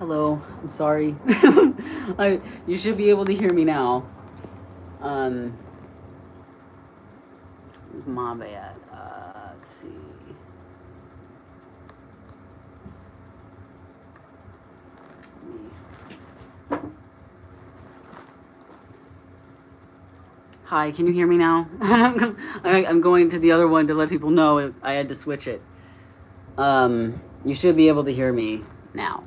Hello, I'm sorry. You should be able to hear me now. Um, where's my bad? Let's see. Hi, can you hear me now? I'm going to the other one to let people know I had to switch it. You should be able to hear me now.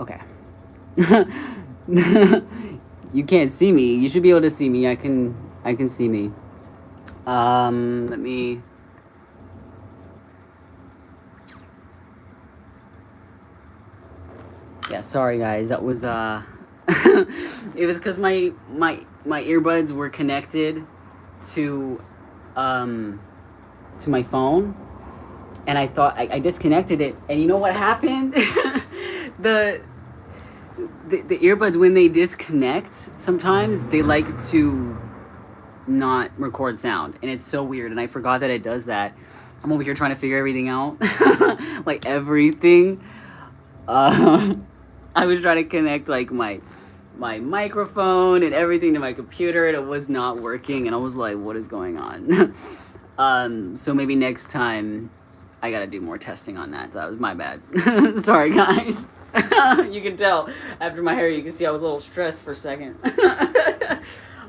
Okay. You can't see me. You should be able to see me. I can see me. Let me. Yeah, sorry guys. That was it was because my earbuds were connected to my phone, and I thought I disconnected it, and you know what happened? the earbuds, when they disconnect, sometimes they like to not record sound, and it's so weird, and I forgot that it does that. I'm over here trying to figure everything out. Like everything. I was trying to connect like my microphone and everything to my computer, and it was not working, and I was like, what is going on? So maybe next time I gotta do more testing on that. That was my bad. Sorry guys. You can tell after my hair, you can see I was a little stressed for a second.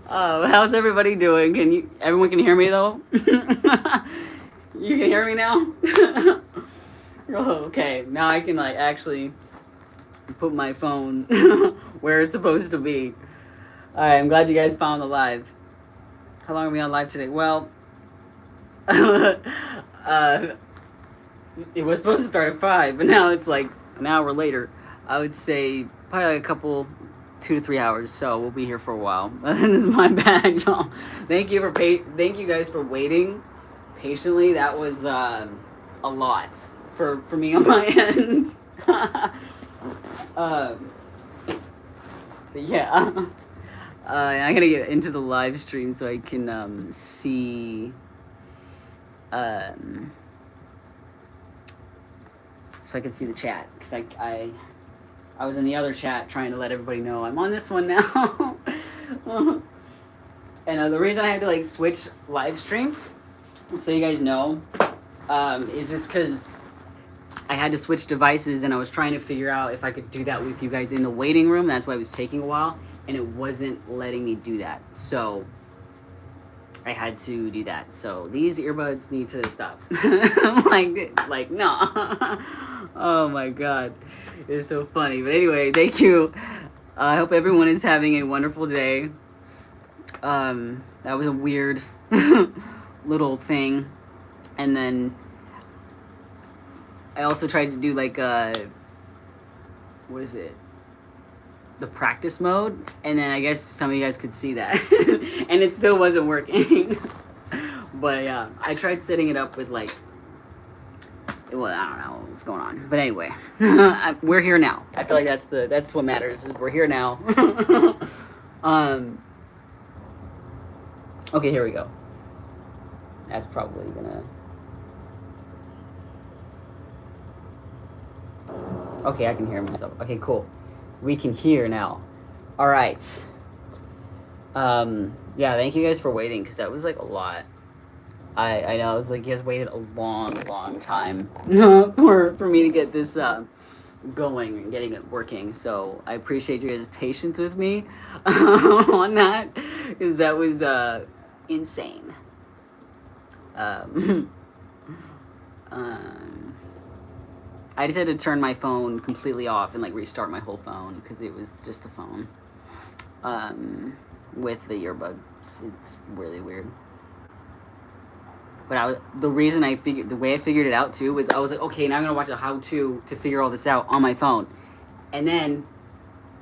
How's everybody doing? Everyone can hear me though? You can hear me now? Oh, okay, now I can like actually put my phone where it's supposed to be. Alright, I'm glad you guys found the live. How long are we on live today? Well, it was supposed to start at 5, but now it's like an hour later. I would say probably like a couple, 2 to 3 hours, so we'll be here for a while. This is my bad, y'all. Thank you guys for waiting patiently. That was a lot for me on my end. But yeah, I gotta get into the live stream so I can see, so I can see the chat, because I was in the other chat trying to let everybody know I'm on this one now. And the reason I had to like switch live streams, so you guys know, is just because I had to switch devices, and I was trying to figure out if I could do that with you guys in the waiting room. That's why it was taking a while, and it wasn't letting me do that. So I had to do that. So these earbuds need to stop. like no. Oh my god, it's so funny. But anyway, thank you. I hope everyone is having a wonderful day. That was a weird little thing, and then I also tried to do like what is it? The practice mode, and then I guess some of you guys could see that, and it still wasn't working. But yeah, I tried setting it up with like, well, I don't know what's going on, but anyway, we're here now. I feel like that's what matters. Is we're here now. Okay, here we go. That's probably gonna. Okay, I can hear myself. Okay, cool. We can hear now. All right. Yeah, thank you guys for waiting, because that was like a lot. I know, it was like you guys waited a long time for me to get this going and getting it working. So I appreciate you guys' patience with me on that, because that was insane. I just had to turn my phone completely off and like restart my whole phone, because it was just the phone with the earbuds. It's really weird. But the way I figured it out too was I was like, okay, now I'm gonna watch a how-to to figure all this out on my phone, and then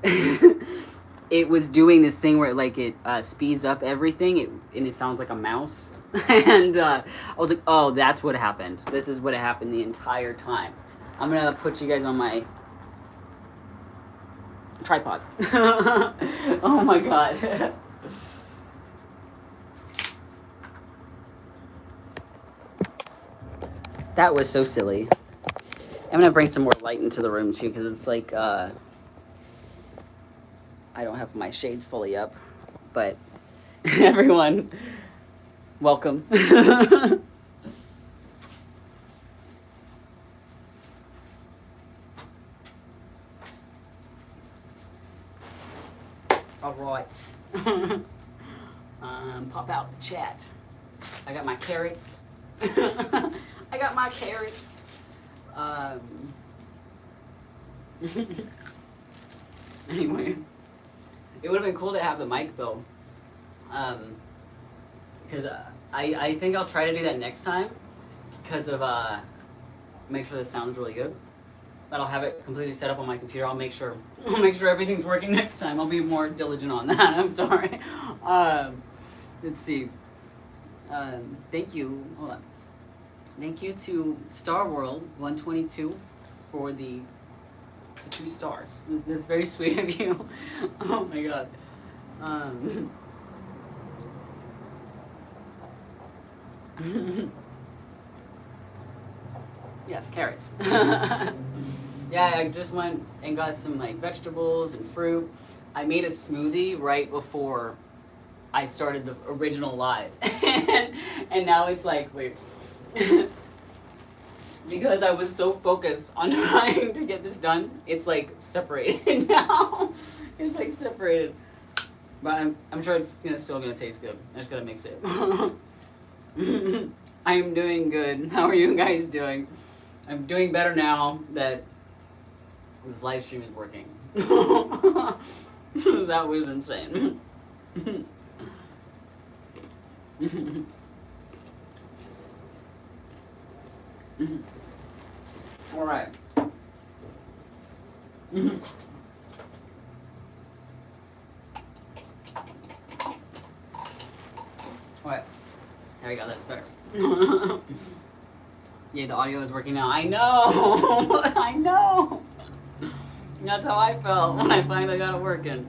it was doing this thing where it speeds up everything, and it sounds like a mouse, and I was like, oh, that's what happened. This is what happened the entire time. I'm gonna put you guys on my tripod. Oh my god. That was so silly. I'm gonna bring some more light into the room too, because it's like I don't have my shades fully up, but everyone, welcome. All right. Pop out the chat. I got my carrots. I got my carrots. Anyway, it would have been cool to have the mic though. Because I think I'll try to do that next time because of make sure the sound's really good. But I'll have it completely set up on my computer. I'll make sure everything's working next time. I'll be more diligent on that. I'm sorry. Let's see. Thank you. Hold on. Thank you to Star World 122 for the 2 stars. That's very sweet of you. Oh my god. Yes, carrots. Yeah, I just went and got some like vegetables and fruit. I made a smoothie right before I started the original live. And now it's like, wait. Because I was so focused on trying to get this done, it's like separated now. It's like separated. But I'm sure it's still gonna taste good. I just gotta mix it. I am doing good. How are you guys doing? I'm doing better now that this live stream is working. That was insane. All right. What? There we go. That's better. Yeah, the audio is working now. I know. I know. That's how I felt when I finally got it working.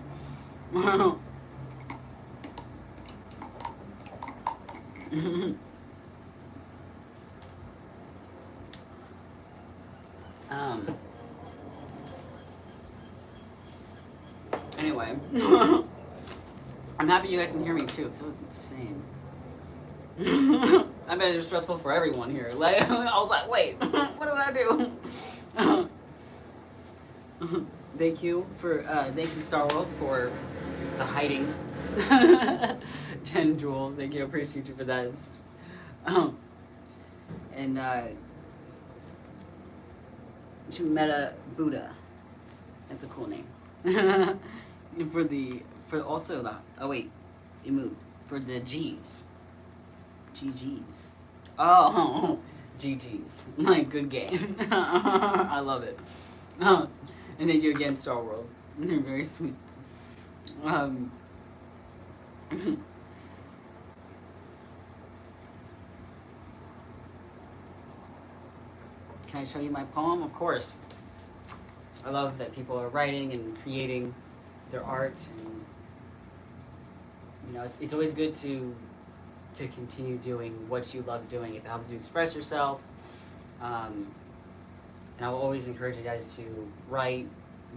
Anyway, I'm happy you guys can hear me too, because it was insane. I bet it's stressful for everyone here. Like, I was like, wait, what did I do? Thank you, Star World, for the hiding 10 jewels. Thank you, I appreciate you for that. And to Meta Buddha, that's a cool name. for also the it moved for the G's. GG's. Oh, GG's. Like, good game. I love it. And thank you again, Star World. You're very sweet. Can I show you my poem? Of course. I love that people are writing and creating their art, and it's always good to continue doing what you love doing. It helps you express yourself, and I will always encourage you guys to write,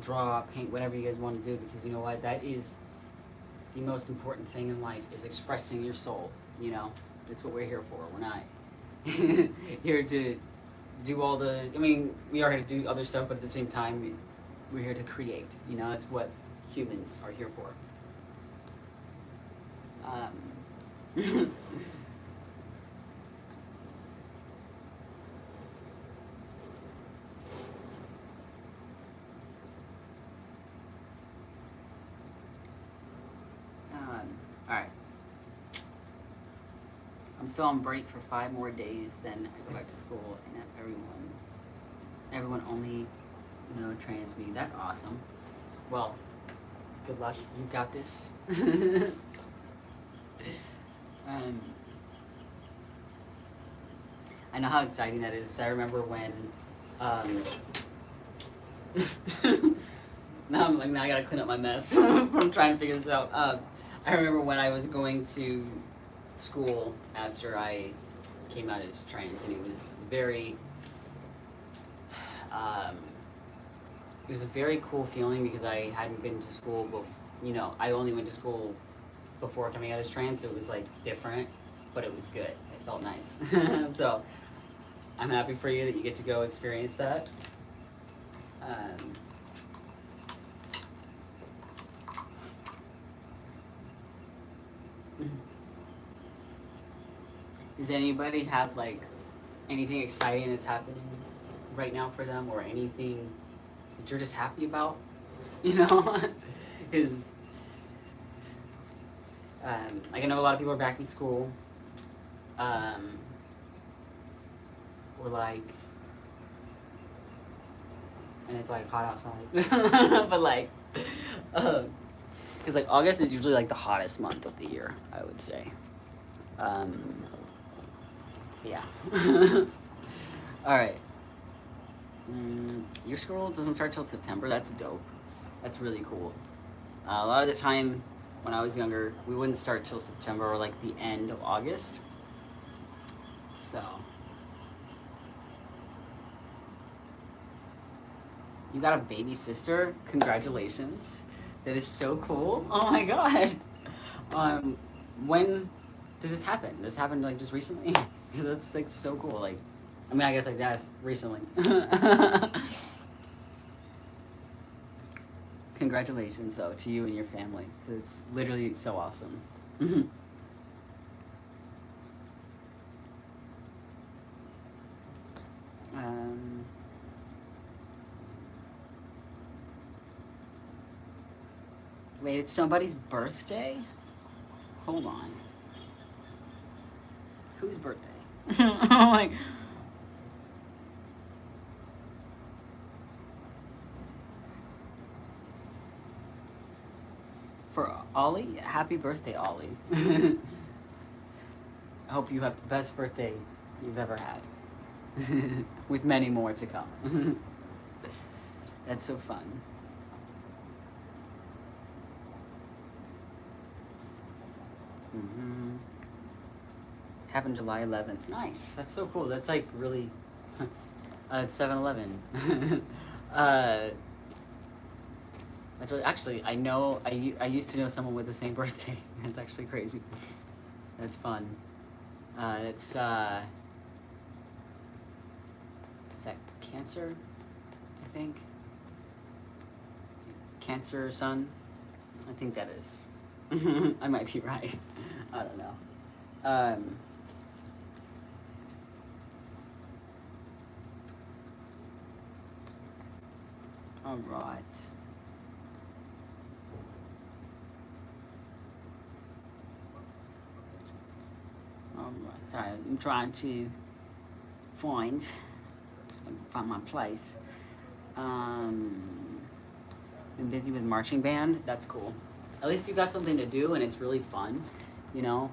draw, paint, whatever you guys want to do, because you know what, that is the most important thing in life, is expressing your soul. That's what we're here for. We're not here to do all the, we are here to do other stuff, but at the same time, we're here to create. It's what humans are here for. Alright. I'm still on break for 5 more days, then I go back to school, and everyone only, trans me. That's awesome. Well, good luck. You got this. I know how exciting that is, because I remember when Now I'm like, now I gotta clean up my mess from trying to figure this out. I remember when I was going to school after I came out as trans, and it was very, it was a very cool feeling because I hadn't been to school before. You know, I only went to school before coming out as trans, so it was like different, but it was good. It felt nice. So I'm happy for you that you get to go experience that. Does anybody have like anything exciting that's happening right now for them, or anything that you're just happy about? You know, because like I know a lot of people are back in school. Or like, and it's like hot outside, but like, because like August is usually like the hottest month of the year, I would say. Yeah. All right. Your school doesn't start till September. That's dope. That's really cool. A lot of the time when I was younger, we wouldn't start till September or like the end of August. So. You got a baby sister? Congratulations. That is so cool. Oh my god. When did this happen? This happened like just recently? Because that's like so cool. Like, I mean, I guess like that's recently. Congratulations though to you and your family. Cause it's literally so awesome. Wait, it's somebody's birthday? Hold on. Whose birthday? I'm like... For Ollie? Happy birthday, Ollie. I hope you have the best birthday you've ever had. With many more to come. That's so fun. Happened July 11th. Nice. That's so cool. That's like really... it's 7-Eleven. That's really... Actually, I know... I used to know someone with the same birthday. That's actually crazy. That's fun. It's... Is that Cancer? I think? Cancer Sun? I think that is. I might be right. I don't know. All right. All right. Sorry, I'm trying to find my place. Been busy with marching band. That's cool. At least you got something to do, and it's really fun. You know,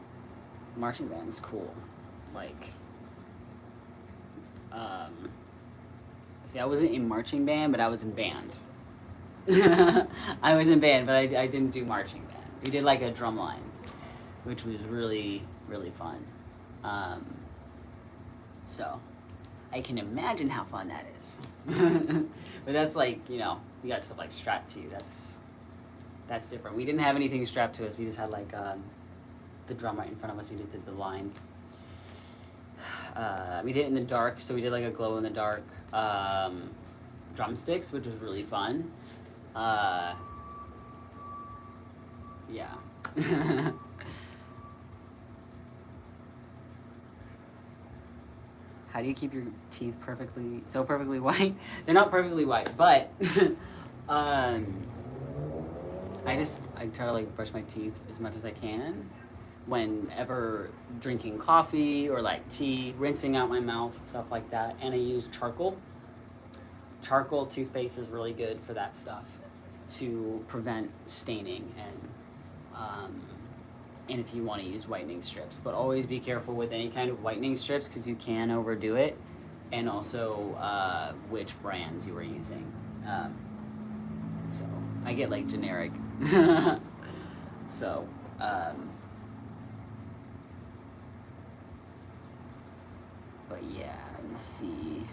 marching band is cool. Like, see, I wasn't in marching band, but I was in band. I was in band, but I didn't do marching band. We did like a drum line, which was really, really fun. So, I can imagine how fun that is. But that's like, you know, we got stuff like strapped to you. That's different. We didn't have anything strapped to us. We just had like the drum right in front of us. We did the line. We did it in the dark, so we did like a glow in the dark drumsticks, which was really fun. Yeah. How do you keep your teeth so perfectly white? They're not perfectly white, but I try to like brush my teeth as much as I can whenever drinking coffee or like tea, rinsing out my mouth, stuff like that. And I use charcoal. Charcoal toothpaste is really good for that stuff to prevent staining and if you want to use whitening strips, but always be careful with any kind of whitening strips because you can overdo it, and also which brands you are using. So I get like generic. So, but yeah, let me see.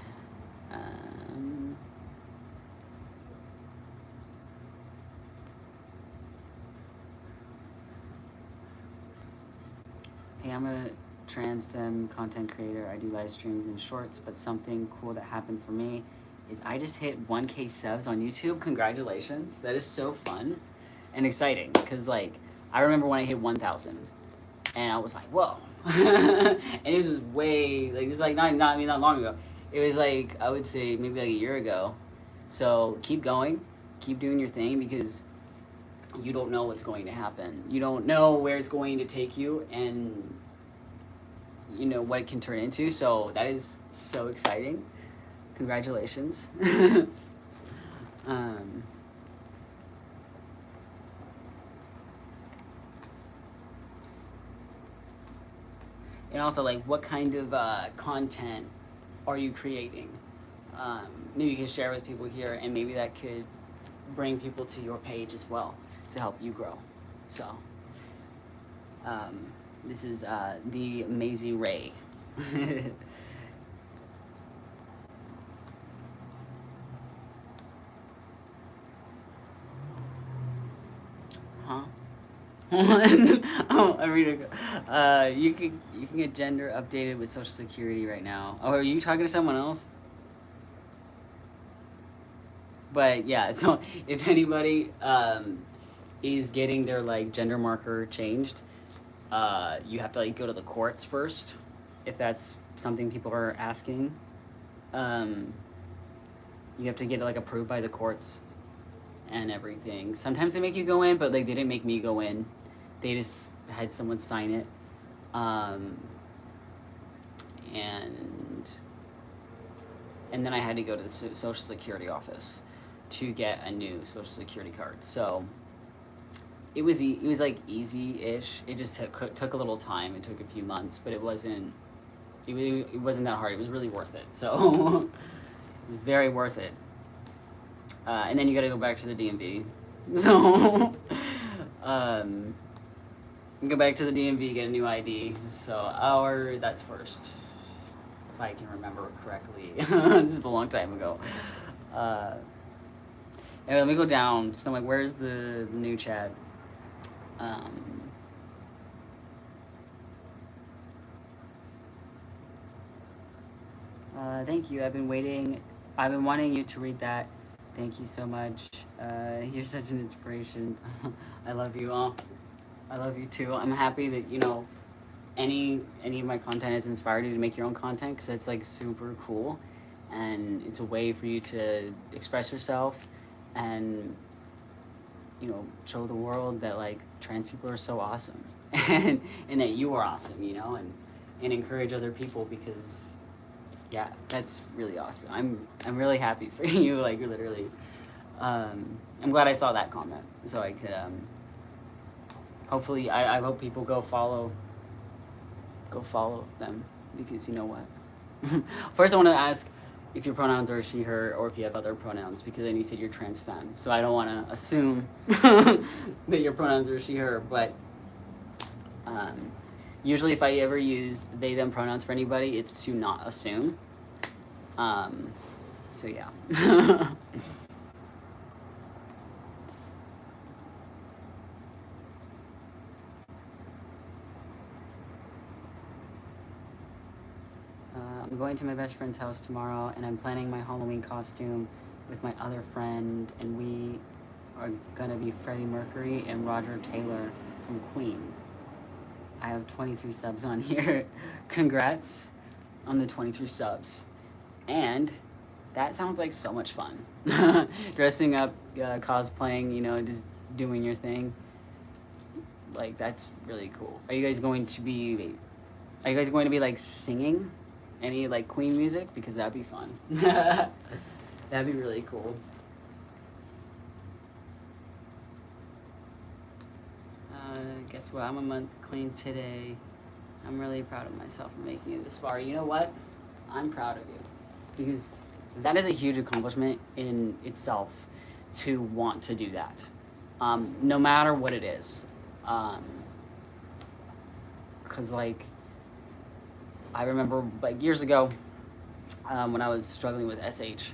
Hey, I'm a trans femme content creator. I do live streams and shorts, but something cool that happened for me is I just hit 1K subs on YouTube. Congratulations. That is so fun and exciting because, like, I remember when I hit 1,000 and I was like, whoa. And it was way, like, this is like not long ago. It was like, I would say maybe like a year ago. So keep going, keep doing your thing because you don't know what's going to happen. You don't know where it's going to take you and you know what it can turn into. So that is so exciting. Congratulations. And also, like, what kind of content are you creating? Maybe you can share with people here, and maybe that could bring people to your page as well to help you grow. So, this is the Maisie Ray. Huh? Oh, I read it. You can get gender updated with Social Security right now. Oh, are you talking to someone else? But yeah, so if anybody is getting their like gender marker changed, you have to like go to the courts first, if that's something people are asking. You have to get it like approved by the courts and everything. Sometimes they make you go in, but like they didn't make me go in. They just had someone sign it. And then I had to go to the Social Security office to get a new Social Security card. So it was like easy-ish. It just took a little time. It took a few months, but it wasn't that hard. It was really worth it. So it was very worth it. And then you got to go back to the DMV. So go back to the DMV, get a new ID. So that's first, if I can remember correctly. This is a long time ago. Anyway, let me go down. So I'm like, where's the new chat? Thank you. I've been wanting you to read that. Thank you so much. You're such an inspiration. I love you all. I love you too. I'm happy that, you know, any of my content has inspired you to make your own content because it's like super cool. And it's a way for you to express yourself and, you know, show the world that like trans people are so awesome and that you are awesome, you know, and encourage other people because yeah, that's really awesome. I'm really happy for you, like literally. I'm glad I saw that comment so I could hopefully I hope people go follow them because you know what. First I want to ask if your pronouns are she, her, or if you have other pronouns because then you said you're trans femme. So I don't want to assume that your pronouns are she, her, but usually if I ever use they, them pronouns for anybody, it's to not assume. So yeah. I'm going to my best friend's house tomorrow and I'm planning my Halloween costume with my other friend and we are gonna be Freddie Mercury and Roger Taylor from Queen. I have 23 subs on here. Congrats on the 23 subs. And that sounds like so much fun. Dressing up, cosplaying, you know, just doing your thing. Like, that's really cool. Are you guys going to be like singing any like Queen music? Because that'd be fun. That'd be really cool. Guess what? I'm a month clean today. I'm really proud of myself for making it this far. You know what? I'm proud of you. Because that is a huge accomplishment in itself to want to do that, no matter what it is. Because like, I remember like years ago, when I was struggling with SH,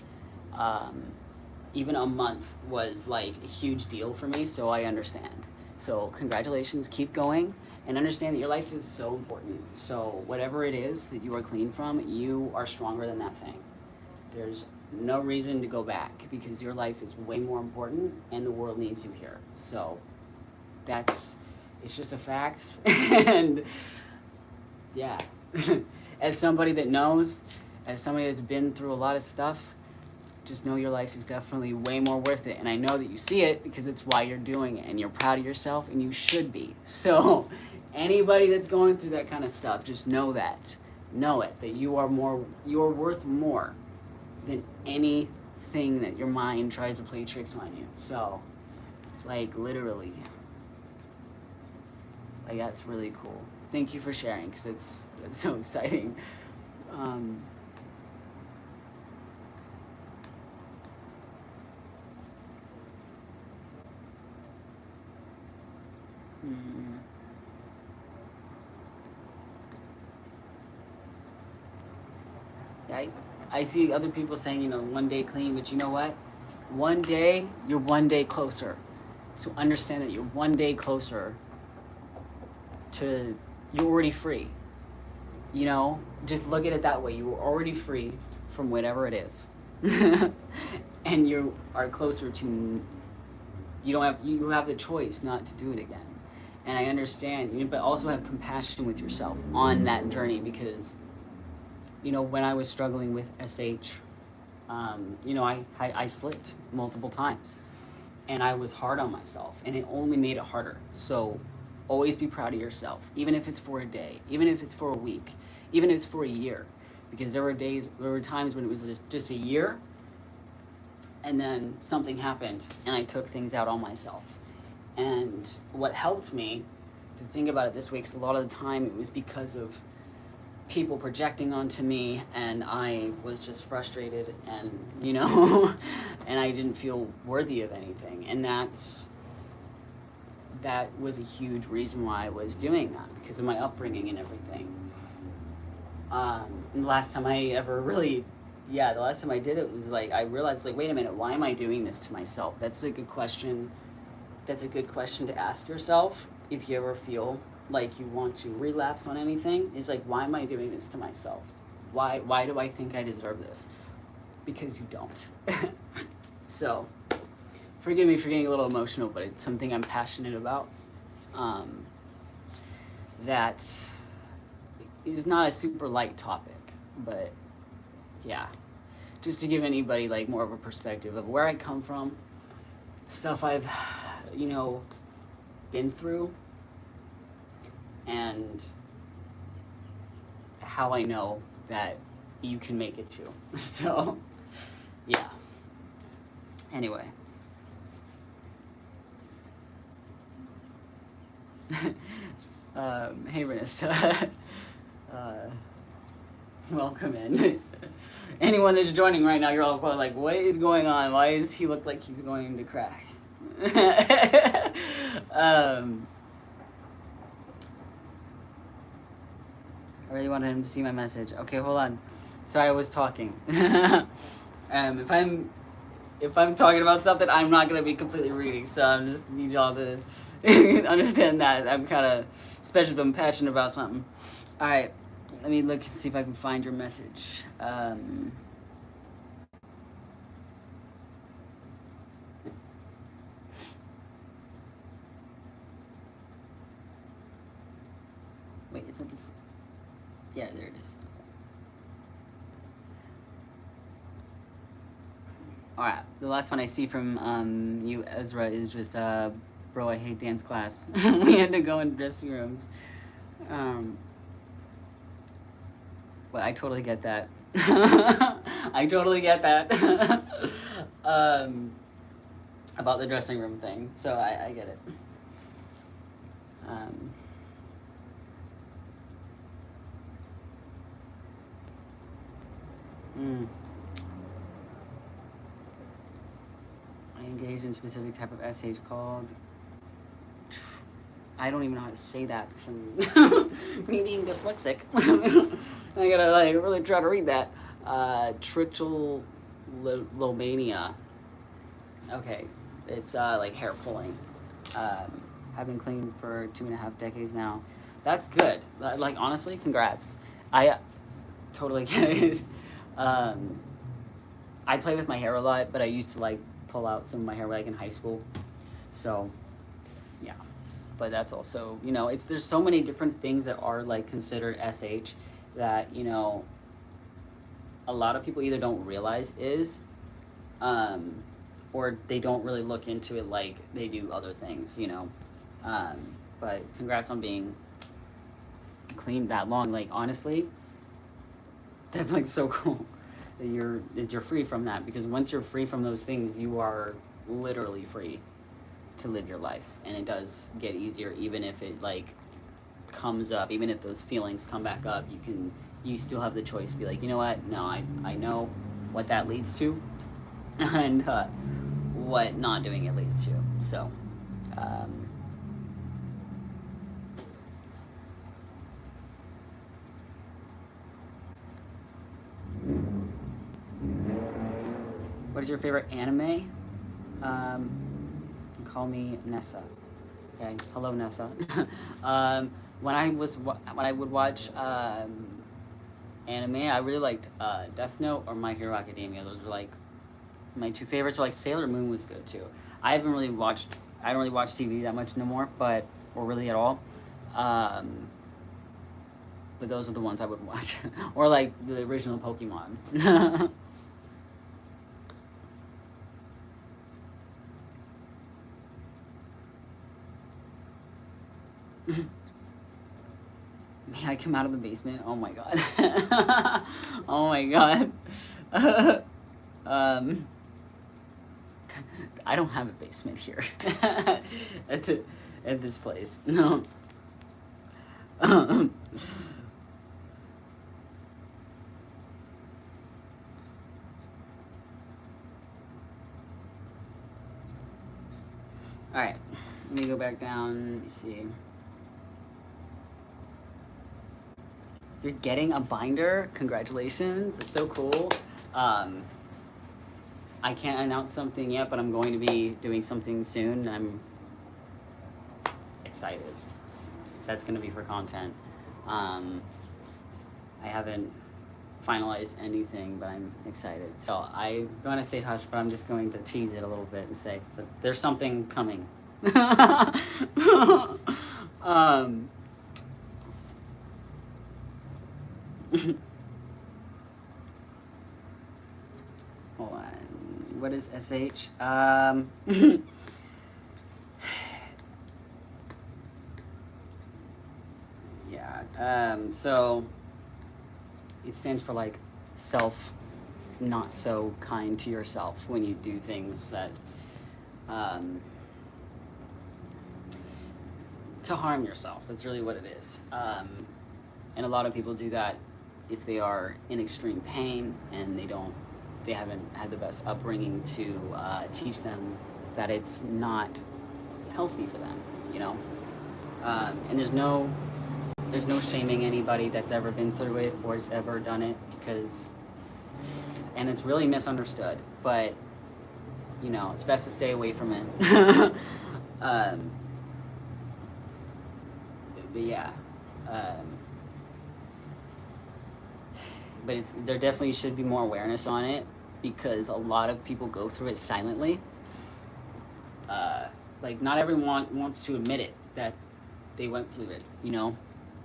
even a month was like a huge deal for me, so I understand. So congratulations, keep going, and understand that your life is so important. So whatever it is that you are clean from, you are stronger than that thing. There's no reason to go back, because your life is way more important and the world needs you here. So it's just a fact. And yeah, as somebody that knows, as somebody that's been through a lot of stuff, just know your life is definitely way more worth it. And I know that you see it, because it's why you're doing it, and you're proud of yourself, and you should be. So anybody that's going through that kind of stuff, just know that. Know it, that you are worth more than anything that your mind tries to play tricks on you. So, like, literally. Like, that's really cool. Thank you for sharing, because it's so exciting. I see other people saying, 1 day clean, but you know what? One day, you're 1 day closer. So understand that you're 1 day closer to, you're already free. Just look at it that way. You are already free from whatever it is. And you are closer to, you have the choice not to do it again. And I understand, but also have compassion with yourself on that journey, because when I was struggling with SH, I slipped multiple times, and I was hard on myself, and it only made it harder. So always be proud of yourself, even if it's for a day, even if it's for a week, even if it's for a year, because there were times when it was just a year, and then something happened, and I took things out on myself. And what helped me to think about it this way, because a lot of the time it was because of people projecting onto me, and I was just frustrated, and and I didn't feel worthy of anything. And that was a huge reason why I was doing that, because of my upbringing and everything. And the last time I did it was like, I realized, like, wait a minute, why am I doing this to myself? That's a good question. That's a good question to ask yourself if you ever feel like you want to relapse on anything. It's like, why am I doing this to myself? Why do I think I deserve this? Because you don't. So, forgive me for getting a little emotional, but it's something I'm passionate about. That is not a super light topic, but yeah, just to give anybody like more of a perspective of where I come from, stuff I've, been through, and how I know that you can make it too. So, yeah. Anyway. Hey, Renessa. Welcome in. Anyone that's joining right now, you're all probably like, what is going on? Why does he look like he's going to cry? I really wanted him to see my message. Okay, hold on. Sorry, I was talking. If I'm talking about something, I'm not gonna be completely reading, so I just need y'all to understand that. I'm kind of, especially if I'm passionate about something. All right, let me look and see if I can find your message. Wait, is that this? Yeah, there it is. Alright, the last one I see from you, Ezra, is just, bro, I hate dance class. We had to go in dressing rooms. But I totally get that. I totally get that. About the dressing room thing. So I get it. I engaged in a specific type of SH called. I don't even know how to say that because I'm me being dyslexic. I gotta like really try to read that. Trichotillomania. Okay, it's like hair pulling. I've been clean for 2.5 decades now. That's good. Like honestly, congrats. I totally get it. I play with my hair a lot, but I used to like pull out some of my hair like in high school. So yeah, but that's also, you know, there's so many different things that are like considered SH that, you know, a lot of people either don't realize is, or they don't really look into it like they do other things, you know. But congrats on being clean that long. Like honestly, that's like so cool that you're free from that, because once you're free from those things, you are literally free to live your life. And it does get easier, even if it like comes up, even if those feelings come back up, you still have the choice to be like, you know what, no, I know what that leads to and what not doing it leads to. So what is your favorite anime? Call me Nessa. Okay, hello Nessa. When I would watch anime, I really liked Death Note or My Hero Academia. Those were like my two favorites. Or like Sailor Moon was good too. I don't really watch TV that much no more, or really at all. But those are the ones I would watch. Or like the original Pokemon. May I come out of the basement? Oh my god. Oh my god. I don't have a basement here. at this place. No. Alright. Let me go back down. Let me see. You're getting a binder? Congratulations. It's so cool. I can't announce something yet, but I'm going to be doing something soon, and I'm excited. That's going to be for content. I haven't finalized anything, but I'm excited. So I'm going to say hush, but I'm just going to tease it a little bit and say that there's something coming. Hold on. What is SH? Yeah. So it stands for like not so kind to yourself when you do things that to harm yourself. That's really what it is. And a lot of people do that if they are in extreme pain and they haven't had the best upbringing to teach them that it's not healthy for them, you know? And there's no shaming anybody that's ever been through it or has ever done it, and it's really misunderstood, but you know, it's best to stay away from it. But yeah. But there definitely should be more awareness on it, because a lot of people go through it silently. Like not everyone wants to admit it that they went through it, you know?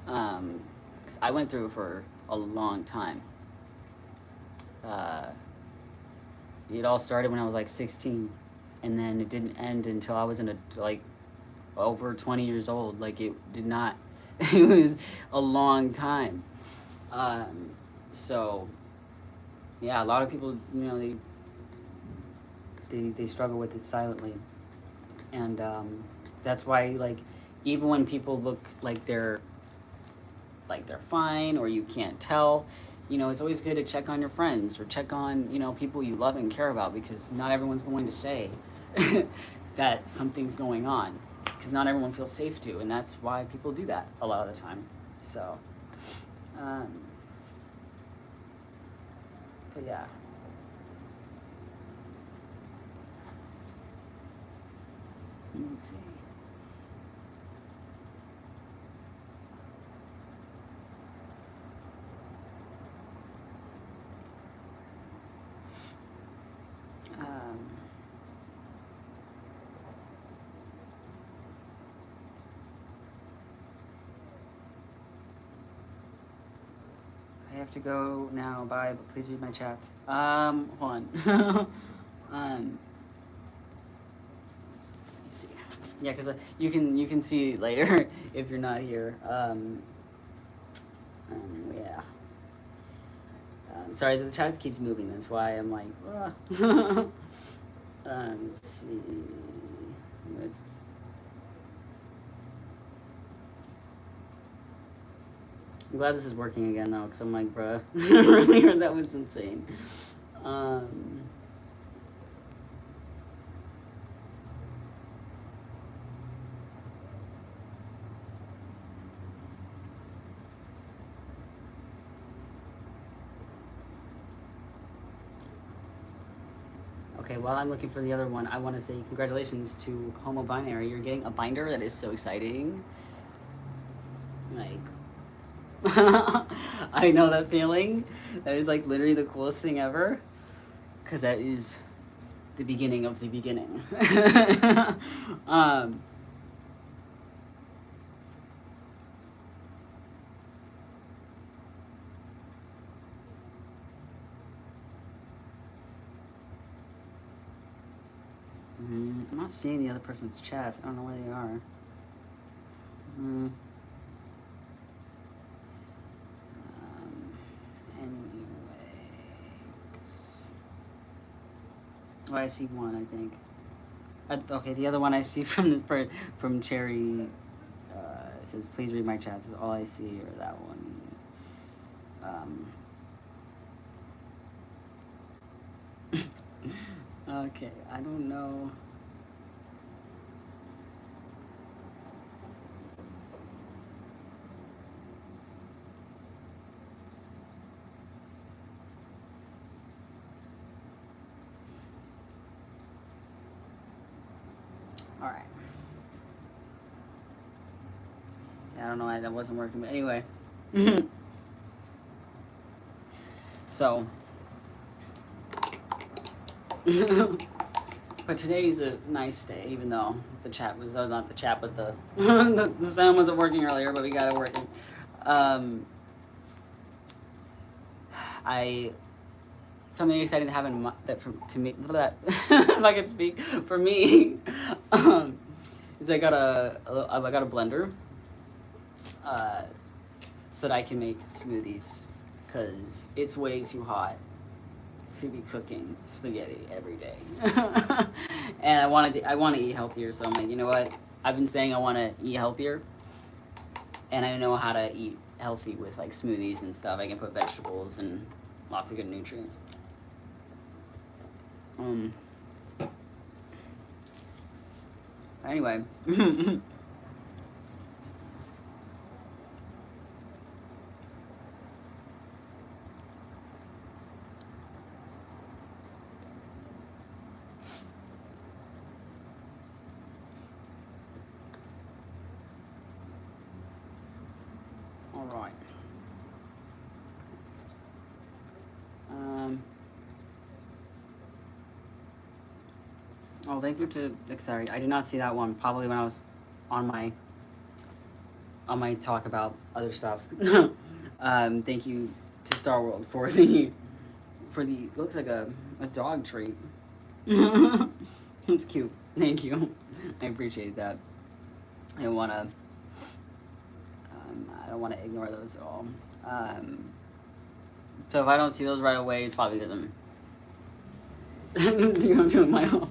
'Cause I went through it for a long time. It all started when I was like 16, and then it didn't end until I was over 20 years old. Like it did not, it was a long time. So yeah, a lot of people, you know, they struggle with it silently, and that's why, like, even when people look like they're fine, or you can't tell, you know, it's always good to check on your friends or check on, you know, people you love and care about, because not everyone's going to say that something's going on, because not everyone feels safe to, and that's why people do that a lot of the time. So, but yeah. Let me see. I have to go now. Bye. But please read my chats. Hold on. Let me see. Yeah, because you can see later if you're not here. Yeah. Sorry, the chat keeps moving. That's why I'm like, let's see. I'm glad this is working again though, because I'm like, bruh, earlier that was insane. Okay, while I'm looking for the other one, I want to say congratulations to Homo Binary. You're getting a binder. That is so exciting. Like, I know that feeling. That is like literally the coolest thing ever. Because that is the beginning of the beginning. I'm not seeing the other person's chats. I don't know where they are. Oh, I see one, I think. Okay, the other one I see from this from Cherry, it says, please read my chats. All I see, or that one. Okay, I don't know. All right. Yeah, I don't know why that wasn't working, but anyway. So. But today's a nice day, even though the chat was not the chat, but the the sound wasn't working earlier, but we got it working. Something exciting to have in that to me. If I could speak for me, is I got a blender, so that I can make smoothies, cause it's way too hot to be cooking spaghetti every day. And I want to eat healthier, so I'm like, you know what? I've been saying I want to eat healthier, and I know how to eat healthy with like smoothies and stuff. I can put vegetables and lots of good nutrients. Anyway. All right. Oh, thank you to. Sorry, I did not see that one. Probably when I was on my talk about other stuff. Thank you to Star World for the looks like a dog treat. It's cute. Thank you. I appreciate that. I don't want to ignore those at all. So if I don't see those right away, it's probably because I'm doing my own,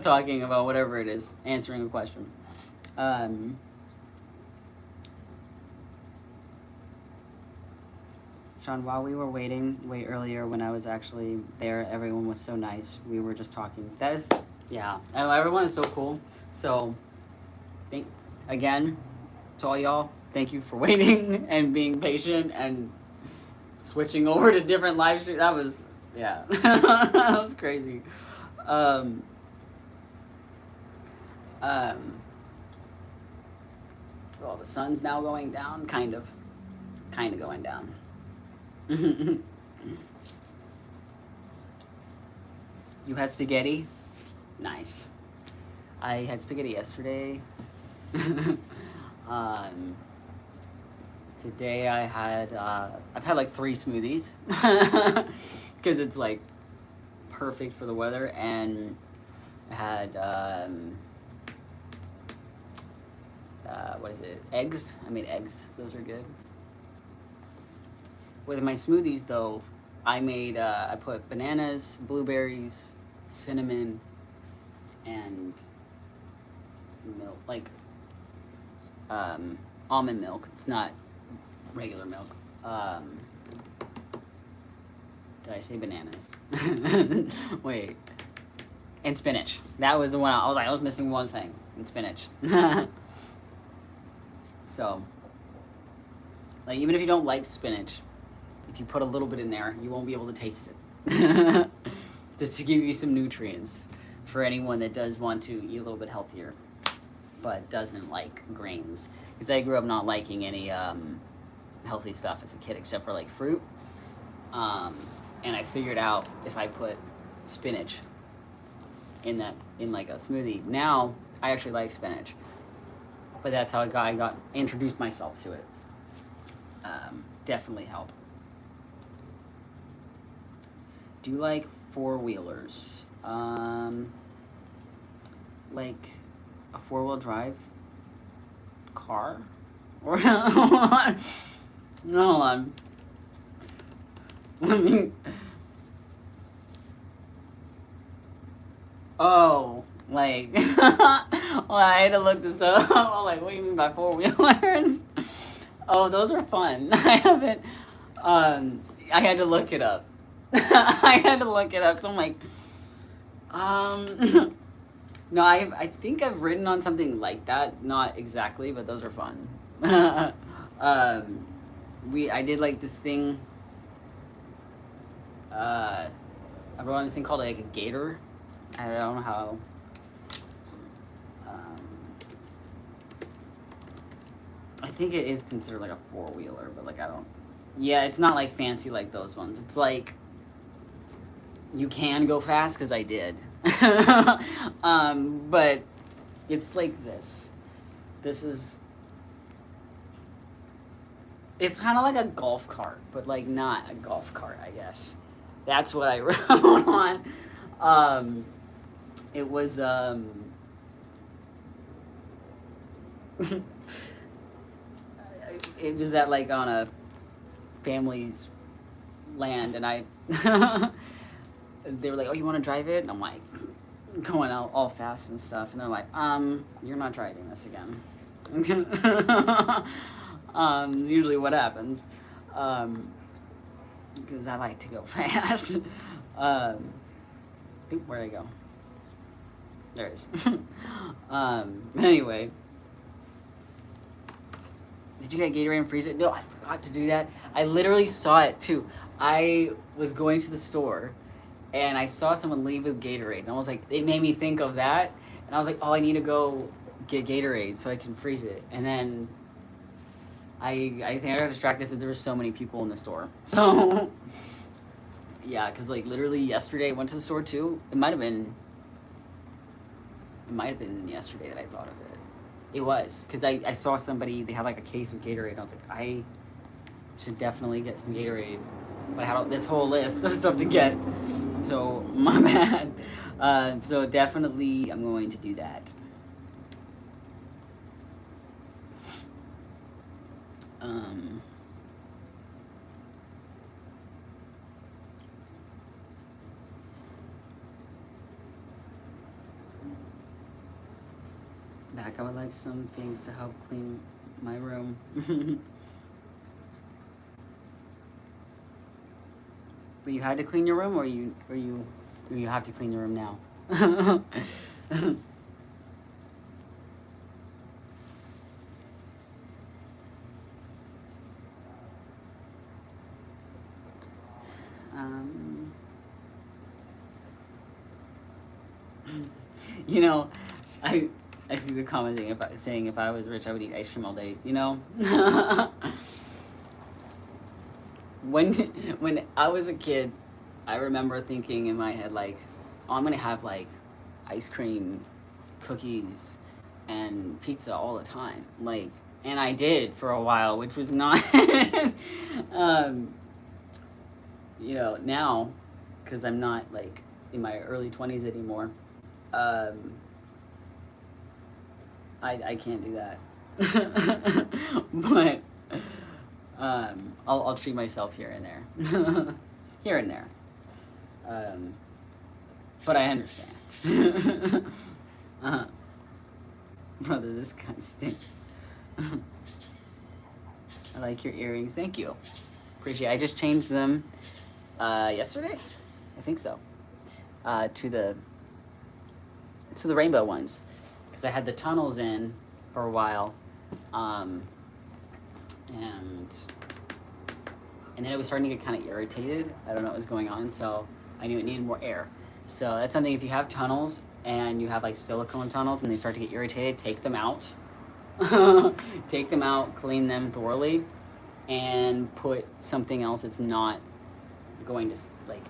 talking about whatever it is, answering a question. Sean, while we were waiting way earlier when I was actually there, everyone was so nice. We were just talking. That is Yeah, and everyone is so cool. So, again, to all y'all, thank you for waiting and being patient and switching over to different live streams. That was, yeah, that was crazy. Um, well, the sun's now going down, kind of. It's kind of going down. You had spaghetti? Nice. I had spaghetti yesterday. Today I had, I've had like 3 smoothies because it's like perfect for the weather, and I had, what is it? Eggs. I made eggs. Those are good. With my smoothies though, I made, I put bananas, blueberries, cinnamon, and milk, like almond milk. It's not regular milk. Did I say bananas? Wait. And spinach. That was the one I was missing one thing. And spinach. So, like, even if you don't like spinach, if you put a little bit in there, you won't be able to taste it. Just to give you some nutrients for anyone that does want to eat a little bit healthier but doesn't like grains. Because I grew up not liking any healthy stuff as a kid except for like fruit. And I figured out if I put spinach in like a smoothie. Now I actually like spinach, but that's how I got introduced myself to it. Definitely help. Do you like 4-wheelers? Like a 4-wheel drive car? Or no, I mean, oh, like, well, I had to look this up. I'm like, what do you mean by 4-wheelers? Oh, those are fun. I haven't, I had to look it up. I had to look it up, so I'm like, no, I think I've ridden on something like that. Not exactly, but those are fun. I did like this thing, I rode on this thing called like a gator. I don't know how, I think it is considered like a 4-wheeler, but like yeah, it's not like fancy like those ones. It's like, you can go fast, because I did. But it's like this. It's kind of like a golf cart, but like not a golf cart, I guess. That's what I rode on. It was, it was at like on a family's land, and they were like, oh, you want to drive it? And I'm like, going out all fast and stuff, and they're like, you're not driving this again. Usually what happens, because I like to go fast. Where'd I go? There it is. Anyway, did you get Gatorade and freeze it? No, I forgot to do that. I literally saw it too. I was going to the store, and I saw someone leave with Gatorade, and I was like, it made me think of that, and I was like, oh, I need to go get Gatorade so I can freeze it. And then I think I got distracted that there were so many people in the store. So yeah, because like literally yesterday I went to the store too. It might have been yesterday that I thought of it. It was, because I saw somebody, they had like a case of Gatorade, and I was like, I should definitely get some Gatorade. But I had this whole list of stuff to get, so my bad. So definitely I'm going to do that. Back, I would like some things to help clean my room. But you had to clean your room, or you have to clean your room now? um, you know, I see the comment saying if I was rich, I would eat ice cream all day. You know, when I was a kid, I remember thinking in my head like, oh, I'm gonna have like ice cream, cookies, and pizza all the time. Like, and I did for a while, which was not, um, now, because I'm not like in my early 20s anymore. Um, I can't do that. But I'll treat myself here and there. Here and there. But I understand. uh, Brother, this guy stinks. I like your earrings. Thank you. Appreciate it. I just changed them yesterday. I think so. To the rainbow ones. Because I had the tunnels in for a while. And then it was starting to get kind of irritated. I don't know what was going on, so I knew it needed more air. So that's something, if you have tunnels and you have like silicone tunnels and they start to get irritated, take them out. Take them out, clean them thoroughly, and put something else that's not going to like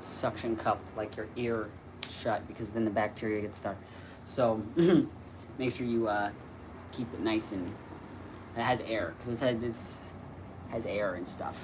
suction cup like your ear shut, because then the bacteria gets stuck. So make sure you keep it nice and it has air, because it has air and stuff.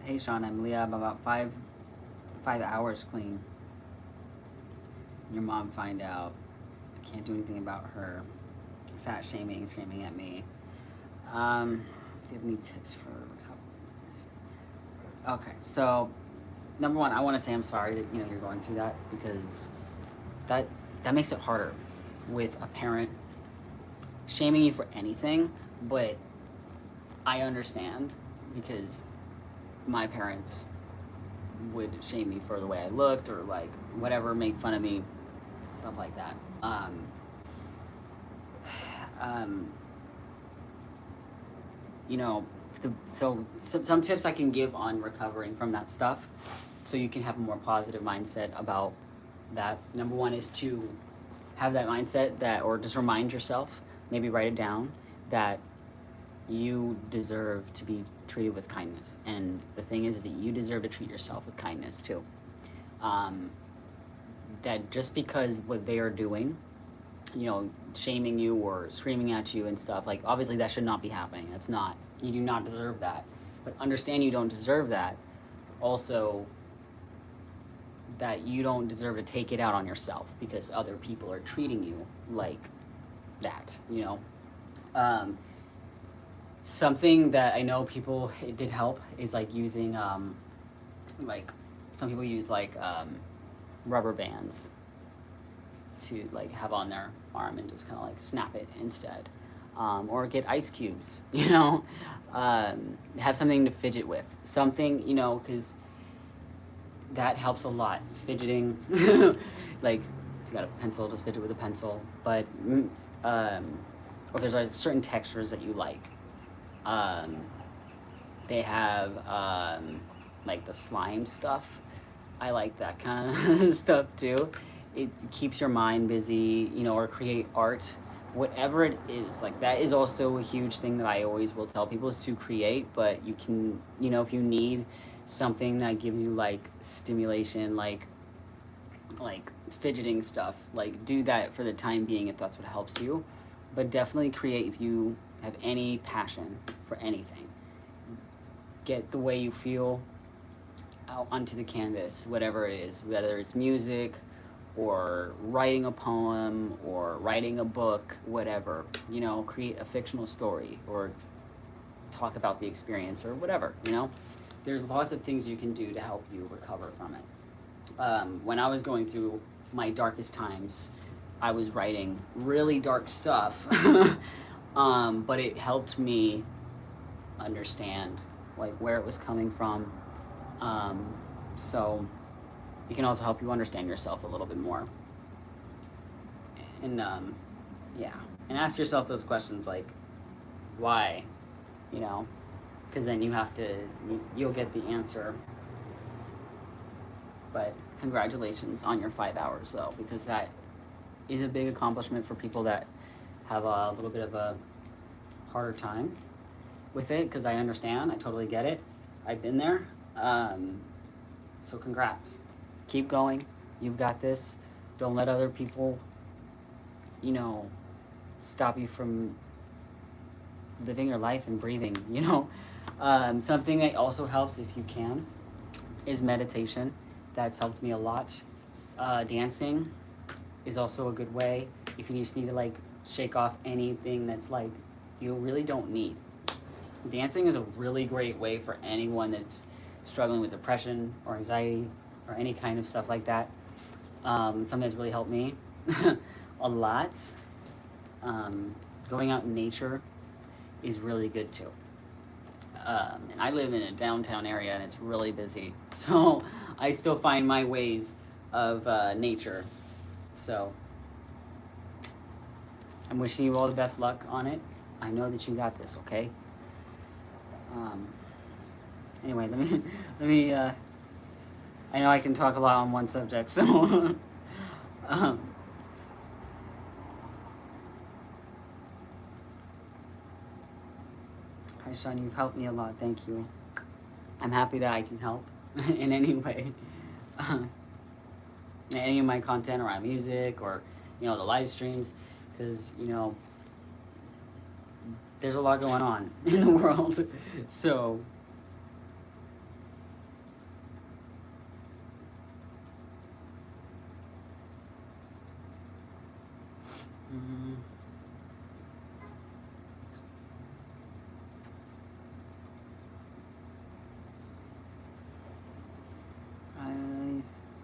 Hey Sean, I'm Leah. I'm about 5 hours clean. Your mom find out. I can't do anything about her. Fat shaming, screaming at me. Do you have any tips for recovery? Okay, so number one, I want to say I'm sorry that you're going through that, because that makes it harder with a parent shaming you for anything. But I understand, because my parents would shame me for the way I looked, or like whatever, make fun of me, stuff like that. So some tips I can give on recovering from that stuff, so you can have a more positive mindset about that. Number one is to have that mindset that, or just remind yourself, maybe write it down, that you deserve to be treated with kindness. And the thing is that you deserve to treat yourself with kindness too. That just because what they are doing, shaming you or screaming at you and stuff, like, obviously that should not be happening. That's not, you do not deserve that. But understand you don't deserve that. Also, that you don't deserve to take it out on yourself because other people are treating you like that, Something that I know it did help is like using, like, some people use like rubber bands to like have on their arm and just kind of like snap it instead, or get ice cubes, have something to fidget with, something, because that helps a lot. Fidgeting, like, if you got a pencil, just fidget with a pencil. But or if there's like certain textures that you like, they have like the slime stuff. I like that kind of stuff too. It keeps your mind busy, or create art, whatever it is. Like, that is also a huge thing that I always will tell people, is to create. But you can, if you need something that gives you like stimulation, like fidgeting stuff, like, do that for the time being if that's what helps you. But definitely create if you have any passion for anything. Get the way you feel out onto the canvas, whatever it is, whether it's music or writing a poem or writing a book, whatever, you know, create a fictional story or talk about the experience or whatever, you know. There's lots of things you can do to help you recover from it. When I was going through my darkest times, I was writing really dark stuff, but it helped me understand like where it was coming from. So it can also help you understand yourself a little bit more. And yeah, and ask yourself those questions like, why, you know, because then you'll get the answer. But congratulations on your 5 hours though, because that is a big accomplishment for people that have a little bit of a harder time with it, because I understand, I totally get it. I've been there. So congrats. Keep going. You've got this. Don't let other people, you know, stop you from living your life and breathing, you know. Something that also helps if you can is meditation. That's helped me a lot. Dancing is also a good way if you just need to like shake off anything that's like you really don't need. Dancing is a really great way for anyone that's struggling with depression or anxiety or any kind of stuff like that. Something that's really helped me a lot. Going out in nature is really good too. And I live in a downtown area and it's really busy, so I still find my ways of nature. So I'm wishing you all the best luck on it. I know that you got this, okay? Anyway, let me I know I can talk a lot on one subject, so hi Sean, you've helped me a lot, thank you. I'm happy that I can help in any way. Any of my content around music or, you know, the live streams, because, you know, there's a lot going on in the world, so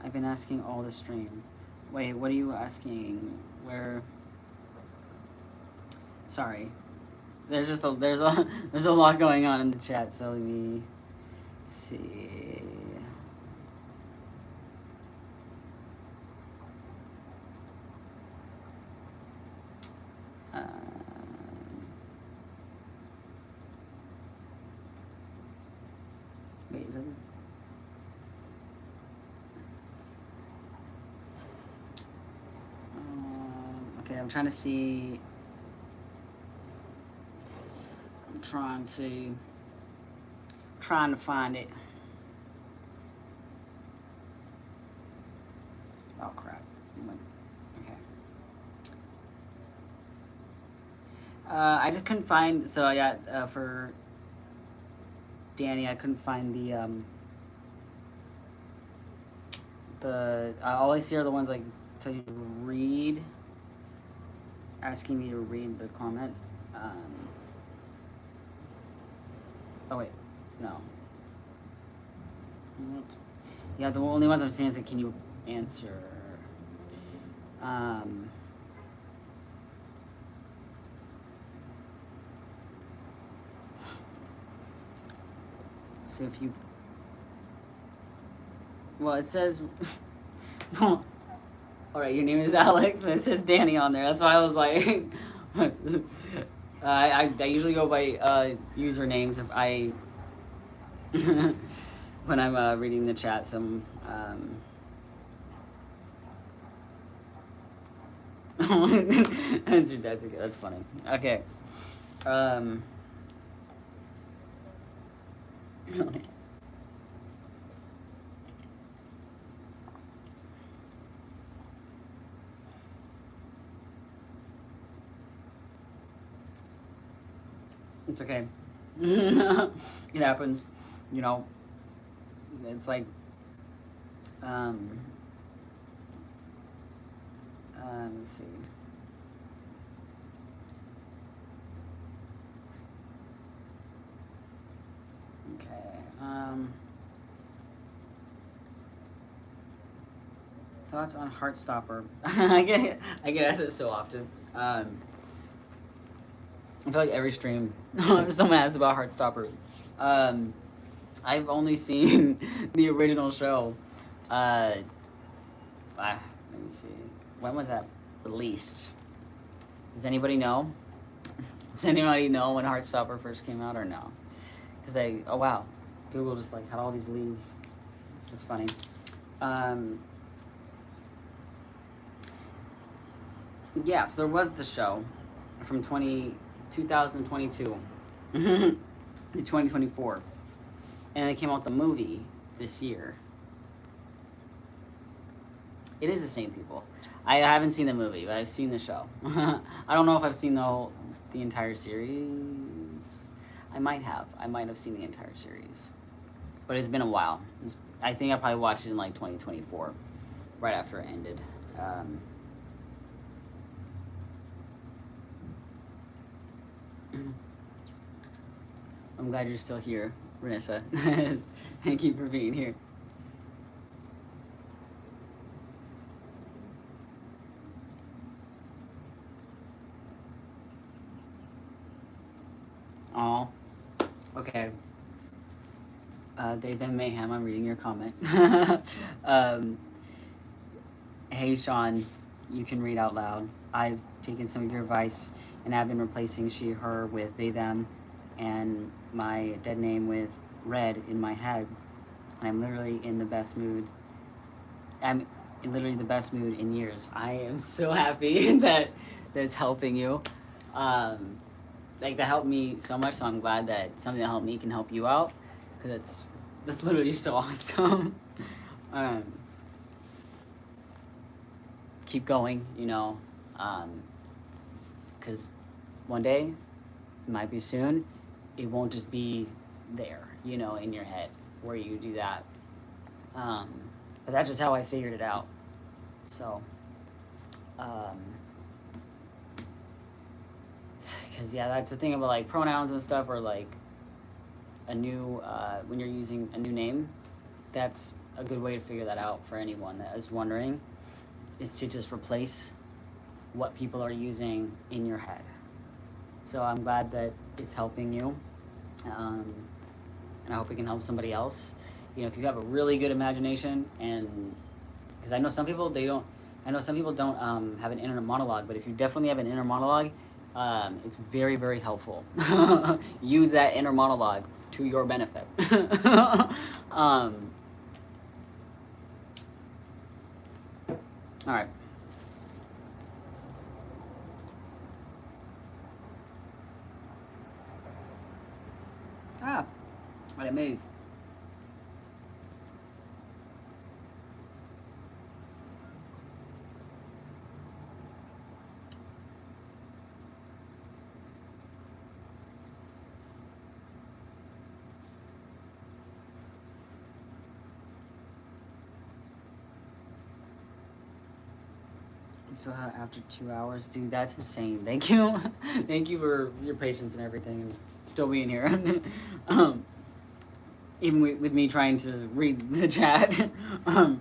I've been asking all the stream. Wait, what are you asking? Where? Sorry. There's a there's a lot going on in the chat, so let me see. Wait, is that this? Okay, I'm trying to see. I'm trying to find it. Oh crap. Okay. I just couldn't find, so I got for Danny, I couldn't find the all I see are the ones like tell you to read, asking me to read the comment. Oh wait, no. What? Yeah, the only ones I'm seeing is like, can you answer? So if you, well, it says, all right, your name is Alex, but it says Danny on there. That's why I was like, I usually go by usernames if I when I'm reading the chat. Some that's good. That's funny. Okay. It's okay. It happens, you know. It's like Let's see. Okay. Thoughts on Heartstopper? I get asked it so often. I feel like every stream someone asks about Heartstopper. I've only seen the original show. Let me see. When was that released? Does anybody know? Does anybody know when Heartstopper first came out or no? Because oh wow, Google just like had all these leaves. It's funny. Yeah, so there was the show from 2022 to 2024. And it came out the movie this year. It is the same people. I haven't seen the movie, but I've seen the show. I don't know if I've seen the entire series. I might have seen the entire series. But it's been a while. I think I probably watched it in like 2024, right after it ended. I'm glad you're still here, Renessa. Thank you for being here. Oh, okay. They then mayhem. I'm reading your comment. Hey, Sean, you can read out loud. I've taken some of your advice and have been replacing she, her with they, them, and my dead name with red in my head. And I'm literally in the best mood. I'm in literally the best mood in years. I am so happy that that's helping you. Like that helped me so much. So I'm glad that something that helped me can help you out, because that's literally so awesome. Keep going, you know, because one day, it might be soon, it won't just be there, you know, in your head where you do that. But that's just how I figured it out. So, because yeah, that's the thing about like pronouns and stuff, or like a new when you're using a new name, that's a good way to figure that out for anyone that is wondering, is to just replace what people are using in your head. So I'm glad that it's helping you, and I hope it can help somebody else. You know, if you have a really good imagination, and because I know some people don't have an inner monologue, but if you definitely have an inner monologue, it's very, very helpful. Use that inner monologue to your benefit. All right. Why'd it move? So after 2 hours, dude, that's insane. Thank you. Thank you for your patience and everything, and still being here. Even with me trying to read the chat. Let's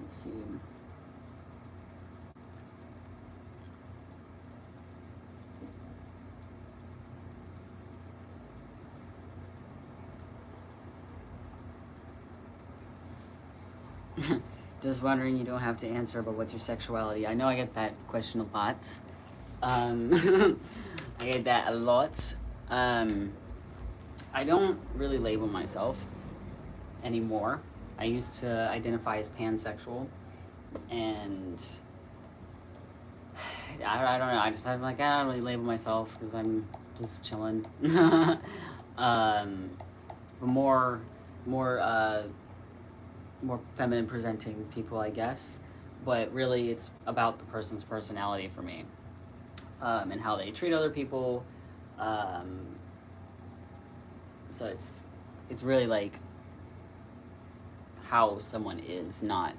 see. Just wondering, you don't have to answer, but what's your sexuality? I know I get that question a lot. I get that a lot. I don't really label myself anymore. I used to identify as pansexual, and I don't know. I'm like, I don't really label myself because I'm just chilling. But more feminine presenting people, I guess. But really, it's about the person's personality for me, and how they treat other people. So it's really like how someone is, not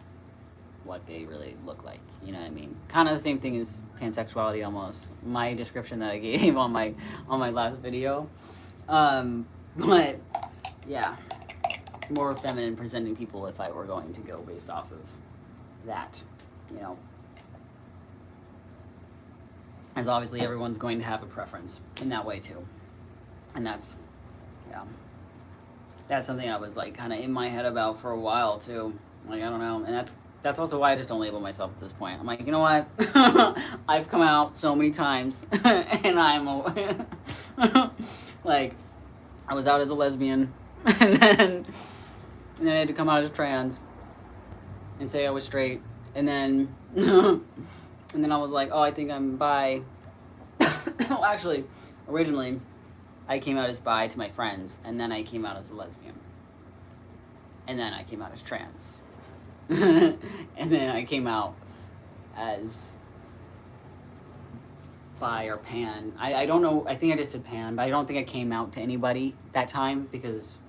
what they really look like. You know what I mean? Kind of the same thing as pansexuality almost. My description that I gave on my last video. But yeah, more feminine presenting people if I were going to go based off of that, you know. As obviously everyone's going to have a preference in that way too. And that's, yeah. That's something I was like kind of in my head about for a while too. Like, I don't know. And that's also why I just don't label myself at this point. I'm like, you know what? I've come out so many times and I'm like, I was out as a lesbian and then I had to come out as trans and say I was straight, and then and then I was like, oh, I think I'm bi. Well, actually, originally I came out as bi to my friends, and then I came out as a lesbian, and then I came out as trans, and then I came out as bi or pan. I don't know, I think I just did pan, but I don't think I came out to anybody that time because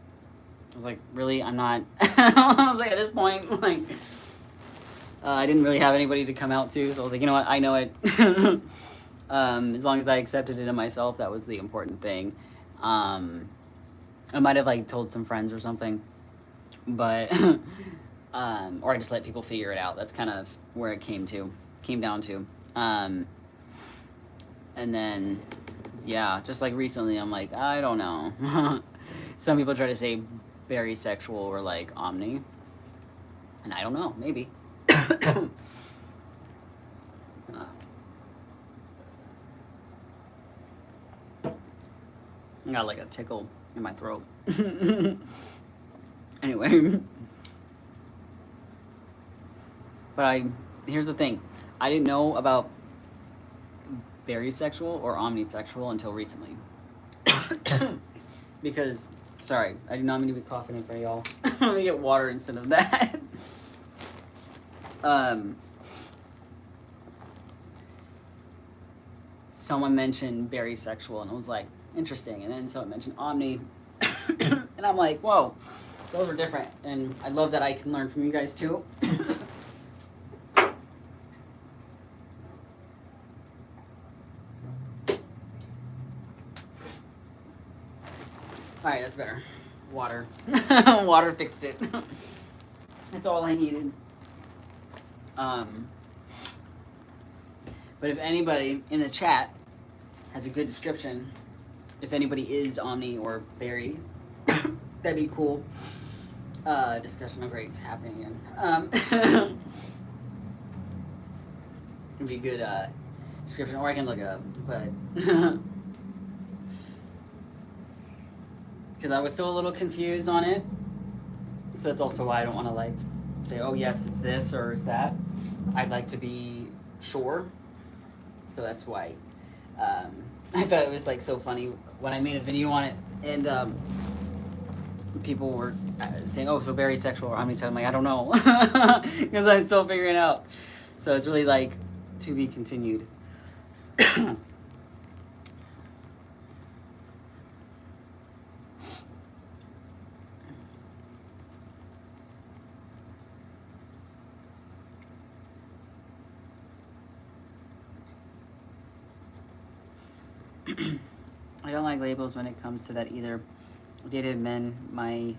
I was like, really? I'm not. I was like, at this point, like, I didn't really have anybody to come out to, so I was like, you know what? I know it. As long as I accepted it in myself, that was the important thing. I might have like told some friends or something, but or I just let people figure it out. That's kind of where it came down to. And then, yeah, just like recently, I'm like, I don't know. Some people try to say very sexual or like omni, and I don't know, maybe. I got like a tickle in my throat. Anyway, but here's the thing, I didn't know about very sexual or omnisexual until recently. Because, sorry, I do not mean to be coughing in front of y'all. Let me get water instead of that. Someone mentioned very sexual, and I was like, interesting. And then someone mentioned omni, and I'm like, whoa, those are different. And I love that I can learn from you guys too. Alright, that's better. Water. Water fixed it. That's all I needed. But if anybody in the chat has a good description, if anybody is omni or very, that'd be cool. Discussion, oh great, it's happening again. It'd be good description, or I can look it up, but because I was still a little confused on it, so that's also why I don't want to like say, oh yes, it's this or it's that. I'd like to be sure, so that's why I thought it was like so funny when I made a video on it, and people were saying, oh, so very sexual or omnisexual. I'm like, I don't know, because I'm still figuring it out. So it's really like to be continued. I don't like labels when it comes to that either. I dated men my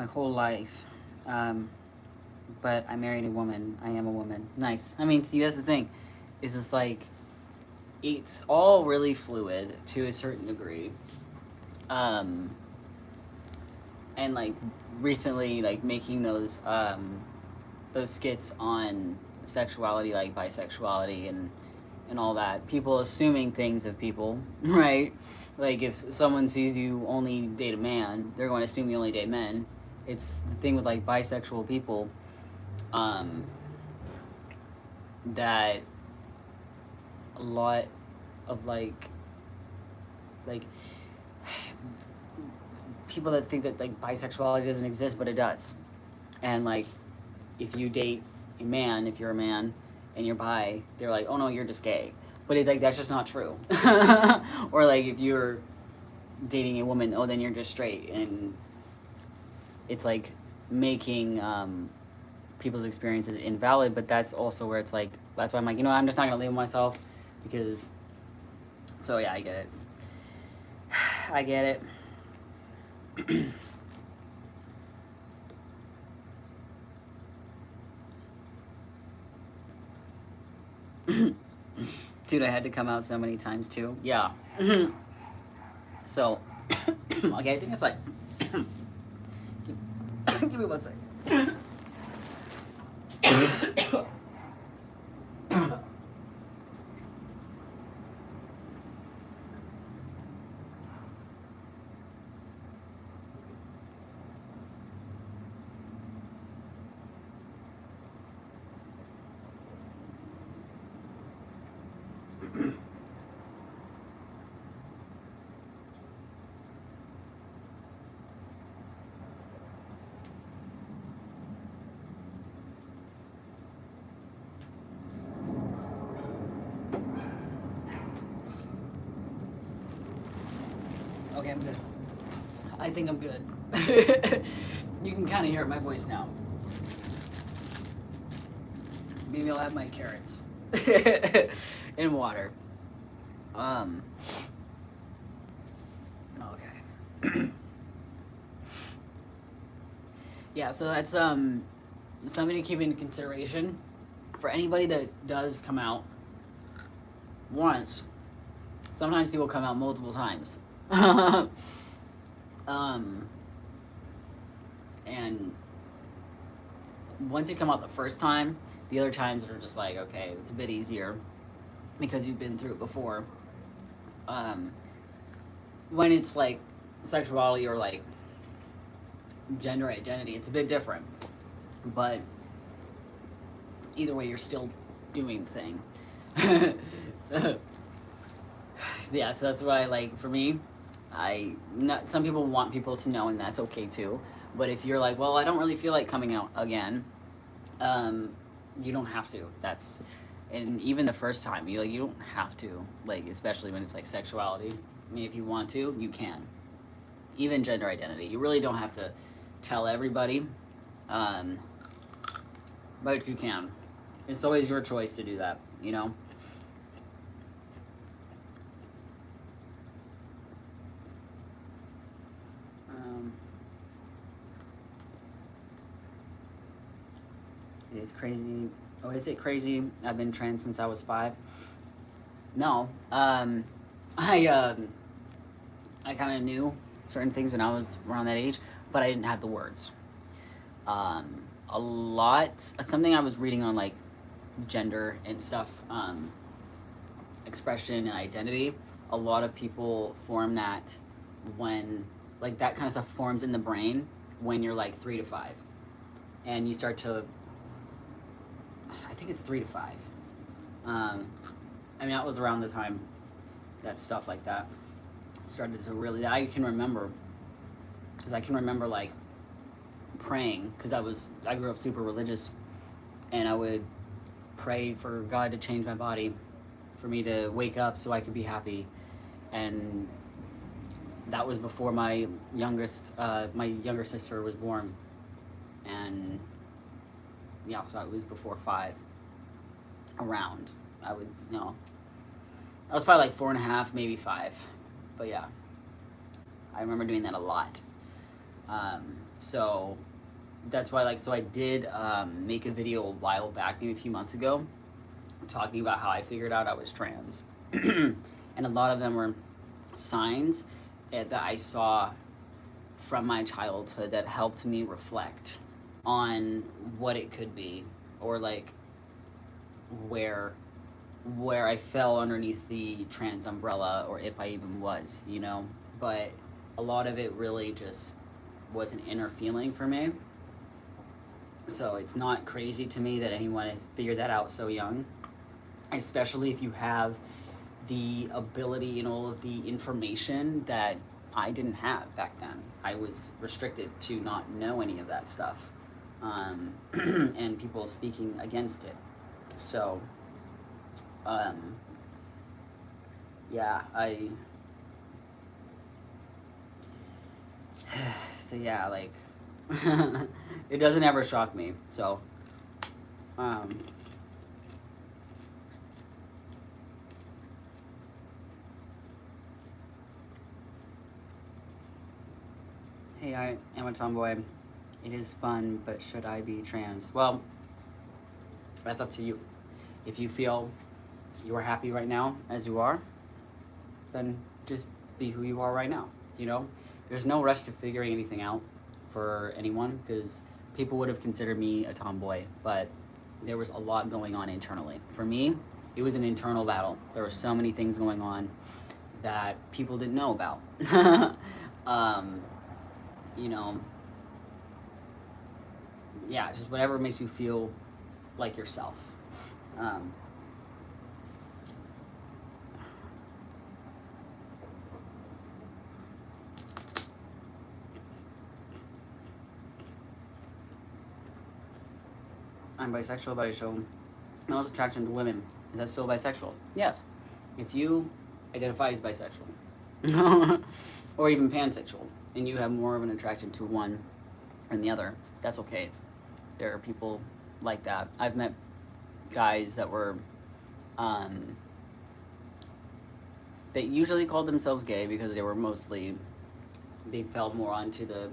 whole life, but I married a woman. I am a woman. Nice. I mean, see, that's the thing. Is it's like it's all really fluid to a certain degree. And like recently, like making those skits on sexuality, like bisexuality and all that, people assuming things of people, right? Like if someone sees you only date a man, they're going to assume you only date men. It's the thing with like bisexual people, that a lot of like people that think that like bisexuality doesn't exist, but it does. And like if you date a man, if you're a man and you're bi, they're like, oh no, you're just gay. But it's like, that's just not true. Or like if you're dating a woman, oh, then you're just straight. And it's like making people's experience is invalid, but that's also where it's like, that's why I'm like, you know, I'm just not gonna label myself, because, so yeah, I get it. I get it. Dude, I had to come out so many times too. Yeah. So, okay, I think it's like, give me 1 second. Okay, I'm good. I think I'm good. You can kind of hear my voice now. Maybe I'll have my carrots in water. Okay. Yeah, so that's something to keep into consideration for anybody that does come out once. Sometimes people come out multiple times. And once you come out the first time, the other times are just like, okay, it's a bit easier because you've been through it before. When it's like sexuality or like gender identity, it's a bit different. But either way, you're still doing the thing. Yeah, so that's why, like, for me, some people want people to know, and that's okay too. But if you're like, well, I don't really feel like coming out again, you don't have to. And even the first time, you don't have to, like, especially when it's like sexuality. I mean, if you want to, you can. Even gender identity, you really don't have to tell everybody, but you can. It's always your choice to do that, you know? It is crazy. Oh, is it crazy? I've been trans since I was 5. No. I kind of knew certain things when I was around that age, but I didn't have the words. A lot. Something I was reading on, like, gender and stuff, expression and identity. A lot of people form that when, like, that kind of stuff forms in the brain when you're like 3 to 5, and you start to. I think it's 3 to 5. I mean, that was around the time that stuff like that started to really, that I can remember, because I can remember, like, praying, because I grew up super religious, and I would pray for God to change my body, for me to wake up so I could be happy, and that was before my younger sister was born, and yeah, so it was before 5, around. I was probably like 4.5, maybe 5, but yeah, I remember doing that a lot. So that's why, like, so I did make a video a while back, maybe a few months ago, talking about how I figured out I was trans. And a lot of them were signs that I saw from my childhood that helped me reflect on what it could be, or like where I fell underneath the trans umbrella, or if I even was, you know. But a lot of it really just was an inner feeling for me. So it's not crazy to me that anyone has figured that out so young, especially if you have the ability and all of the information that I didn't have back then. I was restricted to not know any of that stuff, and people speaking against it. So, yeah, so yeah, like, it doesn't ever shock me. So Um, hey, I am a tomboy. It is fun, but should I be trans? Well, that's up to you. If you feel you are happy right now as you are, then just be who you are right now. You know, there's no rush to figuring anything out for anyone, because people would have considered me a tomboy, but there was a lot going on internally. For me, it was an internal battle. There were so many things going on that people didn't know about. You know, yeah, just whatever makes you feel like yourself. I'm bisexual, but I show male's attraction to women. Is that still bisexual? Yes. If you identify as bisexual, or even pansexual, and you have more of an attraction to one than the other, that's okay. There are people like that. I've met guys that were, they usually called themselves gay because they were mostly, they fell more onto the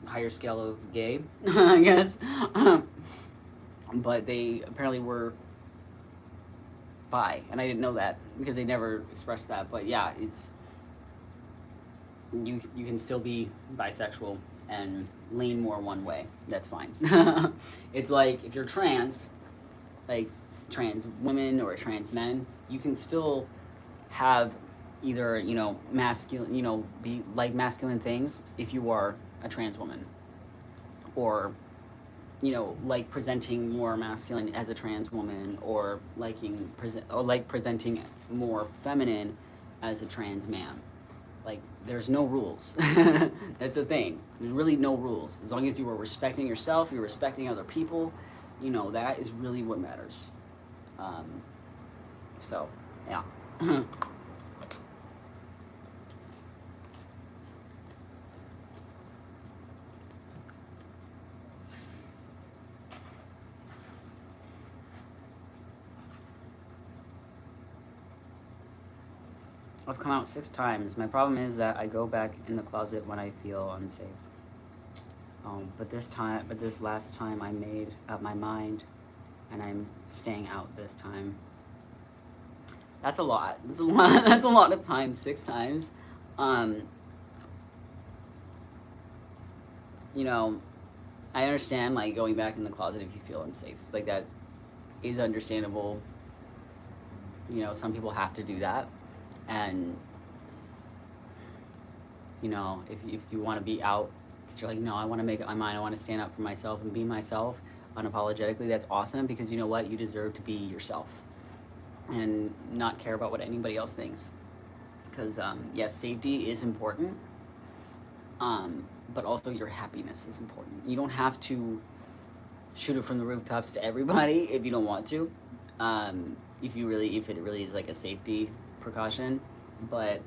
higher scale of gay, I guess. But they apparently were bi, and I didn't know that because they never expressed that. But yeah, it's, you can still be bisexual and lean more one way. That's fine. It's like if you're trans, like trans women or trans men, you can still have either, you know, masculine, you know, be like masculine things if you are a trans woman, or, you know, like presenting more masculine as a trans woman, or presenting more feminine as a trans man. Like, there's no rules. That's the thing. There's really no rules. As long as you are respecting yourself, you're respecting other people, you know, that is really what matters. So, yeah. I've come out 6 times. My problem is that I go back in the closet when I feel unsafe. But this last time I made up my mind, and I'm staying out this time. That's a lot. That's a lot. That's a lot of times. 6 times. You know, I understand, like, going back in the closet if you feel unsafe. Like, that is understandable. You know, some people have to do that. And, you know, if you want to be out, because you're like, no, I want to make up my mind, I want to stand up for myself and be myself unapologetically, that's awesome, because you know what? You deserve to be yourself and not care about what anybody else thinks. Because, yes, safety is important, but also your happiness is important. You don't have to shoot it from the rooftops to everybody if you don't want to, if it really is like a safety precaution, but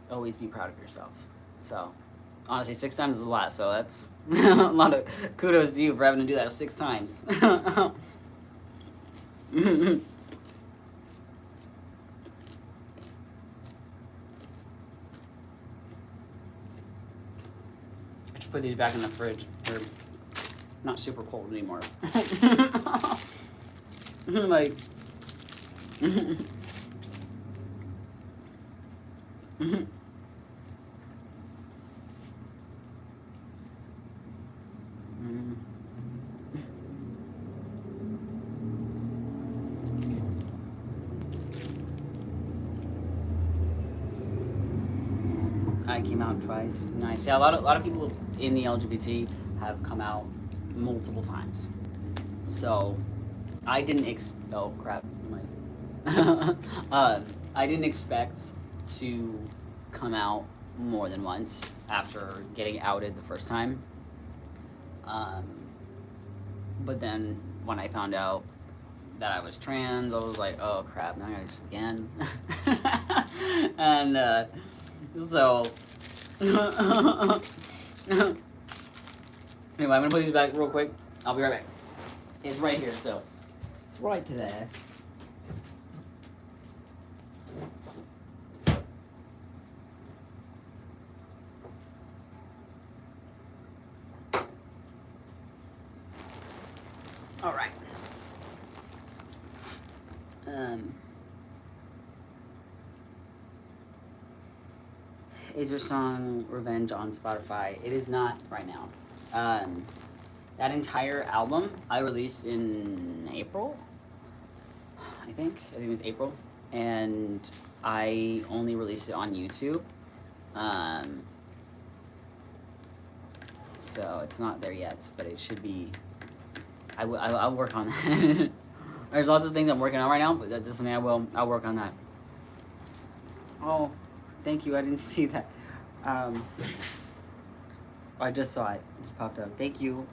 always be proud of yourself. So honestly, 6 times is a lot, so that's a lot of kudos to you for having to do that 6 times. I should put these back in the fridge. They're not super cold anymore. Like, I came out twice. Nice. Yeah, a lot of people in the LGBT have come out multiple times. So I didn't oh crap. I didn't expect to come out more than once after getting outed the first time. But then when I found out that I was trans, I was like, oh crap, now I gotta do this again. And so Anyway, I'm gonna put these back real quick. I'll be right back. It's right here, so it's right to there. All right. Is your song Revenge on Spotify? It is not right now. That entire album I released in April. I think it was April, and I only released it on YouTube. So it's not there yet, but it should be. I'll work on that. There's lots of things I'm working on right now, but that's something I'll work on that. Oh, thank you. I didn't see that. I just saw it. It just popped up. Thank you.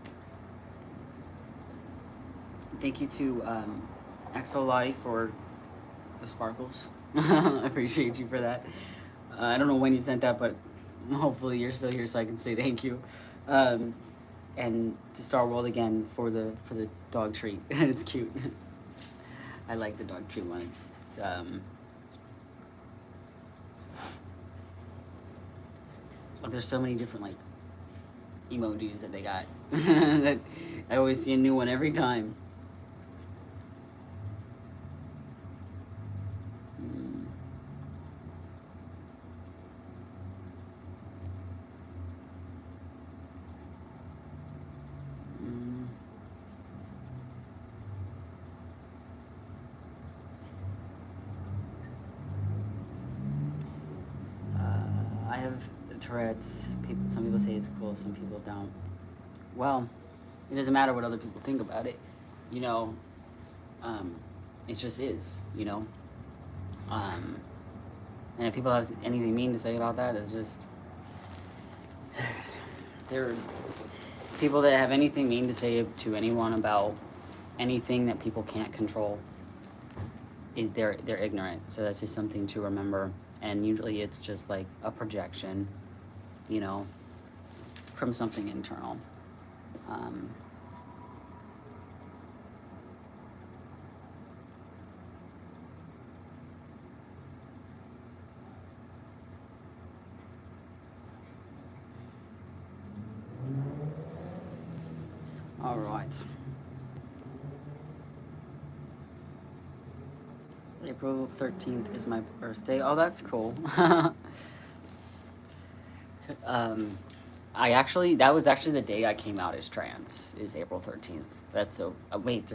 Thank you to Exo Lottie for the sparkles. I appreciate you for that. I don't know when you sent that, but hopefully you're still here so I can say thank you. And to Star World again for the dog treat. It's cute. I like the dog treat one. It's there's so many different like emojis that they got that I always see a new one every time. I have Tourette's. Some people say it's cool, some people don't. Well, it doesn't matter what other people think about it, you know. It just is, you know. And if people have anything mean to say about that, it's just there are people that have anything mean to say to anyone about anything that people can't control. They're ignorant, so that's just something to remember. And usually it's just like a projection, you know, from something internal. All right. April 13th is my birthday. Oh, that's cool. That was actually the day I came out as trans, is April 13th. That's so, wait,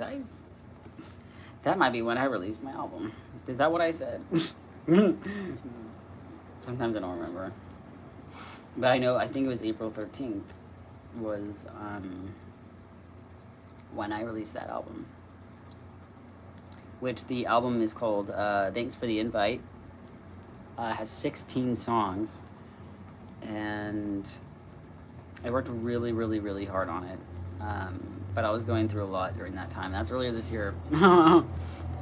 that might be when I released my album. Is that what I said? Sometimes I don't remember. But I think it was April 13th was, when I released that album. Which the album is called Thanks for the Invite. It has 16 songs, and I worked really, really, really hard on it. But I was going through a lot during that time. That's earlier this year.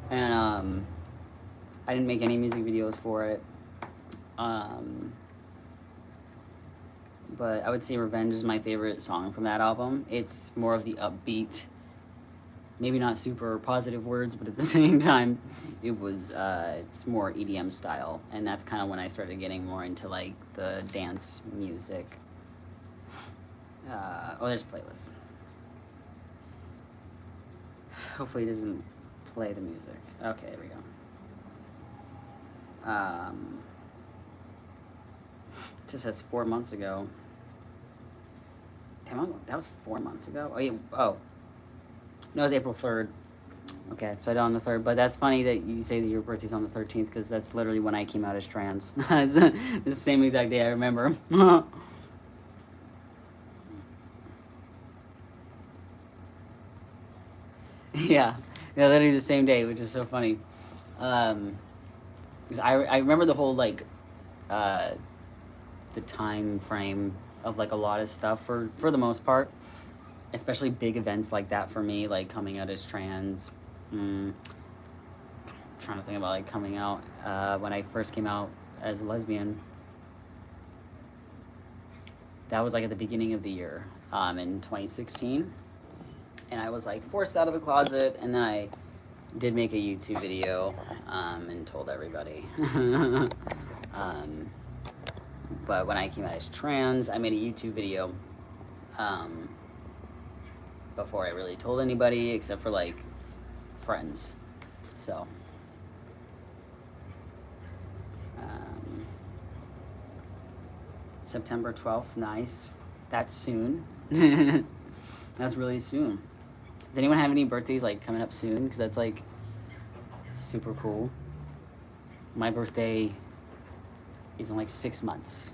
And I didn't make any music videos for it. But I would say Revenge is my favorite song from that album. It's more of the upbeat, maybe not super positive words, but at the same time, it's more EDM style, and that's kind of when I started getting more into like the dance music. There's playlists. Hopefully it doesn't play the music. Okay, there we go. It just says 4 months ago. Damn, that was 4 months ago? Oh, yeah. Oh. No, it was April 3rd. Okay, so I did on the 3rd. But that's funny that you say that your birthday's on the 13th, because that's literally when I came out as trans. It's the same exact day I remember. Yeah, literally the same day, which is so funny. Because I remember the whole, like, the time frame of, like, a lot of stuff for the most part. Especially big events like that for me, like coming out as trans. Trying to think about like coming out when I first came out as a lesbian. That was like at the beginning of the year. in 2016. And I was like forced out of the closet, and then I did make a YouTube video and told everybody. But when I came out as trans, I made a YouTube video before I really told anybody except for like friends. So September 12th, nice. That's soon. That's really soon. Does anyone have any birthdays like coming up soon? Because that's like super cool. My birthday is in like 6 months.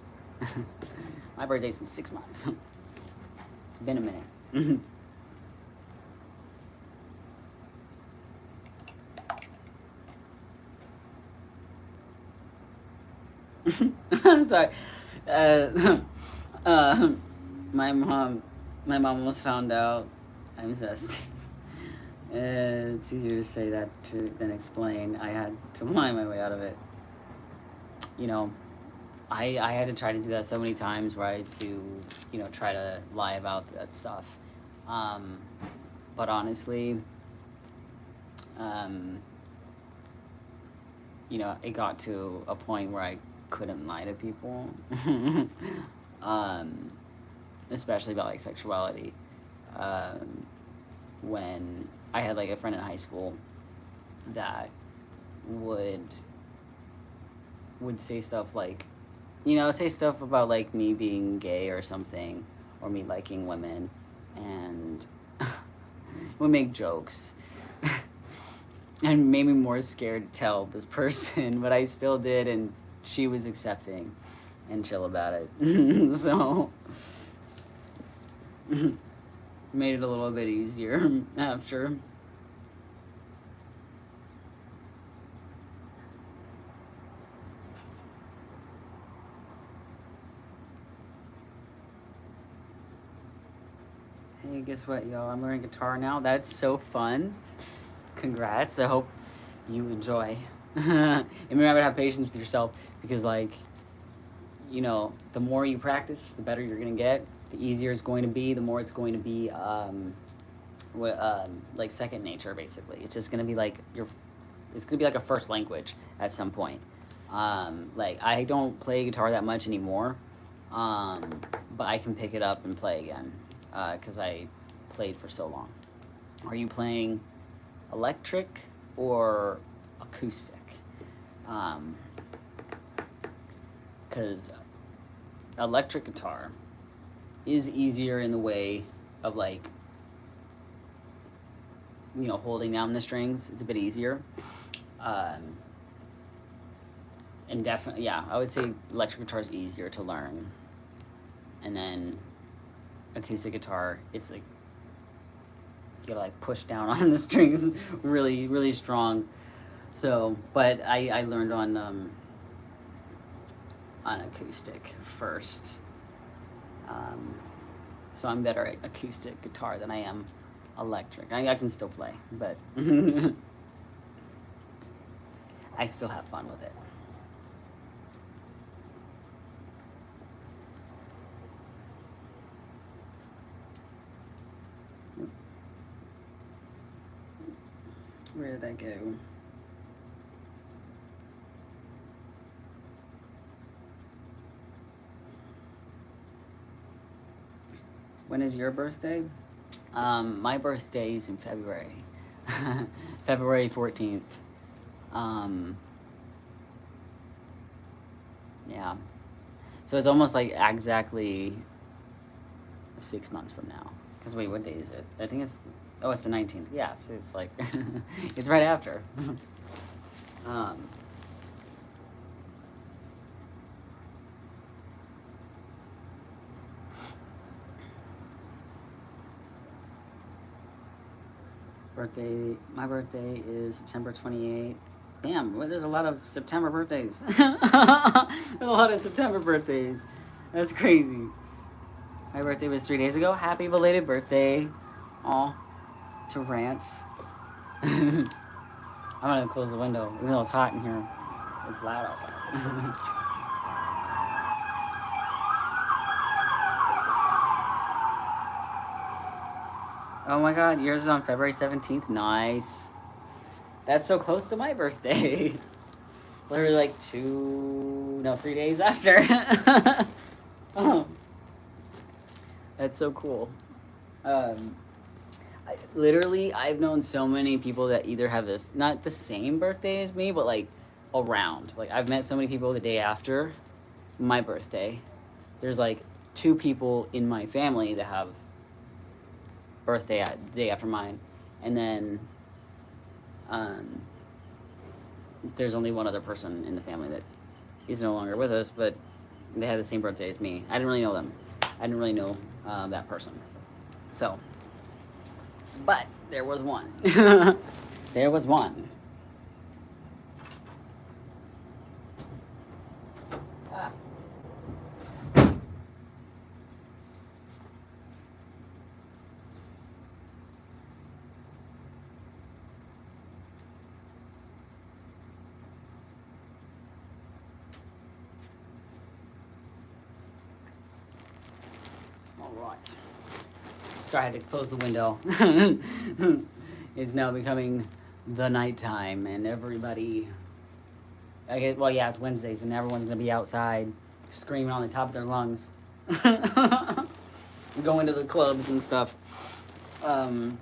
My birthday's in 6 months. It's been a minute. I'm sorry. My mom almost found out I'm zesty. It's easier to say that than explain. I had to lie my way out of it. You know, I had to try to do that so many times where I had to, you know, try to lie about that stuff. But honestly, you know, it got to a point where I couldn't lie to people. Especially about like sexuality. When I had like a friend in high school that would say stuff like, you know, say stuff about like me being gay or something, or me liking women, and would make jokes. And made me more scared to tell this person, but I still did, and she was accepting and chill about it. So made it a little bit easier after. Hey, guess what, y'all? I'm learning guitar now. That's so fun. Congrats. I hope you enjoy. And remember to have patience with yourself, because like, you know, the more you practice, the better you're gonna get. The easier it's going to be, the more it's going to be like second nature, basically. It's just gonna be like it's gonna be like a first language at some point. Like, I don't play guitar that much anymore, but I can pick it up and play again, because I played for so long. Are you playing electric or acoustic? Because electric guitar is easier in the way of like, you know, holding down the strings. It's a bit easier. And definitely, yeah, I would say electric guitar is easier to learn. And then acoustic guitar, it's like, you gotta like push down on the strings really, really strong. So, but I learned on acoustic first. So I'm better at acoustic guitar than I am electric. I can still play, but I still have fun with it. Where did that go? When is your birthday? My birthday is in February. February 14th. Yeah. So it's almost like exactly 6 months from now. Because wait, what day is it? I think it's the 19th. Yeah, so it's like, it's right after. My birthday is September 28th. Damn, there's a lot of September birthdays. There's a lot of September birthdays. That's crazy. My birthday was 3 days ago. Happy belated birthday. Aw, to Rance. I'm gonna close the window, even though it's hot in here. It's loud outside. Oh my god, yours is on February 17th. Nice. That's so close to my birthday. Literally like 3 days after. Oh, that's so cool. Literally, I've known so many people that either have this, not the same birthday as me, but like around. Like, I've met so many people the day after my birthday. There's like 2 people in my family that have birthday the day after mine. And then there's only one other person in the family that is no longer with us, but they had the same birthday as me. I didn't really know them. I didn't really know that person. So, but there was one. There was one. Ah. All right. Sorry, I had to close the window. It's now becoming the nighttime, and everybody. Well, yeah, it's Wednesday, so now everyone's gonna be outside screaming on the top of their lungs, going to the clubs and stuff. Have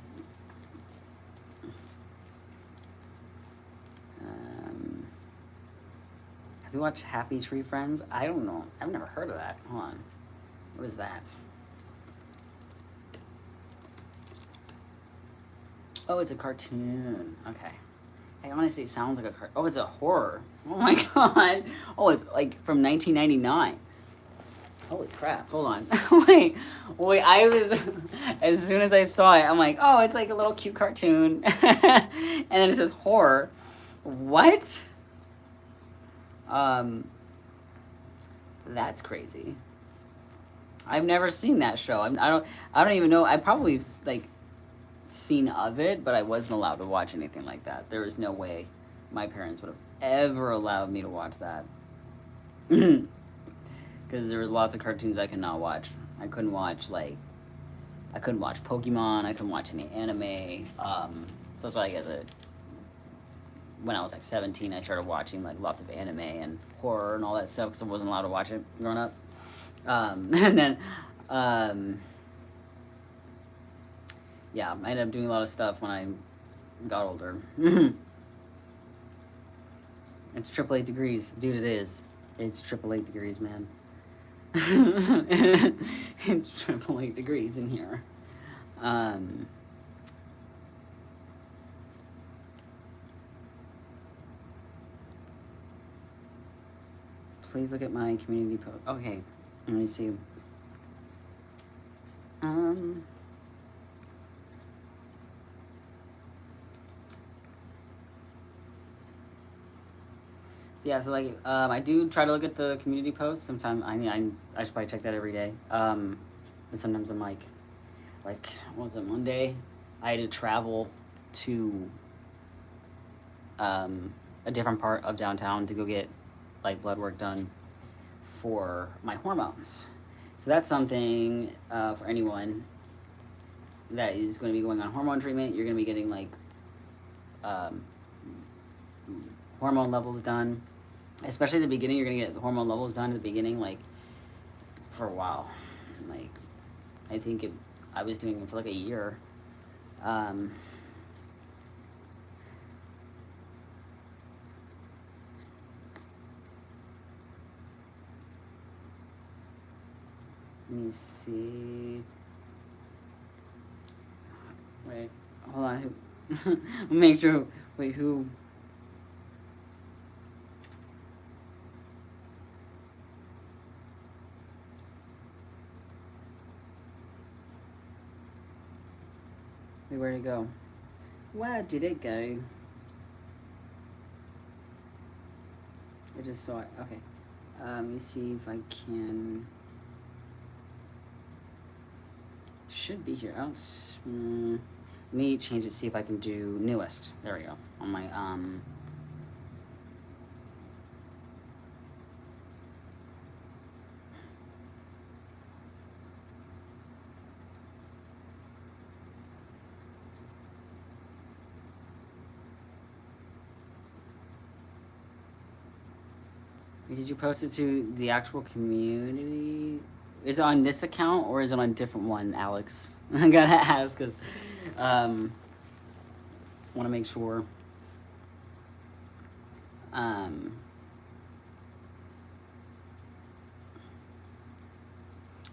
you watched Happy Tree Friends? I don't know. I've never heard of that. Hold on. What is that? Oh, it's a cartoon. Okay. I honestly, it sounds like a cartoon. Oh, it's a horror. Oh my god. Oh, it's like from 1999. Holy crap. Hold on. Wait. I was, as soon as I saw it, I'm like, oh, it's like a little cute cartoon. And then it says horror. What? That's crazy. I've never seen that show. I don't even know. I probably like seen of it, but I wasn't allowed to watch anything like that. There was no way my parents would have ever allowed me to watch that. Because there was lots of cartoons I could not watch. I couldn't watch Pokemon. I couldn't watch any anime. So that's why I guess when I was like 17, I started watching like lots of anime and horror and all that stuff because I wasn't allowed to watch it growing up. And then, yeah, I ended up doing a lot of stuff when I got older. It's 888 degrees. Dude, it is. It's 888 degrees, man. It's 888 degrees in here. Please look at my community post. Okay, let me see. Yeah, so like, I do try to look at the community posts. Sometimes, I should probably check that every day. And sometimes I'm like, what was it, Monday? I had to travel to a different part of downtown to go get like blood work done for my hormones. So that's something for anyone that is going to be going on hormone treatment. You're going to be getting like hormone levels done. Especially at the beginning, you're going to get the hormone levels done at the beginning, like, for a while. Like, I think I was doing it for like a year. Let me see. Wait, hold on. Make sure. Wait, who? Wait, where'd it go? Where did it go? I just saw it. Okay. Let me see if I can. Should be here. Let me change it. See if I can do newest. There we go. On my Did you post it to the actual community? Is it on this account or is it on a different one, Alex? I gotta ask because want to make sure.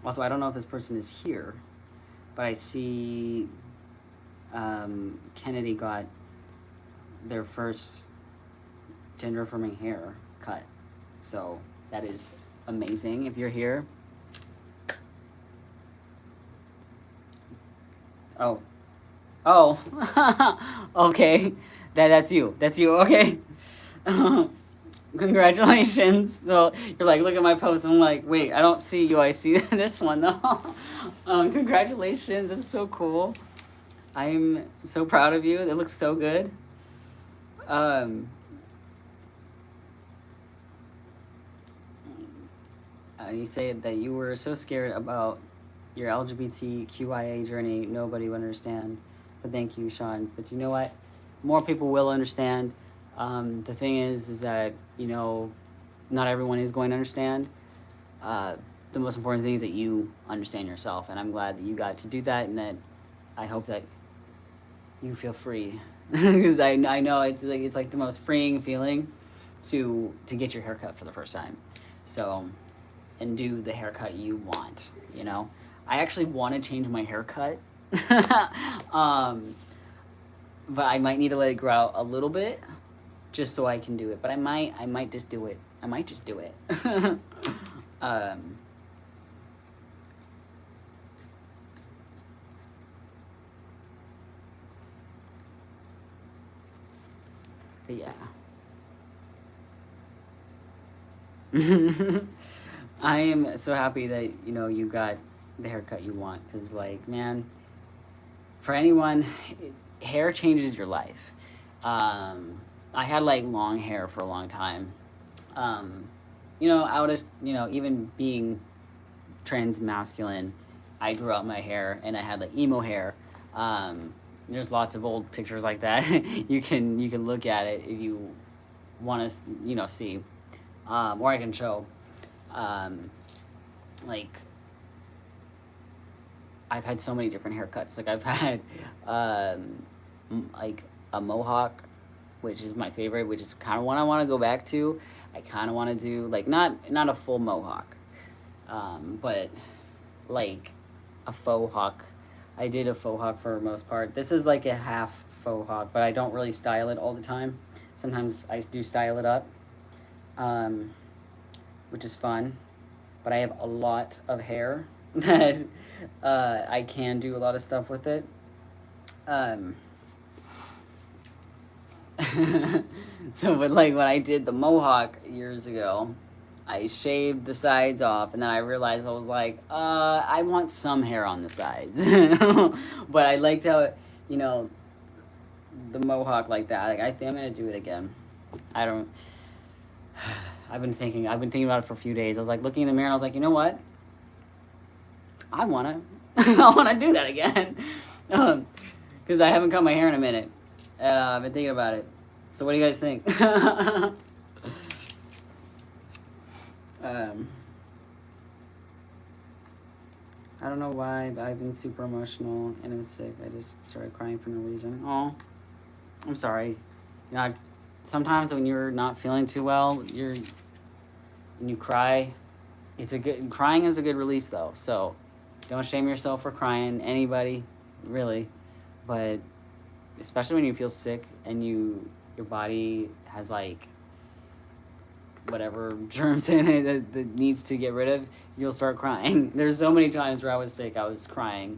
Also, I don't know if this person is here, but I see Kennedy got their first gender affirming hair cut. So that is amazing if you're here. Oh. Okay. That's you. That's you. Okay. Congratulations. Well, you're like, look at my post. I'm like, wait, I don't see you. I see this one though. Congratulations. It's so cool. I'm so proud of you. It looks so good. You say that you were so scared about your LGBTQIA journey, nobody would understand. But thank you, Sean. But you know what? More people will understand. The thing is that, you know, not everyone is going to understand. The most important thing is that you understand yourself, and I'm glad that you got to do that, and that I hope that you feel free, because I know it's like the most freeing feeling to get your haircut for the first time. So, and do the haircut you want, you know. I actually want to change my haircut, but I might need to let it grow out a little bit, just so I can do it. But I might just do it. I might just do it. But yeah. I am so happy that, you know, you got the haircut you want, because, like, man, for anyone, hair changes your life. I had, like, long hair for a long time. You know, I was, you know, even being trans masculine, I grew out my hair, and I had, like, emo hair. There's lots of old pictures like that. you can look at it if you want to, you know, see, or I can show. Like, I've had so many different haircuts. Like, I've had like a mohawk, which is my favorite, which is kind of what I want to go back to. I kind of want to do, like, not a full mohawk, but like a faux hawk. I did a faux hawk for the most part. This is like a half faux hawk, but I don't really style it all the time. Sometimes I do style it up, which is fun. But I have a lot of hair that I can do a lot of stuff with it. So, but like when I did the mohawk years ago, I shaved the sides off, and then I realized I was like, I want some hair on the sides. But I liked how, you know, the mohawk like that. Like, I think I'm gonna do it again. I've been thinking about it for a few days. I was like looking in the mirror, and I was like, you know what? I wanna do that again. Because I haven't cut my hair in a minute. I've been thinking about it. So what do you guys think? I don't know why, but I've been super emotional and I'm sick. I just started crying for no reason. Oh, I'm sorry. You know, sometimes when you're not feeling too well, and you cry. Crying is a good release though. So don't shame yourself for crying. Anybody, really, but especially when you feel sick and your body has like whatever germs in it that needs to get rid of, you'll start crying. There's so many times where I was sick, I was crying.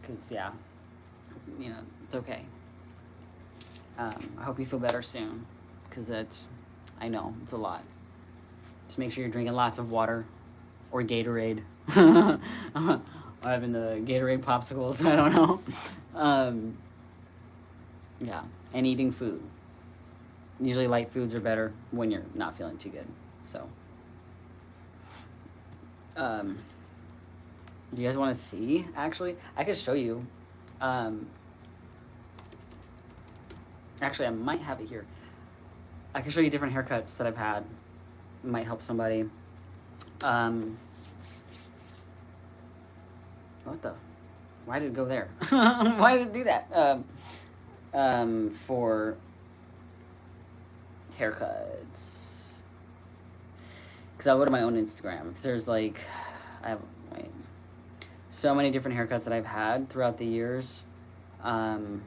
Because, yeah, you know, it's okay. I hope you feel better soon. Because I know, it's a lot. Just make sure you're drinking lots of water. Or Gatorade. I'm having the Gatorade popsicles, I don't know. Yeah, and eating food. Usually light foods are better when you're not feeling too good. So, do you guys want to see, actually? I could show you. Actually, I might have it here. I can show you different haircuts that I've had might help somebody. What the? Why did it go there? Why did it do that? For haircuts. Because I'll go to my own Instagram. Because there's like, I have so many different haircuts that I've had throughout the years. And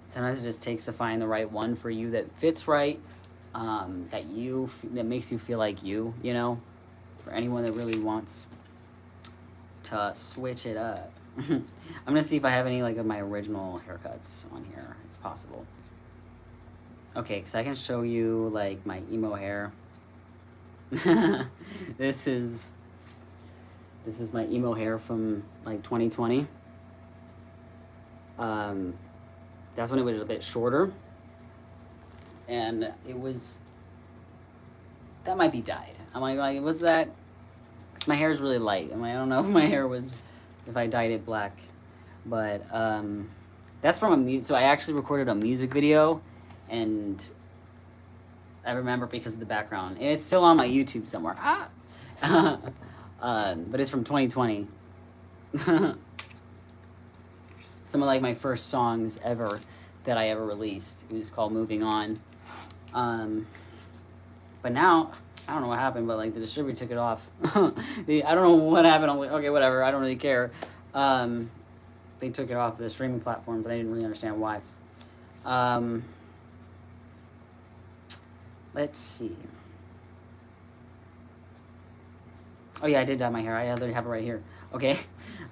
sometimes it just takes to find the right one for you that fits right, that makes you feel like you know, for anyone that really wants to switch it up. I'm gonna see if I have any like of my original haircuts on here. It's possible. Okay, because I can show you like my emo hair. This is my emo hair from like 2020. That's when it was a bit shorter, and it was, that might be dyed. I'm like, was that? Cause my hair is really light. I don't know if my hair was, if I dyed it black, but that's from so I actually recorded a music video, and I remember because of the background, and it's still on my YouTube somewhere. But it's from 2020. Some of like my first songs ever that I ever released. It was called Moving On. But now, I don't know what happened, but like the distributor took it off. I don't know what happened. I'm like, okay, whatever, I don't really care. They took it off the streaming platforms, and I didn't really understand why. Let's see. Oh yeah, I did dye my hair. I have it right here. Okay.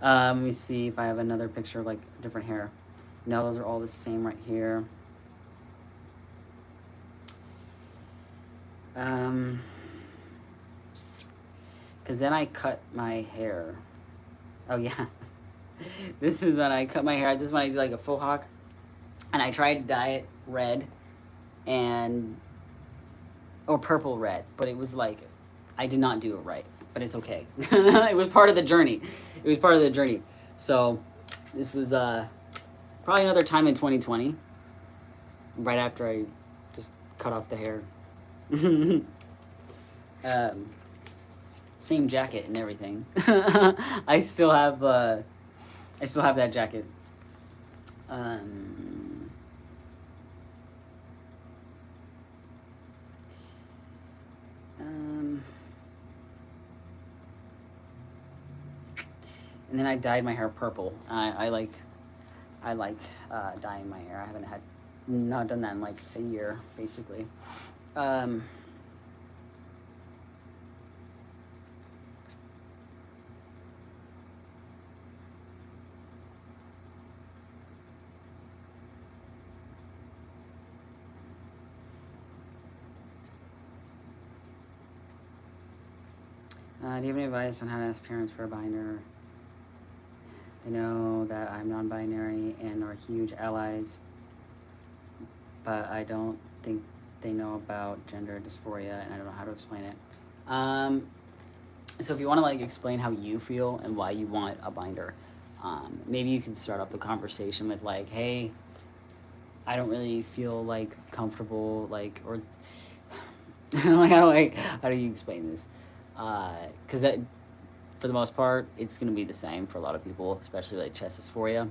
Let me see if I have another picture of like different hair. No, those are all the same right here. Cause then I cut my hair. Oh yeah. This is when I cut my hair. This is when I do like a faux hawk. And I tried to dye it red or purple red, but it was like, I did not do it right, but it's okay. It was part of the journey. So this was probably another time in 2020, right after I just cut off the hair. Same jacket and everything. I still have that jacket. And then I dyed my hair purple. I like dyeing my hair. I haven't not done that in like a year, basically. Do you have any advice on how to ask parents for a binder? They know that I'm non-binary and are huge allies, but I don't think they know about gender dysphoria, and I don't know how to explain it. So if you want to like explain how you feel and why you want a binder, maybe you can start off the conversation with like, hey, I don't really feel like comfortable, like, or like how do you explain this? Because that, for the most part, it's going to be the same for a lot of people, especially like chest dysphoria.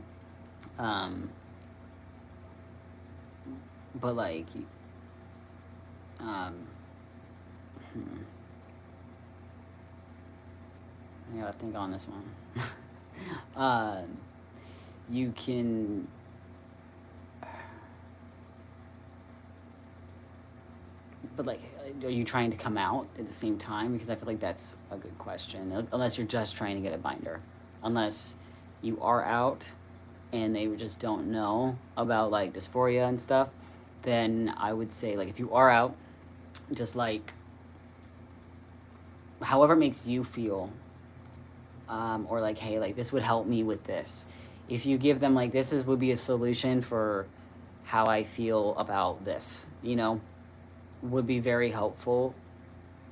But like, I gotta think on this one. You can, but like, are you trying to come out at the same time? Because I feel like that's a good question. Unless you're just trying to get a binder. Unless you are out and they just don't know about like dysphoria and stuff, then I would say like if you are out, just like however it makes you feel, or like, hey, like this would help me with this. If you give them like would be a solution for how I feel about this, you know, would be very helpful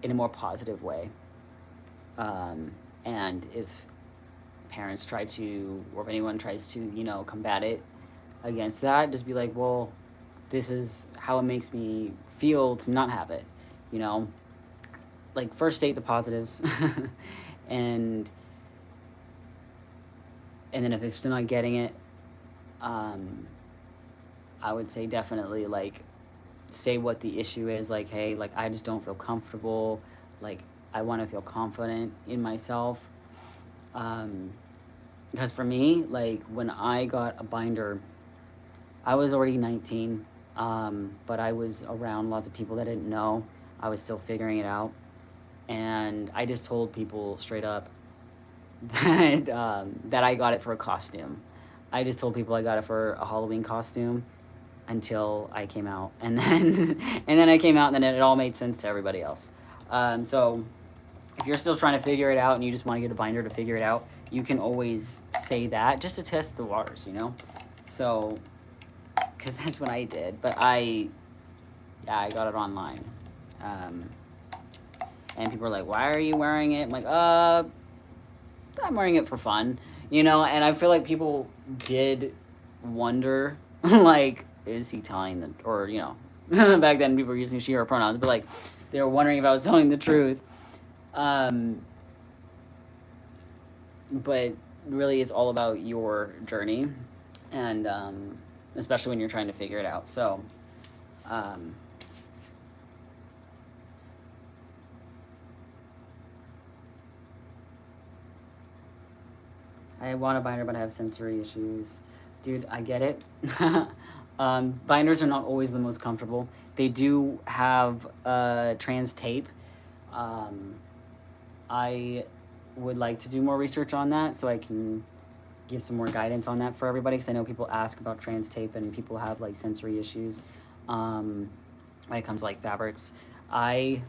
in a more positive way. And if parents try to, or if anyone tries to, you know, combat it against that, just be like, well, this is how it makes me feel to not have it, you know? Like, first state the positives, and then if they're still not getting it, I would say definitely, like, say what the issue is, like, hey, like, I just don't feel comfortable, like, I want to feel confident in myself, because for me, like, when I got a binder, I was already 19, but I was around lots of people that didn't know. I was still figuring it out, and I just told people straight up that that I got it for a costume. I just told people I got it for a Halloween costume until I came out, and then I came out, and then it all made sense to everybody else. So if you're still trying to figure it out and you just want to get a binder to figure it out, you can always say that just to test the waters, you know. So, because that's what I did, but I got it online, and people were like, "Why are you wearing it?" I'm like, I'm wearing it for fun, you know. And I feel like people did wonder, like, is he telling the, or, you know, back then people were using she, her pronouns, but, like, they were wondering if I was telling the truth. But really it's all about your journey, and especially when you're trying to figure it out. So I want a binder, but I have sensory issues. Dude, I get it. Binders are not always the most comfortable. They do have trans tape. I would like to do more research on that so I can give some more guidance on that for everybody, because I know people ask about trans tape and people have, like, sensory issues when it comes to, like, fabrics. I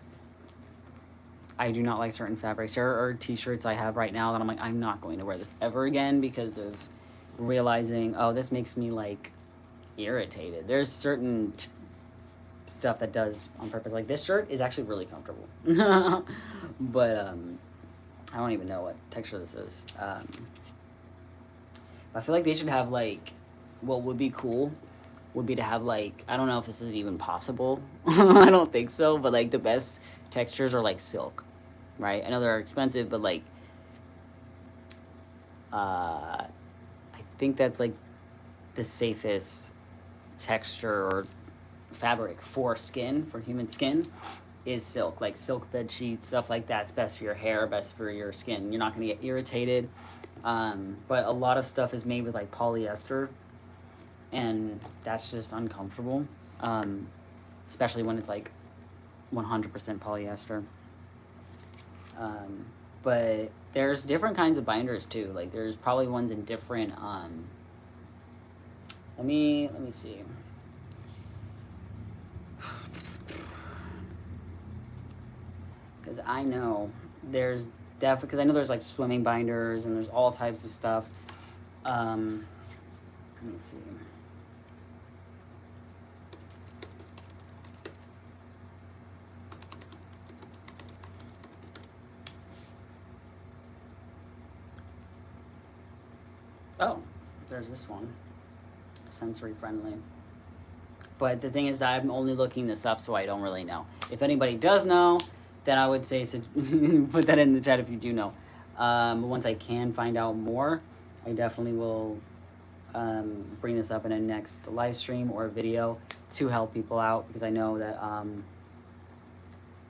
do not like certain fabrics. There are t-shirts I have right now that I'm like, I'm not going to wear this ever again, because of realizing, oh, this makes me, like, irritated. There's certain stuff that does on purpose. Like, this shirt is actually really comfortable. But I don't even know what texture this is. I feel like they should have, like, what would be cool would be to have, like, I don't know if this is even possible. I don't think so, but, like, the best textures are, like, silk, right? I know they're expensive, but, like, I think that's, like, the safest texture or fabric for skin, for human skin, is silk. Like, silk bed sheets, stuff like that's best for your hair, best for your skin. You're not going to get irritated. But a lot of stuff is made with, like, polyester, and that's just uncomfortable, especially when it's, like, 100% polyester. But there's different kinds of binders too. Like, there's probably ones in different let me see. Because I know there's because I know there's, like, swimming binders and there's all types of stuff. Let me see. Oh, there's this one. Sensory friendly. But the thing is, I'm only looking this up, so I don't really know. If anybody does know, then I would say put that in the chat if you do know. But once I can find out more, I definitely will bring this up in a next live stream or video to help people out, because I know that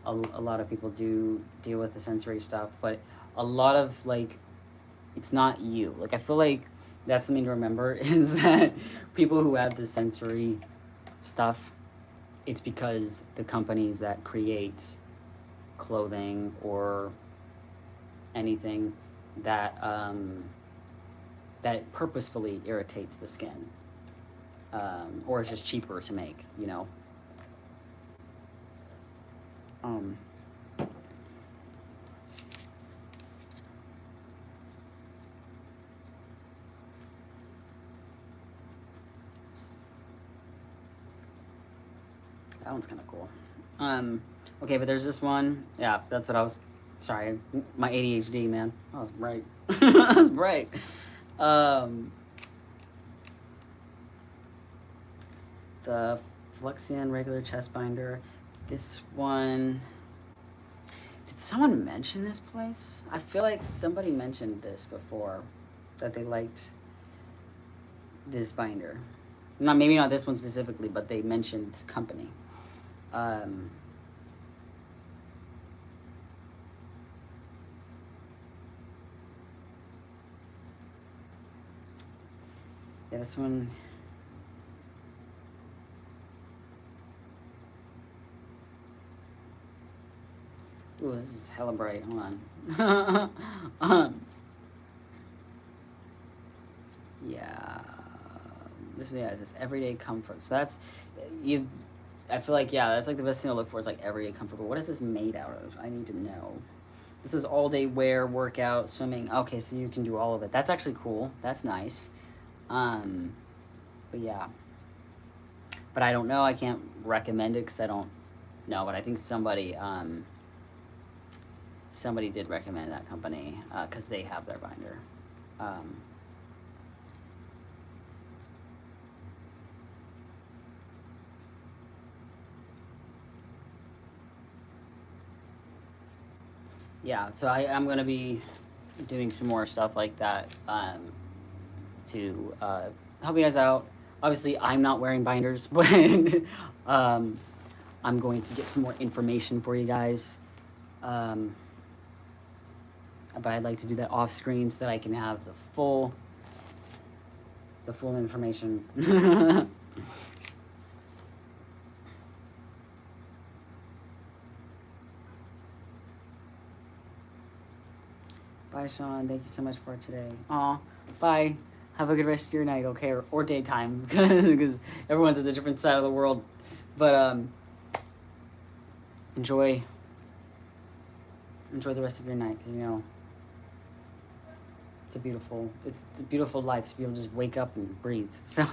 a lot of people do deal with the sensory stuff, but a lot of, like, it's not you. Like, I feel like that's something to remember, is that people who have the sensory stuff, it's because the companies that create clothing or anything that that purposefully irritates the skin, or it's just cheaper to make, you know. That one's kind of cool. Okay, but there's this one. Yeah, that's what I was. Sorry, my ADHD, man. That was bright. That was bright. The Flexion, regular chest binder. This one. Did someone mention this place? I feel like somebody mentioned this before, that they liked this binder. Not maybe not this one specifically, but they mentioned this company. Yeah, this one. Ooh, this is hella bright. Hold on. Yeah. This video is everyday comfort. So that's you. I feel like yeah, that's like the best thing to look for is like everyday comfort. But what is this made out of? I need to know. This is all day wear, workout, swimming. Okay, so you can do all of it. That's actually cool. That's nice. But yeah. But I don't know. I can't recommend it because I don't know. But I think somebody somebody did recommend that company because they have their binder. Yeah, so I'm going to be doing some more stuff like that to help you guys out. Obviously, I'm not wearing binders, but I'm going to get some more information for you guys. But I'd like to do that off screen so that I can have the full information. Bye, Sean. Thank you so much for today. Aw, bye. Have a good rest of your night, okay? Or daytime, because everyone's at a different side of the world. But enjoy the rest of your night, because you know it's a beautiful life to be able to just wake up and breathe. So.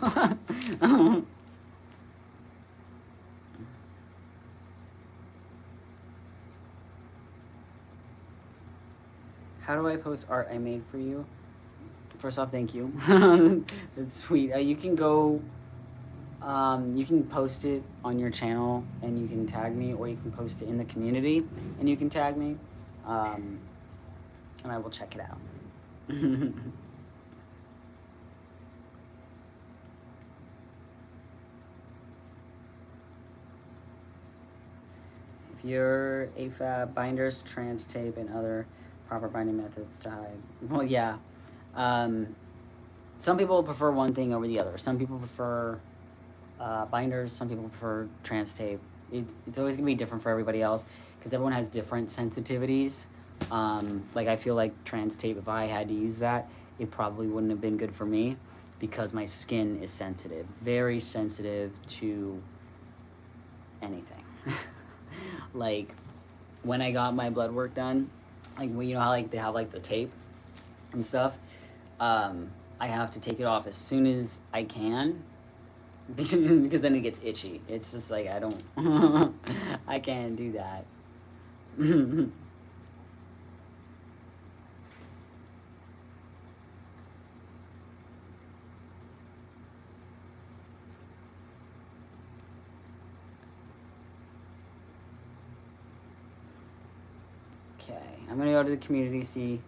How do I post art I made for you? First off, thank you. That's sweet. You can go, you can post it on your channel and you can tag me, or you can post it in the community and you can tag me, and I will check it out. If you're AFAB, binders, trans tape, and other proper binding methods to hide. Well, yeah. Some people prefer one thing over the other. Some people prefer binders. Some people prefer trans tape. It's always going to be different for everybody else because everyone has different sensitivities. Like I feel like trans tape, if I had to use that, it probably wouldn't have been good for me because my skin is sensitive. Very sensitive to anything. Like when I got my blood work done, like you know how like they have like the tape and stuff, I have to take it off as soon as I can because then it gets itchy. It's just like I don't I can't do that. Okay, I'm gonna go to the community, see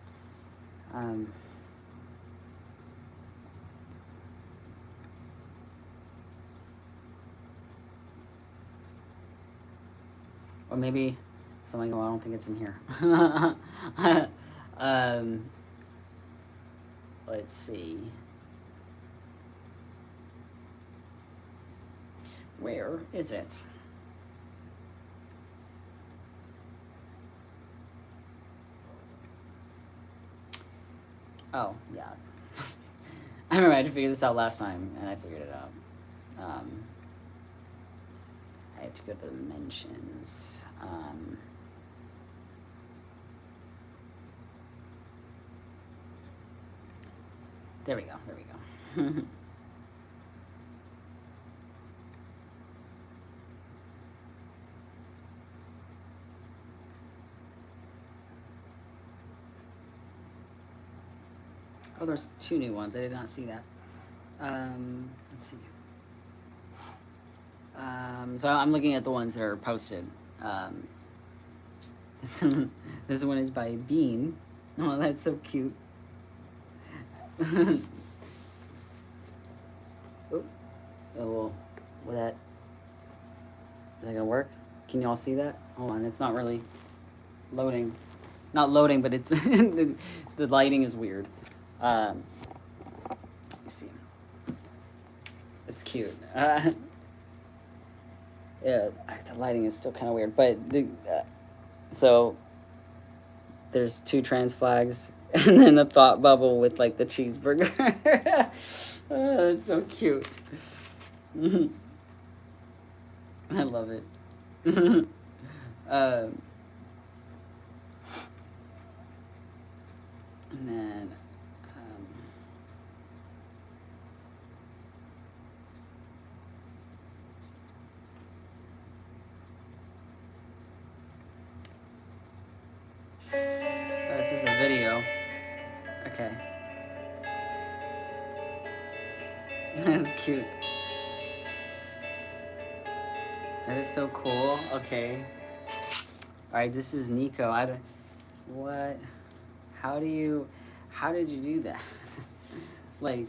or maybe something. Well, I don't think it's in here. Let's see. Where is it? Oh, yeah. I remember I had to figure this out last time, and I figured it out. I have to go to the mentions. There we go, there we go. Oh, there's 2 new ones. I did not see that. Let's see. So I'm looking at the ones that are posted. This, this one is by Bean. Oh, that's so cute. Oh, well, will is that gonna work? Can y'all see that? Hold on, it's not really loading. Not loading, but it's the lighting is weird. Let me see. It's cute. Yeah, the lighting is still kind of weird, but so there's 2 trans flags and then a thought bubble with like the cheeseburger. Oh, that's so cute. I love it. And then this is a video. Okay. That's cute. That is so cool. Okay. Alright, this is Nico. What? How did you do that? Like,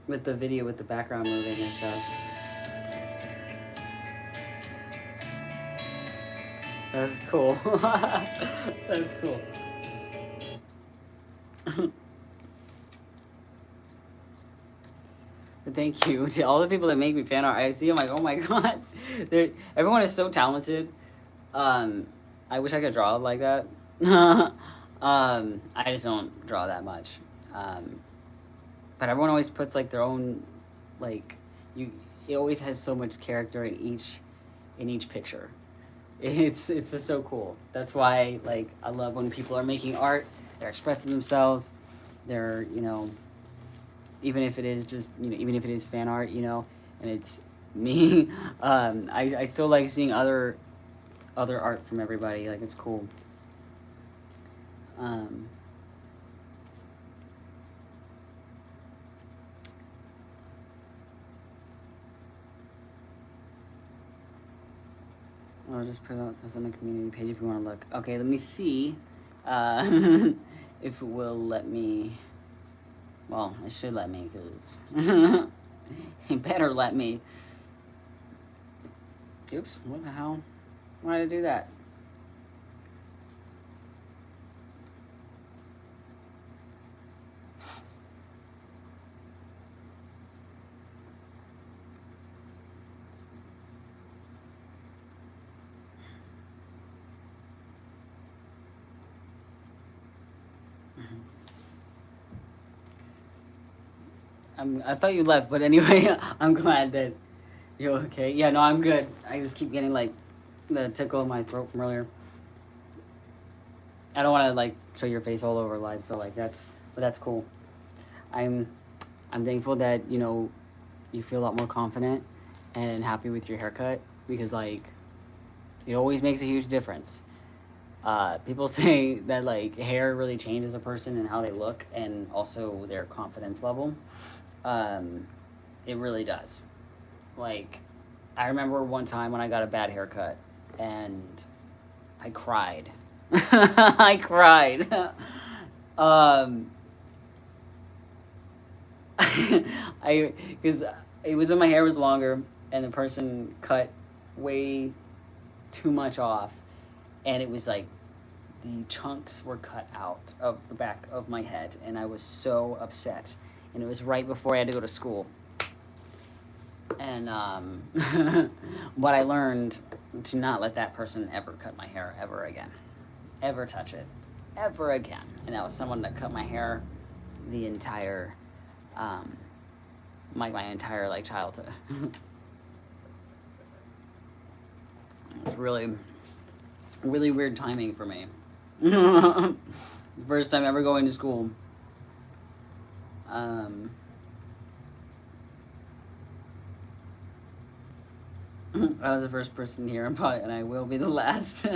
with the video, with the background moving and stuff. That's cool. That's cool. But thank you to all the people that make me fan art. I see, I'm like, oh my god. Everyone is so talented. I wish I could draw like that. I just don't draw that much. But everyone always puts like their own, like, it always has so much character in each picture. It's just so cool. That's why, like, I love when people are making art, they're expressing themselves, they're, even if it is just, even if it is fan art, and it's me, I still like seeing other art from everybody. Like, it's cool. I'll just put this on the community page if you want to look. Okay, let me see if it will let me. Well, it should let me, because it better let me. Oops, what the hell? Why did I do that? I thought you left, but anyway, I'm glad that you're okay. Yeah, no, I'm good. I just keep getting, like, the tickle in my throat from earlier. I don't want to, like, show your face all over live, so, like, but that's cool. I'm thankful that, you feel a lot more confident and happy with your haircut, because, like, it always makes a huge difference. People say that, like, hair really changes a person and how they look, and also their confidence level. It really does. Like, I remember one time when I got a bad haircut, and I cried. I cried. Because it was when my hair was longer, and the person cut way too much off, and it was like the chunks were cut out of the back of my head, and I was so upset. And it was right before I had to go to school. And what I learned, to not let that person ever cut my hair ever again. Ever touch it. Ever again. And that was someone that cut my hair the entire, my entire, like, childhood. It was really, really weird timing for me. First time ever going to school. I was the first person here, and I will be the last.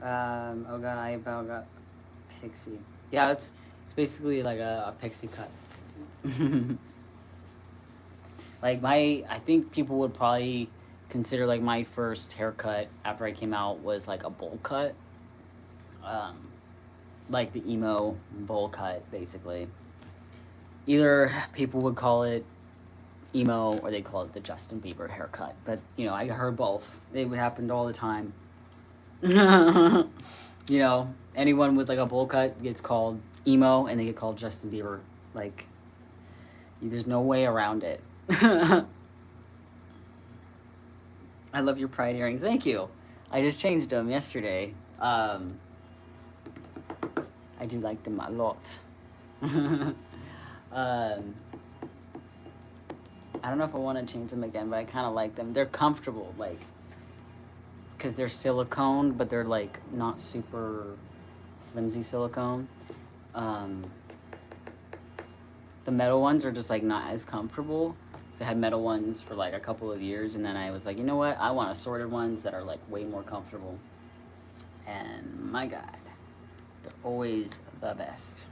Oh god, I about got pixie. Yeah, it's basically like a pixie cut. Like I think people would probably consider like my first haircut after I came out was like a bowl cut. Um, like the emo bowl cut, basically. Either people would call it emo or they call it the Justin Bieber haircut. But, you know, I heard both. It would happen all the time. You know, anyone with like a bowl cut gets called emo and they get called Justin Bieber. Like, there's no way around it. I love your pride earrings. Thank you. I just changed them yesterday. I do like them a lot. I don't know if I want to change them again, but I kind of like them. They're comfortable, like, because they're silicone, but they're like not super flimsy silicone. The metal ones are just like not as comfortable. So I had metal ones for like a couple of years, and then I was like, you know what? I want assorted ones that are like way more comfortable. And my God, they're always the best.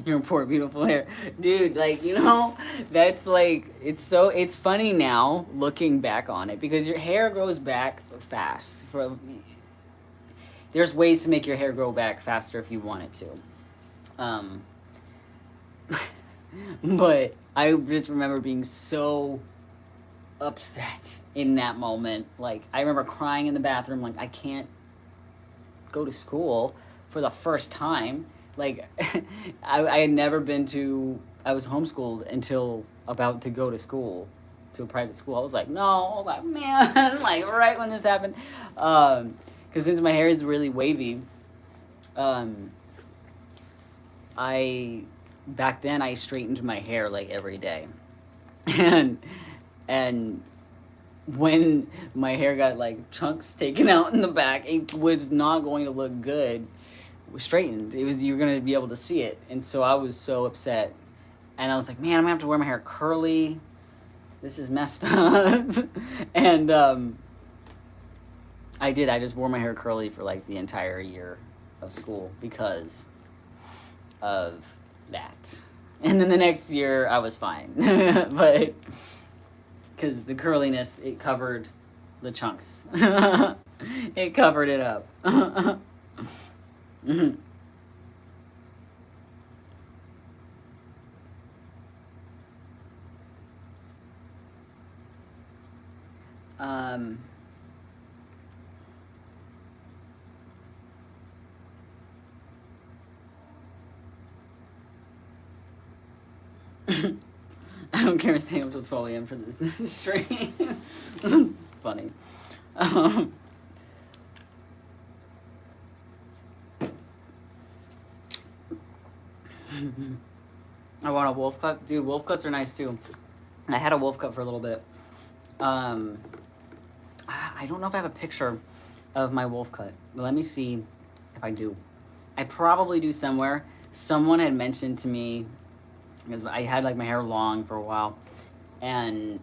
Your poor beautiful hair, dude. Like, you know, that's like, it's funny now looking back on it because your hair grows back fast. There's ways to make your hair grow back faster if you want it to. But I just remember being so upset in that moment. Like, I remember crying in the bathroom, like, I can't go to school for the first time. Like, I had never been to, I was homeschooled until about to go to school, to a private school. I was like, no, I was like, man, like, right when this happened. Because since my hair is really wavy, back then I straightened my hair like every day. And when my hair got like chunks taken out in the back, it was not going to look good straightened. You're gonna be able to see it. And so I was so upset. And I was like, man, I'm gonna have to wear my hair curly. This is messed up. And I did. I just wore my hair curly for like the entire year of school because of that. And then the next year I was fine. But because the curliness, it covered the chunks. It covered it up. Mm-hmm. I don't care staying up till 12 a.m. for this stream. Funny. I want a wolf cut. Dude, wolf cuts are nice too. I had a wolf cut for a little bit. I don't know if I have a picture of my wolf cut, but let me see if I do. I probably do somewhere. Someone had mentioned to me, because I had like my hair long for a while, and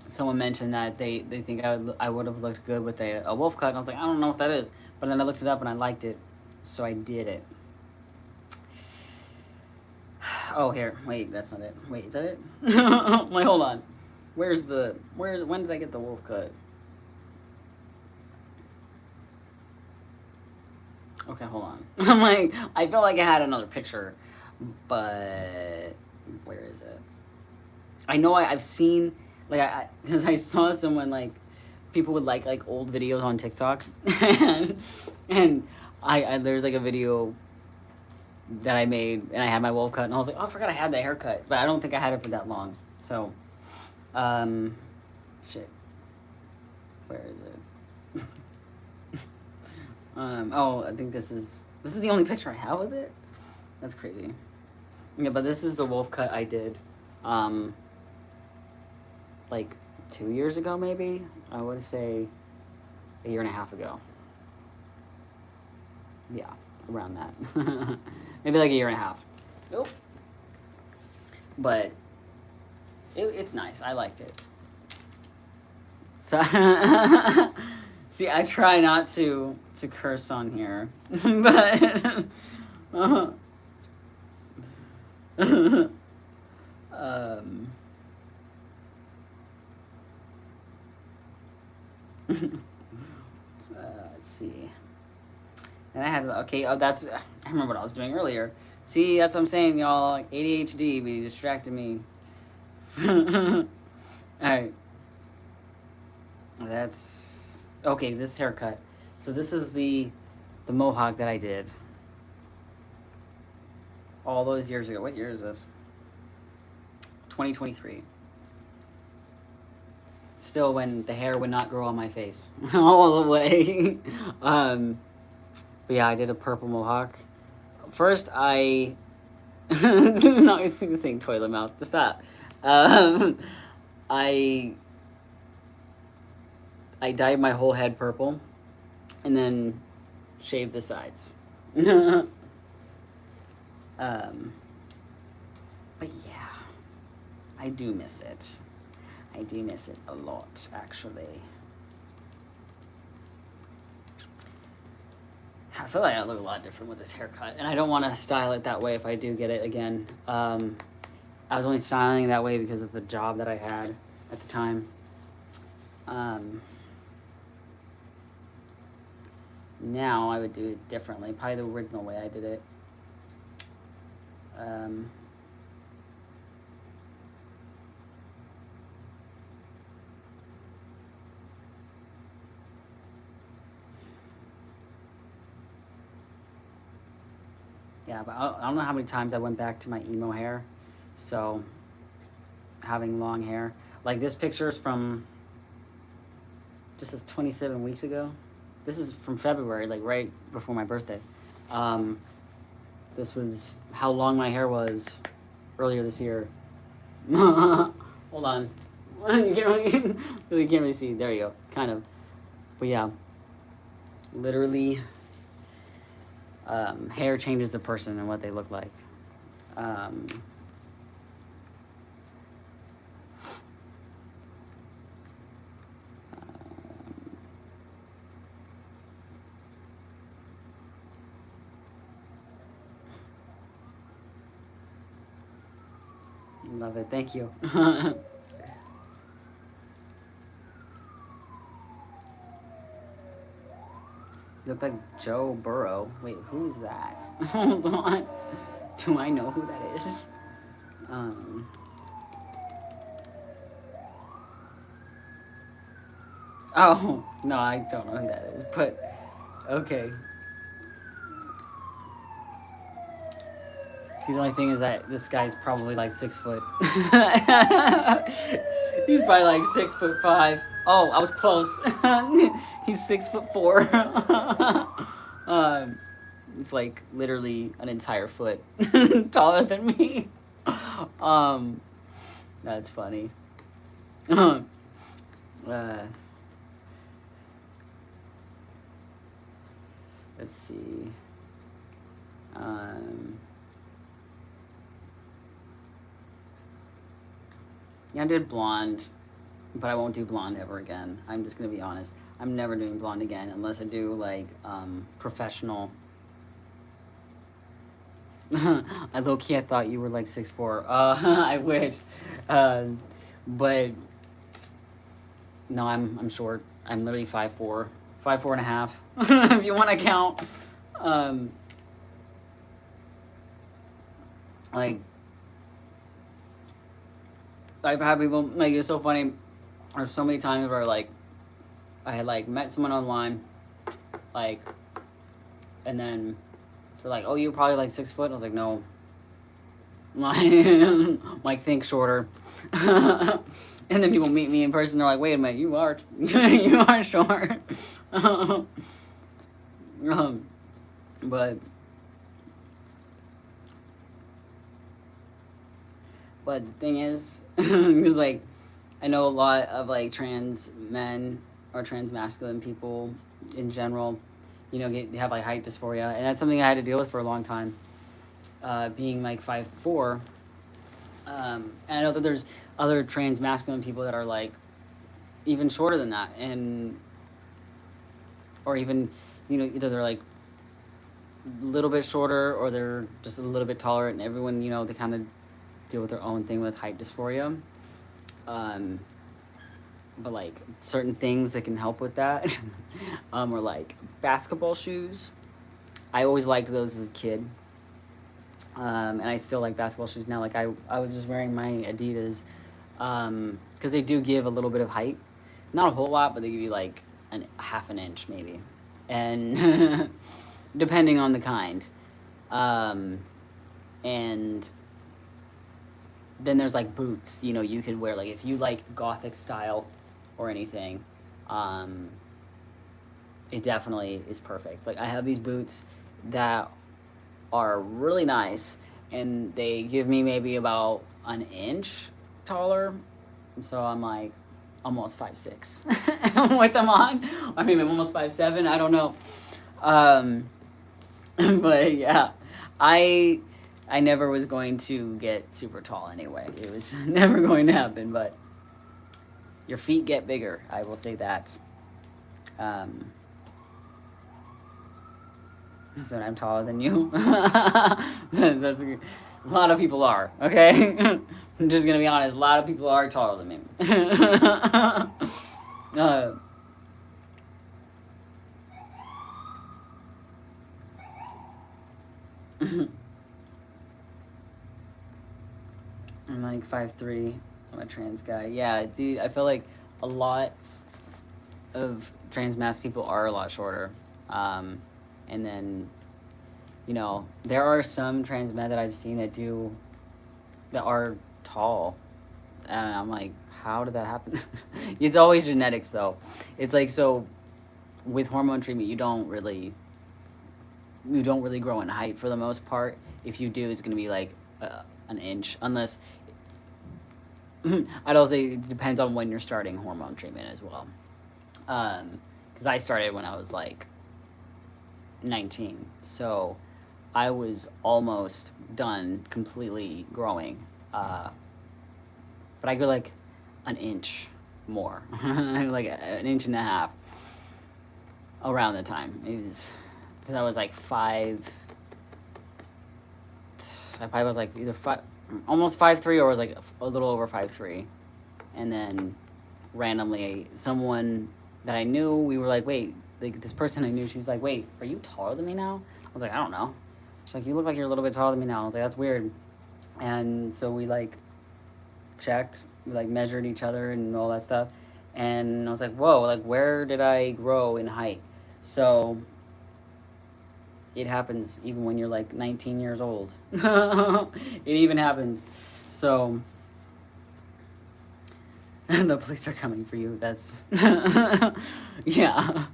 someone mentioned that they think I would have looked good with a wolf cut, and I was like, I don't know what that is. But then I looked it up and I liked it, so I did it. Oh, here. Wait, that's not it. Wait, is that it? Wait, hold on. When did I get the wolf cut? Okay, hold on. I'm like, I felt like I had another picture, but where is it? I know I've seen, like, because I saw someone, like, people would like old videos on TikTok, and there's like a video that I made, and I had my wolf cut, and I was like, oh, I forgot I had that haircut, but I don't think I had it for that long. So, shit, where is it? Oh, I think this is the only picture I have with it. That's crazy. Yeah, but this is the wolf cut I did, like 2 years ago, maybe. I would say a year and a half ago. Yeah, around that. Maybe like a year and a half. Nope. But It's nice. I liked it. So, see, I try not to curse on here, but let's see. And I had okay. Oh, that's I remember what I was doing earlier. See, that's what I'm saying, y'all. Like ADHD, but you distracted me. All right. That's okay. This haircut. So this is the mohawk that I did all those years ago. What year is this? 2023. Still, when the hair would not grow on my face all the way. But yeah, I did a purple mohawk. First, I no, I was saying toilet mouth. Stop. I dyed my whole head purple, and then shaved the sides. But yeah, I do miss it. I do miss it a lot, actually. I feel like I look a lot different with this haircut, and I don't want to style it that way if I do get it again. I was only styling it that way because of the job that I had at the time. Now I would do it differently, probably the original way I did it. Yeah, but I don't know how many times I went back to my emo hair, so having long hair. Like this picture is from, this is 27 weeks ago. This is from February, like right before my birthday. This was how long my hair was earlier this year. Hold on. You can't really see. There you go, kind of. But yeah, literally, hair changes the person and what they look like. Love it. Thank you. You look like Joe Burrow. Wait, who's that? Hold on. Do I know who that is? Oh, no, I don't know who that is, but okay. See, the only thing is that this guy's probably like 6 foot. He's probably like 6'5". Oh, I was close. He's 6'4". It's like literally an entire foot taller than me. That's funny. Let's see. Yeah, I did blonde, but I won't do blonde ever again. I'm just gonna be honest. I'm never doing blonde again unless I do like professional. I low-key I thought you were like 6'4". I wish, but no, I'm short. I'm literally 5'4", 5'4.5", if you want to count. Like. I've had people, like, it's so funny, there's so many times where, like, I had, like, met someone online, like, and then they're like, oh, you're probably, like, 6 foot? I was like, no. Like, think shorter. And then people meet me in person, they're like, wait a minute, you are short. But the thing is, because, like, I know a lot of, like, trans men or trans masculine people in general, you know, have, like, height dysphoria. And that's something I had to deal with for a long time, being, like, 5'4". And I know that there's other trans masculine people that are like even shorter than that, and or even, you know, either they're like a little bit shorter or they're just a little bit taller, and everyone, you know, they kind of deal with their own thing with height dysphoria. But like certain things that can help with that are like basketball shoes. I always liked those as a kid. And I still like basketball shoes now. Like I was just wearing my Adidas because they do give a little bit of height. Not a whole lot, but they give you like half an inch maybe. And depending on the kind. And then there's like boots, you know, you could wear, like if you like gothic style or anything, it definitely is perfect. Like I have these boots that are really nice, and they give me maybe about an inch taller, so I'm like almost 5'6" with them on. I mean, I'm almost 5'7". I don't know, but yeah, I never was going to get super tall anyway. It was never going to happen. But your feet get bigger, I will say that. So I'm taller than you. That's a lot of people are, okay? I'm just gonna be honest. A lot of people are taller than me. I'm like 5'3". I'm a trans guy. Yeah, dude. I feel like a lot of trans mass people are a lot shorter. And then, you know, there are some trans men that I've seen that are tall. And I'm like, how did that happen? It's always genetics, though. It's like, so with hormone treatment, you don't really grow in height for the most part. If you do, it's going to be like an inch, unless I'd also say it depends on when you're starting hormone treatment as well. Because I started when I was like 19, so I was almost done completely growing, but I grew like an inch more, like an inch and a half around the time. It was because I was like I probably was like either almost 5'3", or was like a little over 5'3", and then randomly someone that I knew, we were like, wait, like this person I knew, she was like, wait, are you taller than me now? I was like, I don't know. She's like, you look like you're a little bit taller than me now. I was like, that's weird. And so we like checked, we like measured each other and all that stuff, and I was like, whoa, like where did I grow in height? So it happens even when you're like 19 years old. It even happens. So the police are coming for you. That's yeah.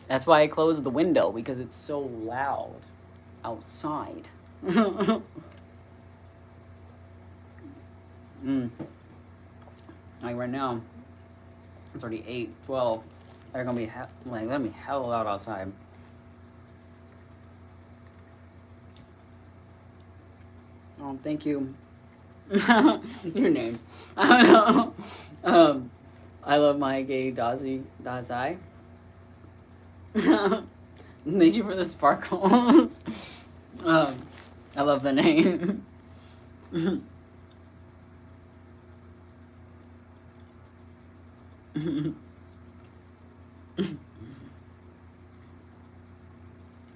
That's why I closed the window, because it's so loud outside. Like right now, it's already 8:12. They're gonna be hella loud outside. Oh, thank you. Your name. I don't know. I love my gay Dazai. Thank you for the sparkles. I love the name.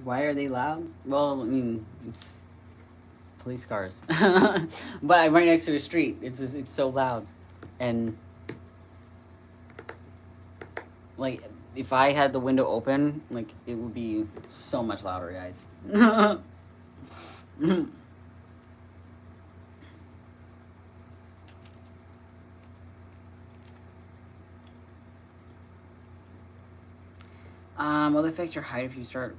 Why are they loud? Well, I mean, it's police cars. But I'm right next to a street. It's so loud. And like if I had the window open, like it would be so much louder, guys. Will it affect your height if you start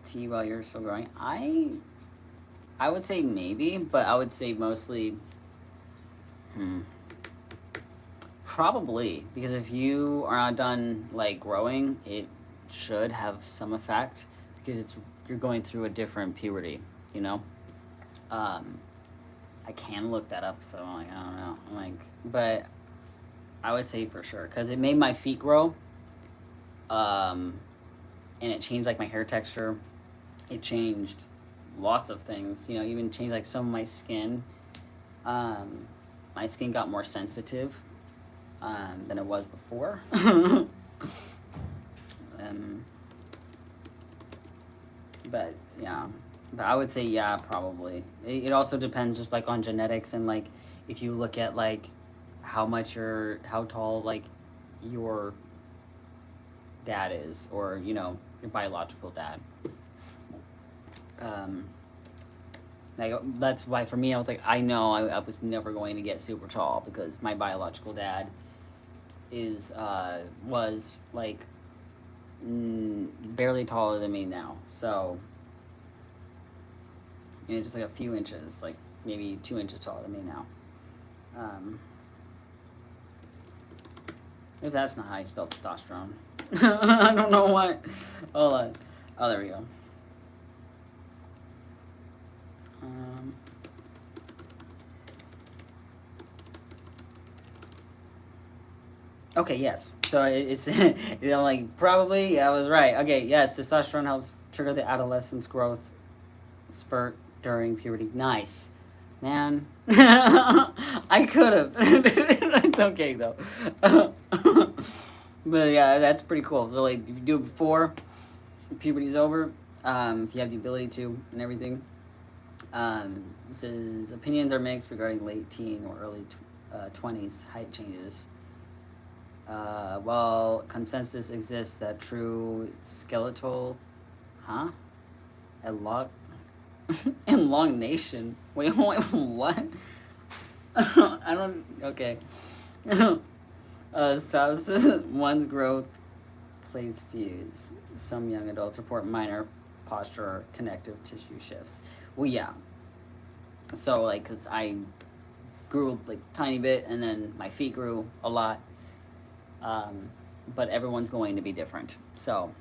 tea while you're still growing? I would say maybe, but I would say mostly probably, because if you are not done like growing, it should have some effect, because you're going through a different puberty, you know. I can look that up, so I'm like, I don't know. I'm like, but I would say for sure, because it made my feet grow. And it changed like my hair texture. It changed lots of things. You know, even changed like some of my skin. My skin got more sensitive than it was before. But yeah, but I would say yeah, probably. It also depends just like on genetics and like if you look at like how tall like your dad is, or you know, your biological dad. Like that's why for me I was like, I know I was never going to get super tall because my biological dad was like barely taller than me now. So you know, just like a few inches, like maybe 2 inches taller than me now. If that's not how you spell testosterone. I don't know what. Hold on. Oh, there we go. Okay, yes. So it's, you know, like, probably, I was right. Okay, yes, testosterone helps trigger the adolescence growth spurt during puberty. Nice. Man. I could have. It's okay, though. But yeah, that's pretty cool. So, like, if you do it before puberty's over, if you have the ability to and everything. It says opinions are mixed regarding late teen or early 20s height changes. While consensus exists that true skeletal, elongation. Wait, what? I don't. Okay. Stops one's growth plates fuse. Some young adults report minor posture or connective tissue shifts. Well, yeah. So, like, because I grew like tiny bit, and then my feet grew a lot. But everyone's going to be different. So,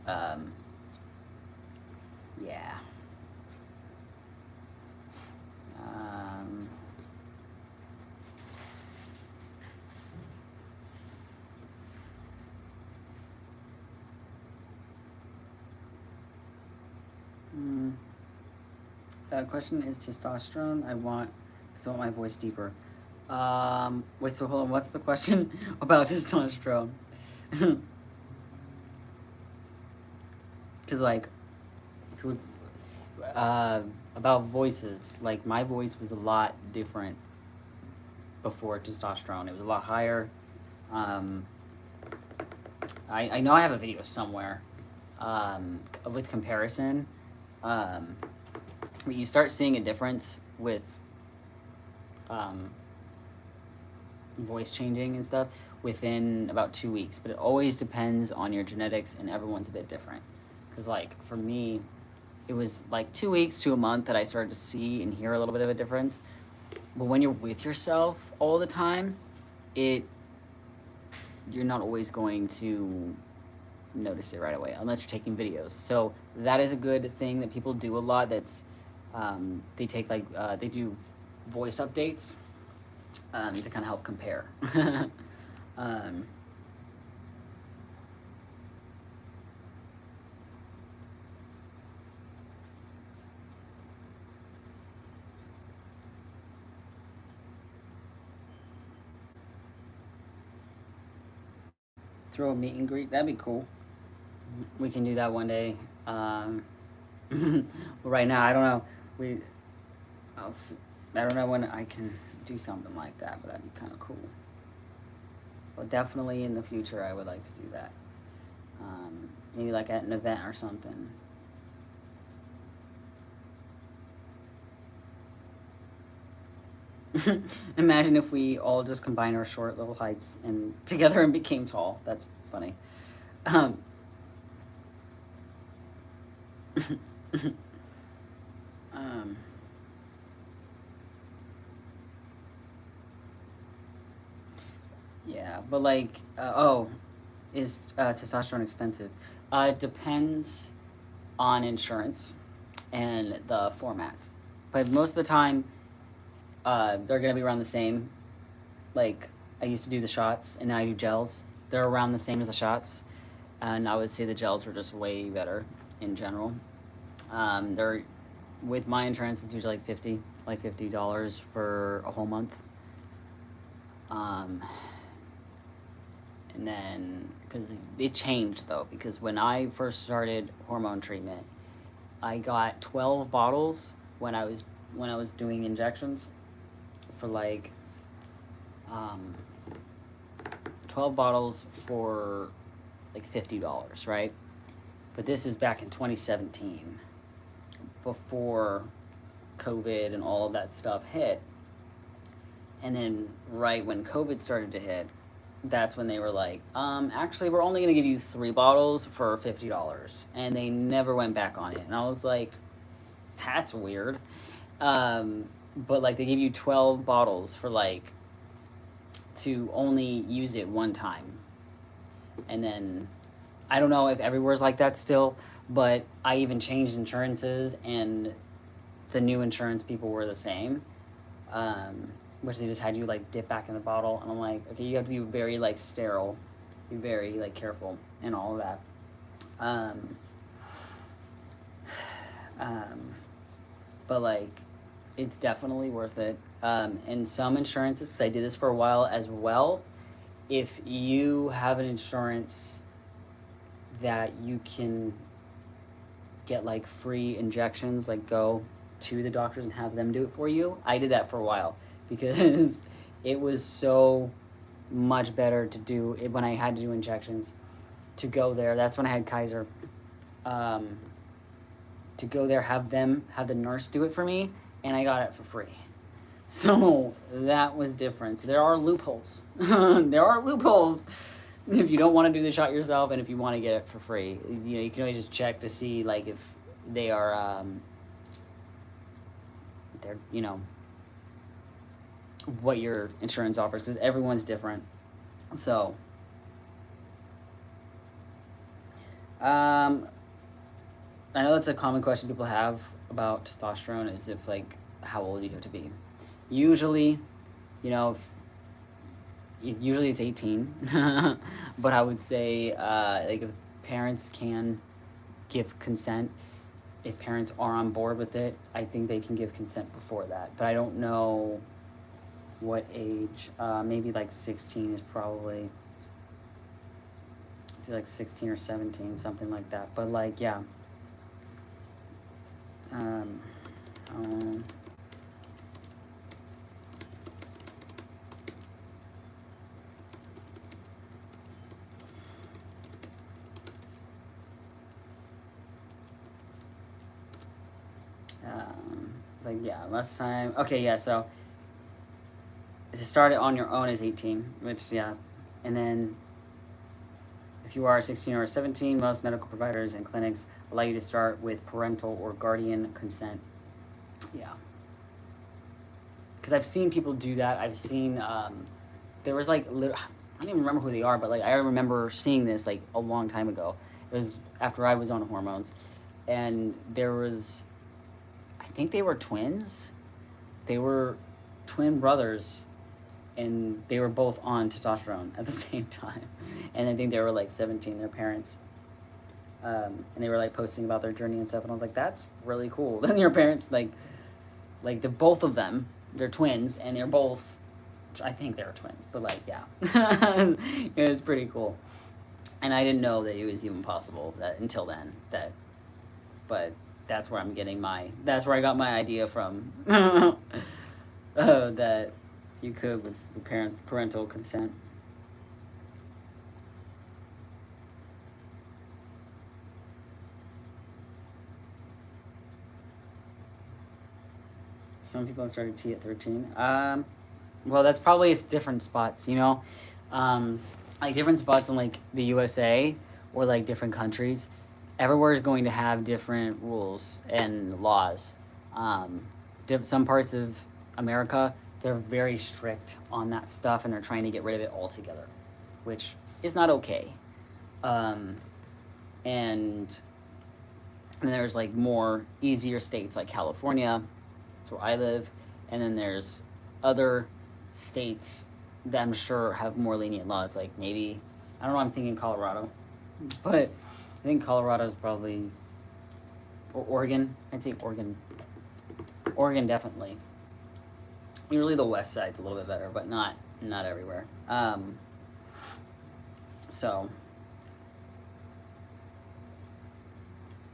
yeah. Question is testosterone. I want my voice deeper. Wait, so hold on. What's the question about testosterone? Because like, about voices, like my voice was a lot different before testosterone. It was a lot higher. I know I have a video somewhere with comparison. But you start seeing a difference with voice changing and stuff within about 2 weeks, but it always depends on your genetics, and everyone's a bit different. Because like for me, it was like 2 weeks to a month that I started to see and hear a little bit of a difference. But when you're with yourself all the time, you're not always going to notice it right away unless you're taking videos. So that is a good thing that people do a lot. That's they take like they do voice updates to kind of help compare. Throw a meet and greet, that'd be cool. We can do that one day. Right now, I don't know. I don't know when I can do something like that, but that'd be kind of cool. But definitely in the future, I would like to do that. Maybe like at an event or something. Imagine if we all just combined our short little heights and together and became tall. That's funny. Yeah, but like, is testosterone expensive? It depends on insurance and the format. But most of the time, they're gonna be around the same. Like I used to do the shots, and now I do gels. They're around the same as the shots, and I would say the gels were just way better in general. They're with my insurance, it's usually like $50 for a whole month. Um, and then because it changed though, because when I first started hormone treatment, I got 12 bottles when I was doing injections for like 12 bottles for like $50, right? But this is back in 2017, before COVID and all of that stuff hit. And then right when COVID started to hit, that's when they were like, actually, we're only going to give you 3 bottles for $50. And they never went back on it. And I was like, that's weird. But like they give you 12 bottles for like to only use it one time. And then I don't know if everywhere's like that still, but I even changed insurances and the new insurance people were the same. Which they just had you like dip back in the bottle, and I'm like, okay, you have to be very like sterile, be very like careful and all of that. But like, it's definitely worth it. And some insurances, because I did this for a while as well, if you have an insurance that you can get like free injections, like go to the doctors and have them do it for you. I did that for a while because it was so much better to do it when I had to do injections, to go there. That's when I had Kaiser. To go there, have the nurse do it for me, and I got it for free. So that was different. So there are loopholes. There are loopholes if you don't want to do the shot yourself, and if you want to get it for free. You know, you can always just check to see like if they are they're, you know, what your insurance offers, because everyone's different. So I know that's a common question people have about testosterone, is if like how old you have to be. Usually, you know, usually it's 18, but I would say like if parents can give consent, if parents are on board with it, I think they can give consent before that. But I don't know what age. Maybe like 16 is probably, it's like 16 or 17, something like that. But like, yeah. Like, yeah, last time. Okay, yeah, so to start it on your own is 18, which, yeah. And then if you are 16 or 17, most medical providers and clinics allow you to start with parental or guardian consent. Yeah. Because I've seen people do that. I've seen, there was like, I don't even remember who they are, but like I remember seeing this like a long time ago. It was after I was on hormones. And there was, I think they were twins. They were twin brothers, and they were both on testosterone at the same time. And I think they were like 17, their parents. And they were like posting about their journey and stuff. And I was like, that's really cool. Then your parents, like they're both of them, they're twins, and they're both, I think they were twins, but like, yeah. It was pretty cool. And I didn't know that it was even possible that until then, but that's where that's where I got my idea from. That you could with parental consent. Some people have started T at 13. Well, that's probably different spots, you know? Like different spots in like the USA or like different countries. Everywhere is going to have different rules and laws. Some parts of America, they're very strict on that stuff, and they're trying to get rid of it altogether, which is not okay. And there's like more easier states like California, that's where I live, and then there's other states that I'm sure have more lenient laws. Like maybe, I don't know, I'm thinking Colorado. But I think Colorado is probably, or Oregon. I'd say Oregon. Oregon definitely. Usually the west side's a little bit better, but not everywhere. So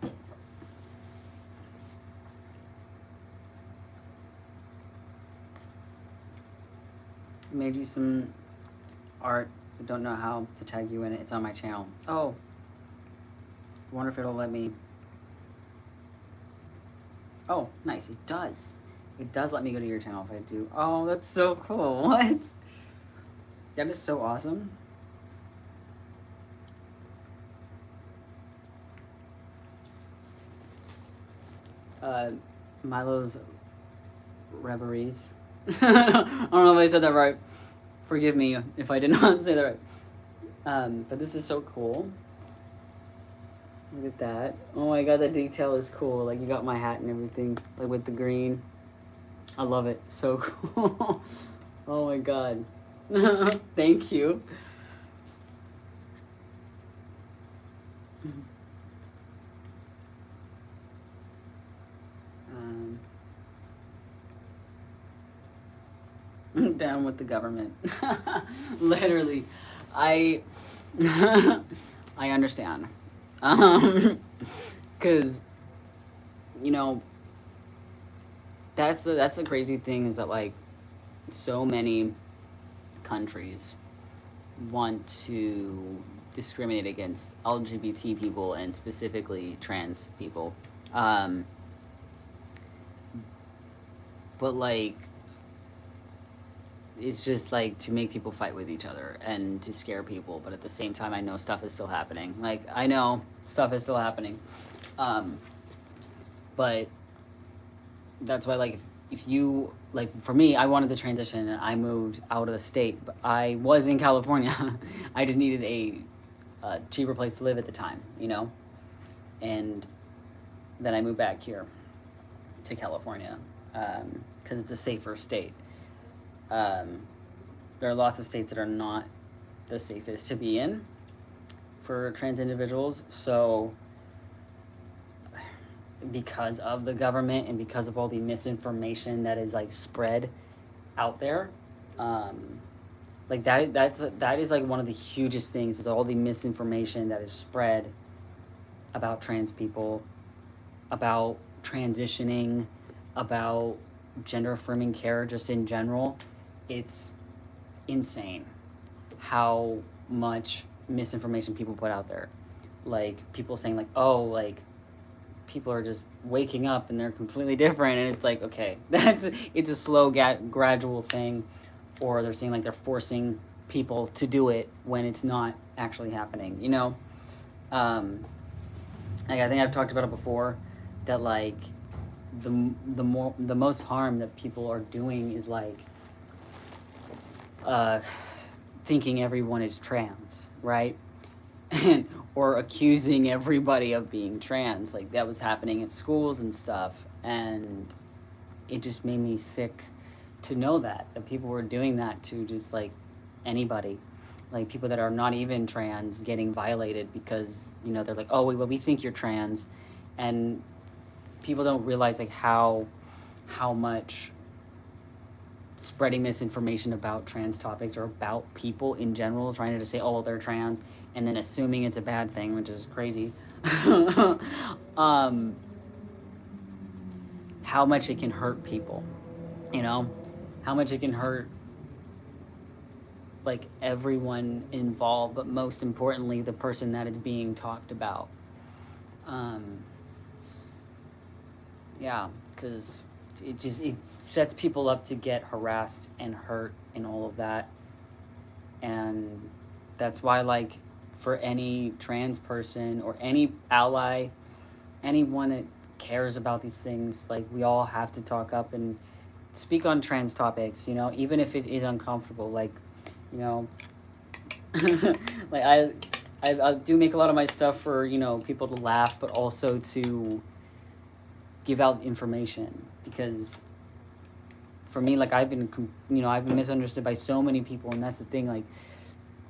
I made you some art. I don't know how to tag you in it. It's on my channel. Oh, I wonder if it'll let me. Oh, nice. It does. It does let me go to your channel if I do. Oh, that's so cool. What? That is so awesome. Milo's Reveries. I don't know if I said that right. Forgive me if I did not say that right. But this is so cool. Look at that. Oh my god, the detail is cool. Like, you got my hat and everything, like with the green. I love it. So cool. Oh my god. Thank you. Down with the government. Literally. I understand. Cause, you know, that's the crazy thing, is that like so many countries want to discriminate against LGBT people and specifically trans people. But like, it's just like to make people fight with each other and to scare people, but at the same time I know stuff is still happening. Like, I know stuff is still happening. But that's why, like, if you, like, for me, I wanted to transition and I moved out of the state, but I was in California. I just needed a cheaper place to live at the time, you know? And then I moved back here to California, because it's a safer state. There are lots of states that are not the safest to be in for trans individuals. So because of the government and because of all the misinformation that is like spread out there, like that is like one of the hugest things, is all the misinformation that is spread about trans people, about transitioning, about gender affirming care just in general. It's insane how much misinformation people put out there. Like, people saying like, oh, like, people are just waking up and they're completely different, and it's like, okay, it's a slow gradual thing. Or they're saying like they're forcing people to do it when it's not actually happening, you know? Like, I think I've talked about it before, that like the most harm that people are doing is like thinking everyone is trans, right? Or accusing everybody of being trans. Like, that was happening at schools and stuff, and it just made me sick to know that people were doing that to just like anybody, like people that are not even trans getting violated because, you know, they're like, oh, well, we think you're trans. And people don't realize like how much spreading misinformation about trans topics or about people in general, trying to just say, oh, well, they're trans, and then assuming it's a bad thing, which is crazy. How much it can hurt people, you know? How much it can hurt like everyone involved, but most importantly, the person that is being talked about. Yeah, because it sets people up to get harassed and hurt and all of that. And that's why, like, for any trans person or any ally, anyone that cares about these things, like, we all have to talk up and speak on trans topics, you know, even if it is uncomfortable. Like, you know, like I do make a lot of my stuff for, you know, people to laugh, but also to give out information, because for me, like, I've been misunderstood by so many people, and that's the thing, like,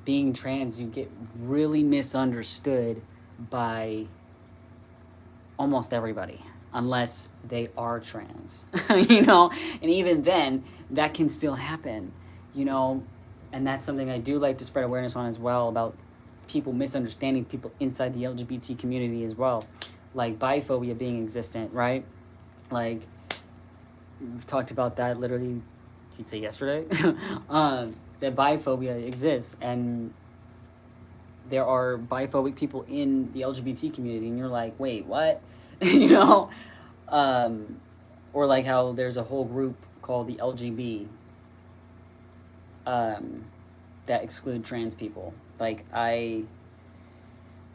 being trans, you get really misunderstood by almost everybody, unless they are trans, you know, and even then, that can still happen, you know, and that's something I do like to spread awareness on as well, about people misunderstanding people inside the LGBT community as well, like biphobia being existent, right? Like, we've talked about that literally, you'd say yesterday, that biphobia exists, and there are biphobic people in the LGBT community, and you're like, wait, what? You know? Or like how there's a whole group called the LGB that exclude trans people. Like, I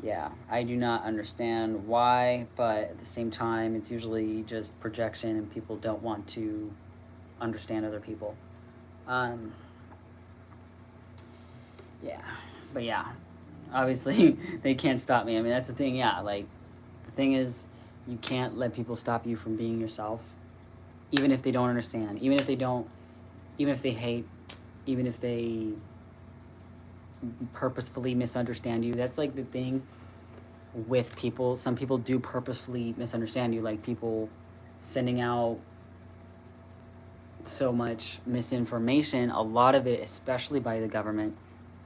do not understand why, but at the same time, it's usually just projection, and people don't want to understand other people. But yeah, obviously they can't stop me. I mean, that's the thing. Yeah, like, the thing is, you can't let people stop you from being yourself, even if they don't understand, even if they hate, even if they purposefully misunderstand you. That's like the thing with people. Some people do purposefully misunderstand you, like people sending out so much misinformation. A lot of it, especially by the government,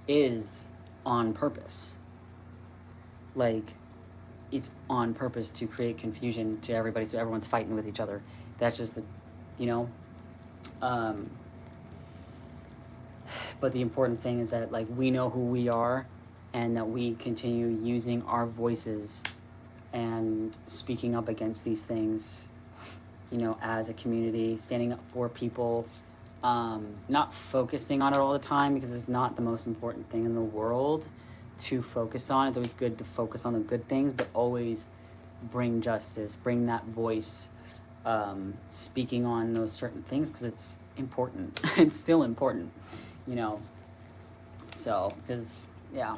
is on purpose. Like, it's on purpose to create confusion to everybody, so everyone's fighting with each other. That's just the, you know, but the important thing is that, like, we know who we are, and that we continue using our voices and speaking up against these things, you know, as a community, standing up for people, not focusing on it all the time, because it's not the most important thing in the world to focus on. It's always good to focus on the good things, but always bring justice, bring that voice, speaking on those certain things, because it's important. It's still important, you know. So, because, yeah.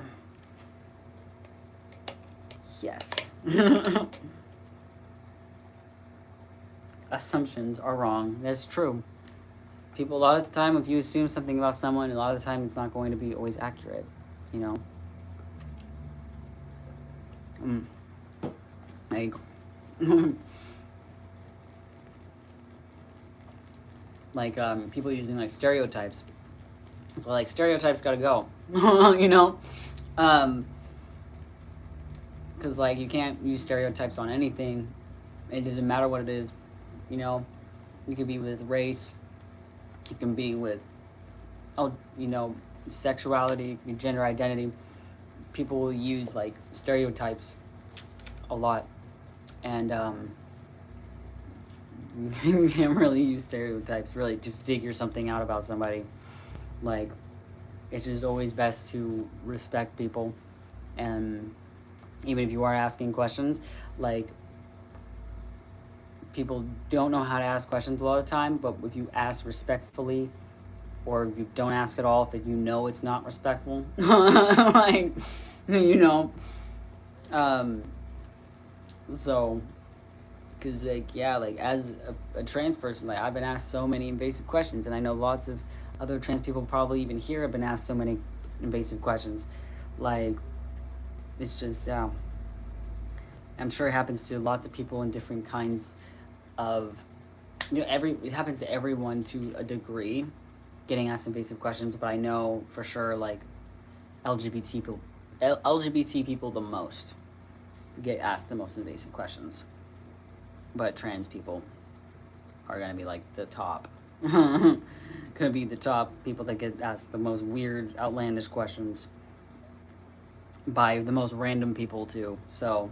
Yes. Assumptions are wrong. That's true. People, a lot of the time, if you assume something about someone, a lot of the time it's not going to be always accurate, you know. There you go. Like, people using, like, stereotypes. So, like, stereotypes gotta go. You know? Because, like, you can't use stereotypes on anything. It doesn't matter what it is, you know? You could be with race. You can be with, you know, sexuality, gender identity. People will use, like, stereotypes a lot. And, you can't really use stereotypes, really, to figure something out about somebody. Like, it's just always best to respect people. And even if you are asking questions, like, people don't know how to ask questions a lot of the time, but if you ask respectfully, or if you don't ask at all, if you know it's not respectful, like, you know, so, because, like, yeah, like, as a trans person, like, I've been asked so many invasive questions, and I know lots of other trans people probably even here have been asked so many invasive questions. Like, it's just, yeah, I'm sure it happens to lots of people in different kinds of, you know, it happens to everyone to a degree, getting asked invasive questions, but I know for sure, like, LGBT people the most get asked the most invasive questions, but trans people are gonna be, like, the top. Gonna be the top people that get asked the most weird, outlandish questions by the most random people too. So,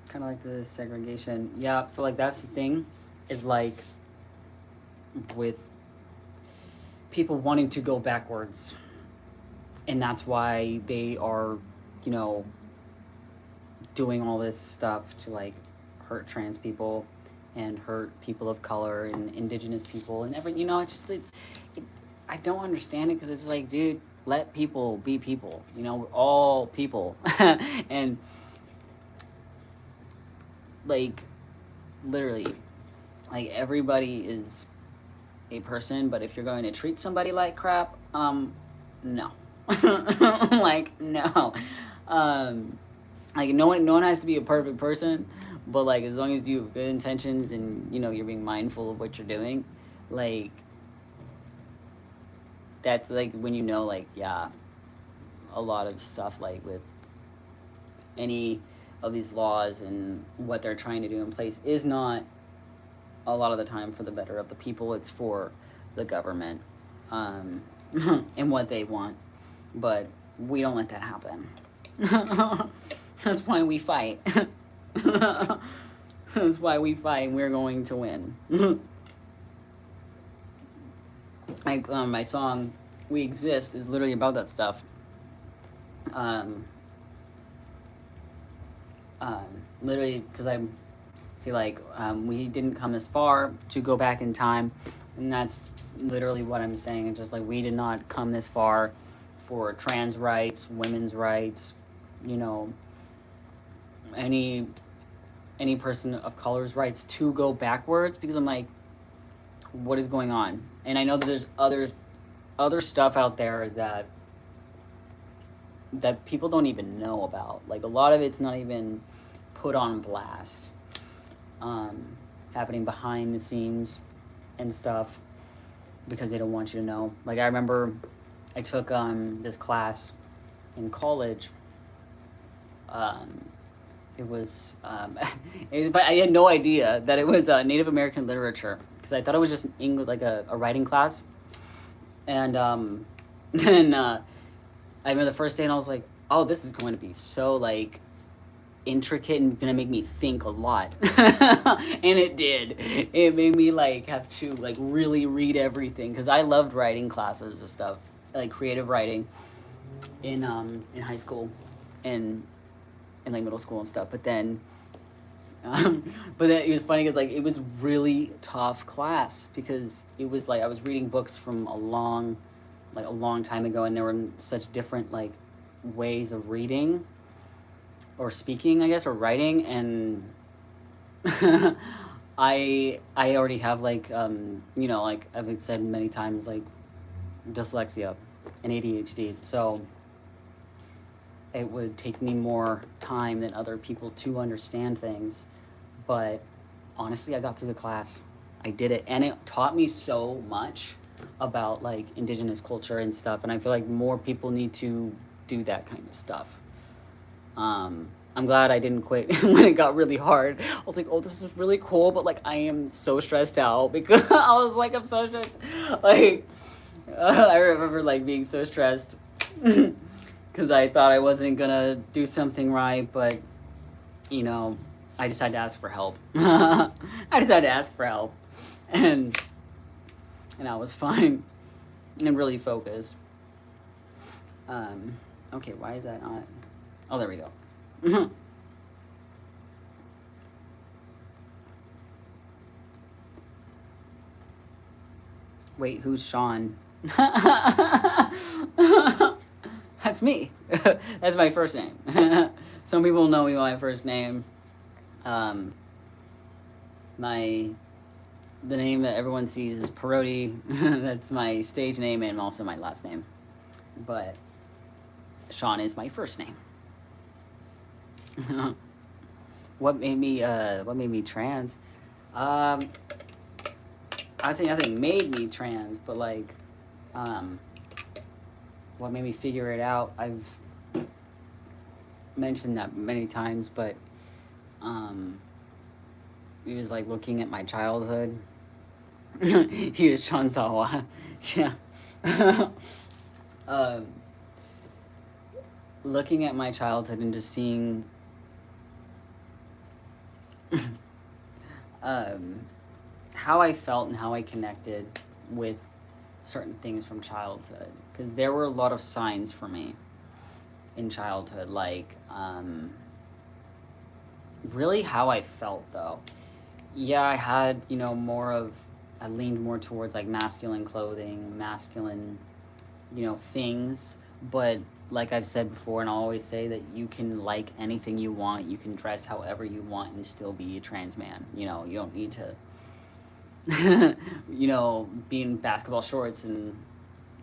kind of like the segregation. Yeah, so, like, that's the thing, is, like, with people wanting to go backwards, and that's why they are, you know, doing all this stuff to, like, hurt trans people and hurt people of color and indigenous people and you know, it's just, I don't understand it, because it's like, dude, let people be people. You know, we're all people. And like, literally, like, everybody is a person, but if you're going to treat somebody like crap, no. Like, no. Like, no one has to be a perfect person, but like, as long as you have good intentions and, you know, you're being mindful of what you're doing, like, that's like when you know, like, yeah, a lot of stuff, like with any of these laws and what they're trying to do in place, is not a lot of the time for the better of the people. It's for the government, and what they want. But we don't let that happen. That's why we fight. That's why we fight. We're going to win. Like, my song "We Exist" is literally about that stuff. Literally, because we didn't come this far to go back in time, and that's literally what I'm saying. It's just like, we did not come this far for trans rights, women's rights, you know, any person of color's rights to go backwards, because I'm like, what is going on? And I know that there's other stuff out there that people don't even know about. Like, a lot of it's not even put on blast, happening behind the scenes and stuff, because they don't want you to know. Like, I remember I took this class in college. It was, but I had no idea that it was Native American literature, because I thought it was just English, like a writing class. And then I remember the first day, and I was like, oh, this is going to be so like intricate and gonna make me think a lot. And it did. It made me like have to like really read everything, because I loved writing classes and stuff, like creative writing in high school and in like middle school and stuff. But then it was funny, because like, it was really tough class, because it was like I was reading books from a long time ago, and there were such different like ways of reading or speaking, I guess, or writing, and I already have like you know, like I've said many times, like dyslexia and ADHD, so it would take me more time than other people to understand things. But honestly, I got through the class. I did it, and it taught me so much about like indigenous culture and stuff, and I feel like more people need to do that kind of stuff. I'm glad I didn't quit when it got really hard. I was like, oh, this is really cool, but like, I am so stressed out, because I was like, I'm so stressed. Like, I remember like being so stressed because I thought I wasn't gonna do something right, but you know, I just had to ask for help. I just had to ask for help, and I was fine and really focused. Okay, why is that not? Oh, there we go. Wait, who's Sean? That's me. That's my first name. Some people know me by my first name. The name that everyone sees is Parodi. That's my stage name and also my last name. But Sean is my first name. What made me trans? I'd say nothing made me trans, but like, what made me figure it out, I've mentioned that many times, but it was like looking at my childhood. He was Sean Sawa. Yeah. Looking at my childhood and just seeing how I felt and how I connected with certain things from childhood, because there were a lot of signs for me in childhood, like really how I felt though. Yeah, I had, you know, more of I leaned more towards like masculine clothing, masculine, things. But like I've said before, and I'll always say that you can like anything you want, you can dress however you want and still be a trans man. You don't need to, be in basketball shorts and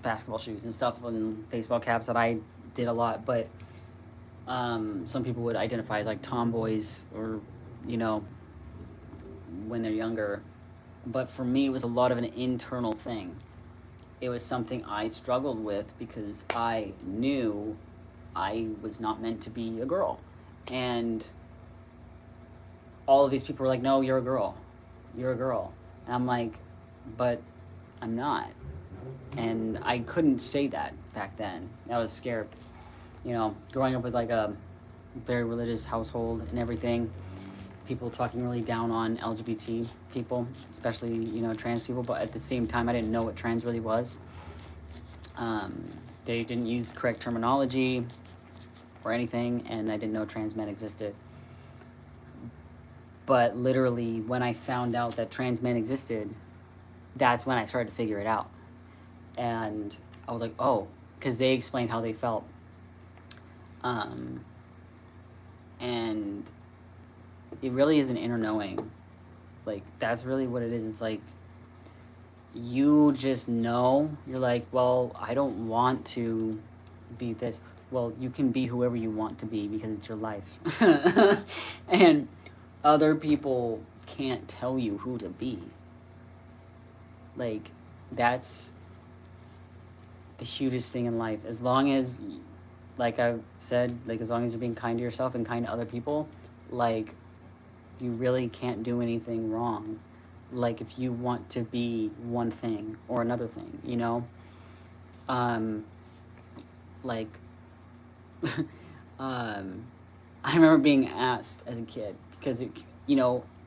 basketball shoes and stuff and baseball caps that I did a lot. But some people would identify as like tomboys or, when they're younger. But for me, it was a lot of an internal thing. It was something I struggled with because I knew I was not meant to be a girl. And all of these people were like, no, you're a girl. You're a girl. And I'm like, but I'm not. And I couldn't say that back then. I was scared. Growing up with like a very religious household and everything, people talking really down on LGBT people, especially, trans people, but at the same time, I didn't know what trans really was. They didn't use correct terminology or anything, and I didn't know trans men existed. But literally, when I found out that trans men existed, that's when I started to figure it out. And I was like, oh, because they explained how they felt. And it really is an inner knowing. Like, that's really what it is. It's like, you just know. You're like, well, I don't want to be this. Well, you can be whoever you want to be because it's your life. And other people can't tell you who to be. Like, that's the hugest thing in life. As long as, like I've said, like, as long as you're being kind to yourself and kind to other people, like, you really can't do anything wrong. Like, if you want to be one thing or another thing, like, I remember being asked as a kid, because,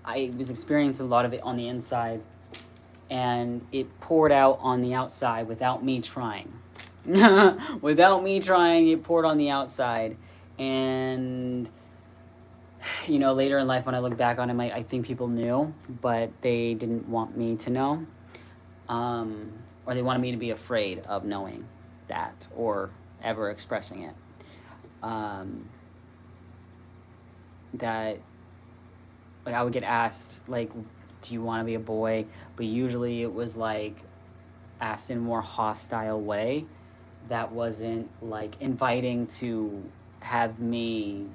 I was experiencing a lot of it on the inside, and it poured out on the outside without me trying. Without me trying, it poured on the outside. And later in life when I look back on it, I think people knew, but they didn't want me to know. Or they wanted me to be afraid of knowing that or ever expressing it. That, like, I would get asked, like, do you want to be a boy? But usually it was, like, asked in a more hostile way that wasn't, like, inviting to have me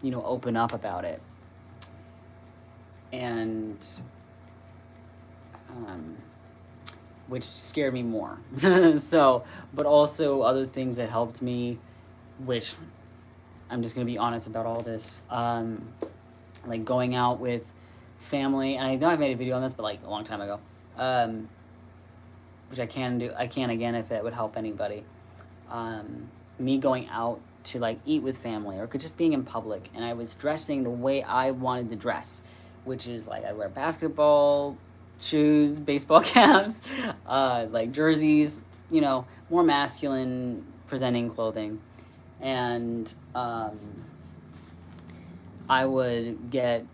open up about it. And which scared me more. So, but also other things that helped me, which I'm just gonna be honest about all this, like going out with family. And I know I made a video on this, but like a long time ago, which I can again if it would help anybody. Me going out to like eat with family or just being in public, and I was dressing the way I wanted to dress, which is like I wear basketball shoes, baseball caps, like jerseys, more masculine presenting clothing. And I would get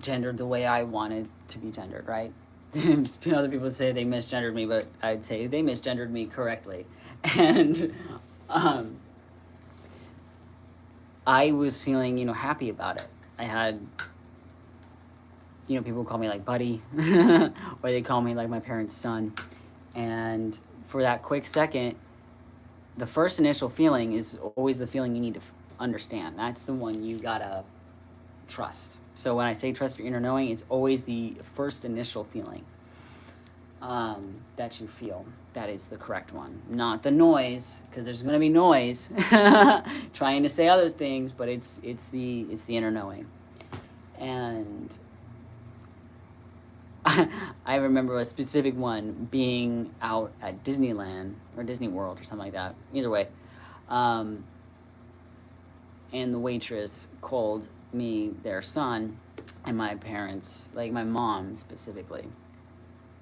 gendered the way I wanted to be gendered, right? Other people would say they misgendered me, but I'd say they misgendered me correctly. And I was feeling, happy about it. I had, people call me like buddy, or they call me like my parents' son. And for that quick second, the first initial feeling is always the feeling you need to understand. That's the one you gotta trust. So when I say trust your inner knowing, it's always the first initial feeling that you feel. That is the correct one, not the noise, because there's gonna be noise trying to say other things, but it's the inner knowing. And I remember a specific one being out at Disneyland or Disney World or something like that. Either way, and the waitress called me their son, and my parents, like my mom specifically,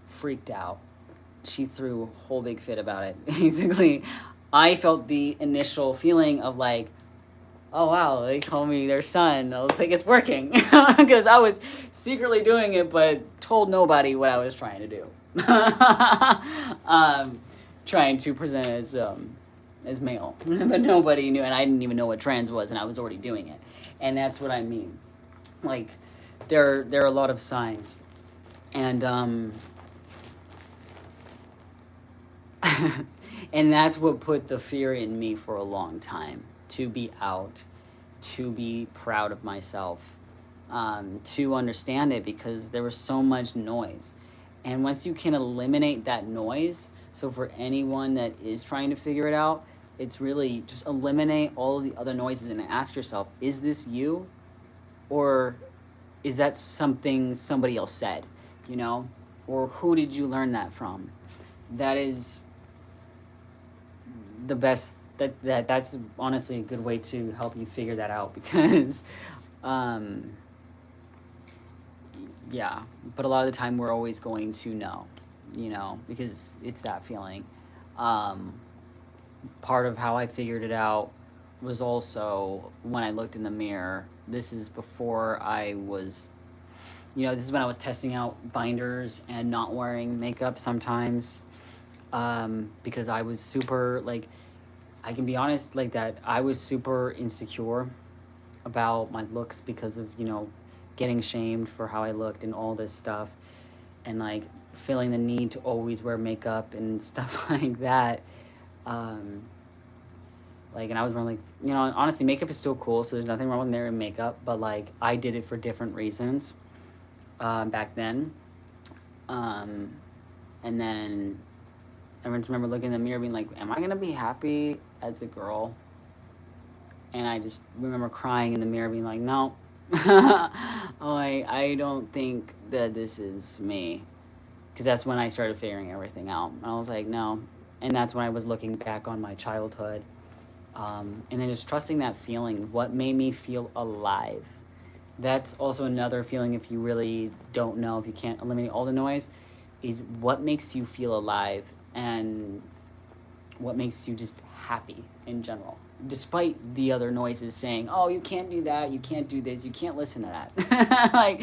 freaked out. She threw a whole big fit about it. Basically, I felt the initial feeling of like, oh wow, they call me their son. I was like, it's working. Because I was secretly doing it, but told nobody what I was trying to do. Trying to present as male. But nobody knew, and I didn't even know what trans was, and I was already doing it. And that's what I mean. Like, there are a lot of signs. And, and that's what put the fear in me for a long time. To be out, to be proud of myself, to understand it, because there was so much noise. And once you can eliminate that noise, so for anyone that is trying to figure it out, it's really just eliminate all of the other noises and ask yourself, is this you? Or is that something somebody else said, you know? Or who did you learn that from? That is the best, that's honestly a good way to help you figure that out, because yeah, but a lot of the time we're always going to know, you know, because it's that feeling. Part of how I figured it out was also when I looked in the mirror. This is before I was, you know, this is when I was testing out binders and not wearing makeup sometimes, because I was super, like, I can be honest, like, that I was super insecure about my looks because of, you know, getting shamed for how I looked and all this stuff, and like feeling the need to always wear makeup and stuff like that. Like, and I was wearing, like, you know, honestly, makeup is still cool, so there's nothing wrong with wearing makeup, but like I did it for different reasons back then. And then I just remember looking in the mirror being like, am I gonna be happy as a girl? And I just remember crying in the mirror being like, no. I don't think that this is me. Because that's when I started figuring everything out. I was like, no. And that's when I was looking back on my childhood. And then just trusting that feeling. What made me feel alive? That's also another feeling, if you really don't know, if you can't eliminate all the noise, is what makes you feel alive and what makes you just happy in general. Despite the other noises saying, oh, you can't do that, you can't do this, you can't listen to that. Like,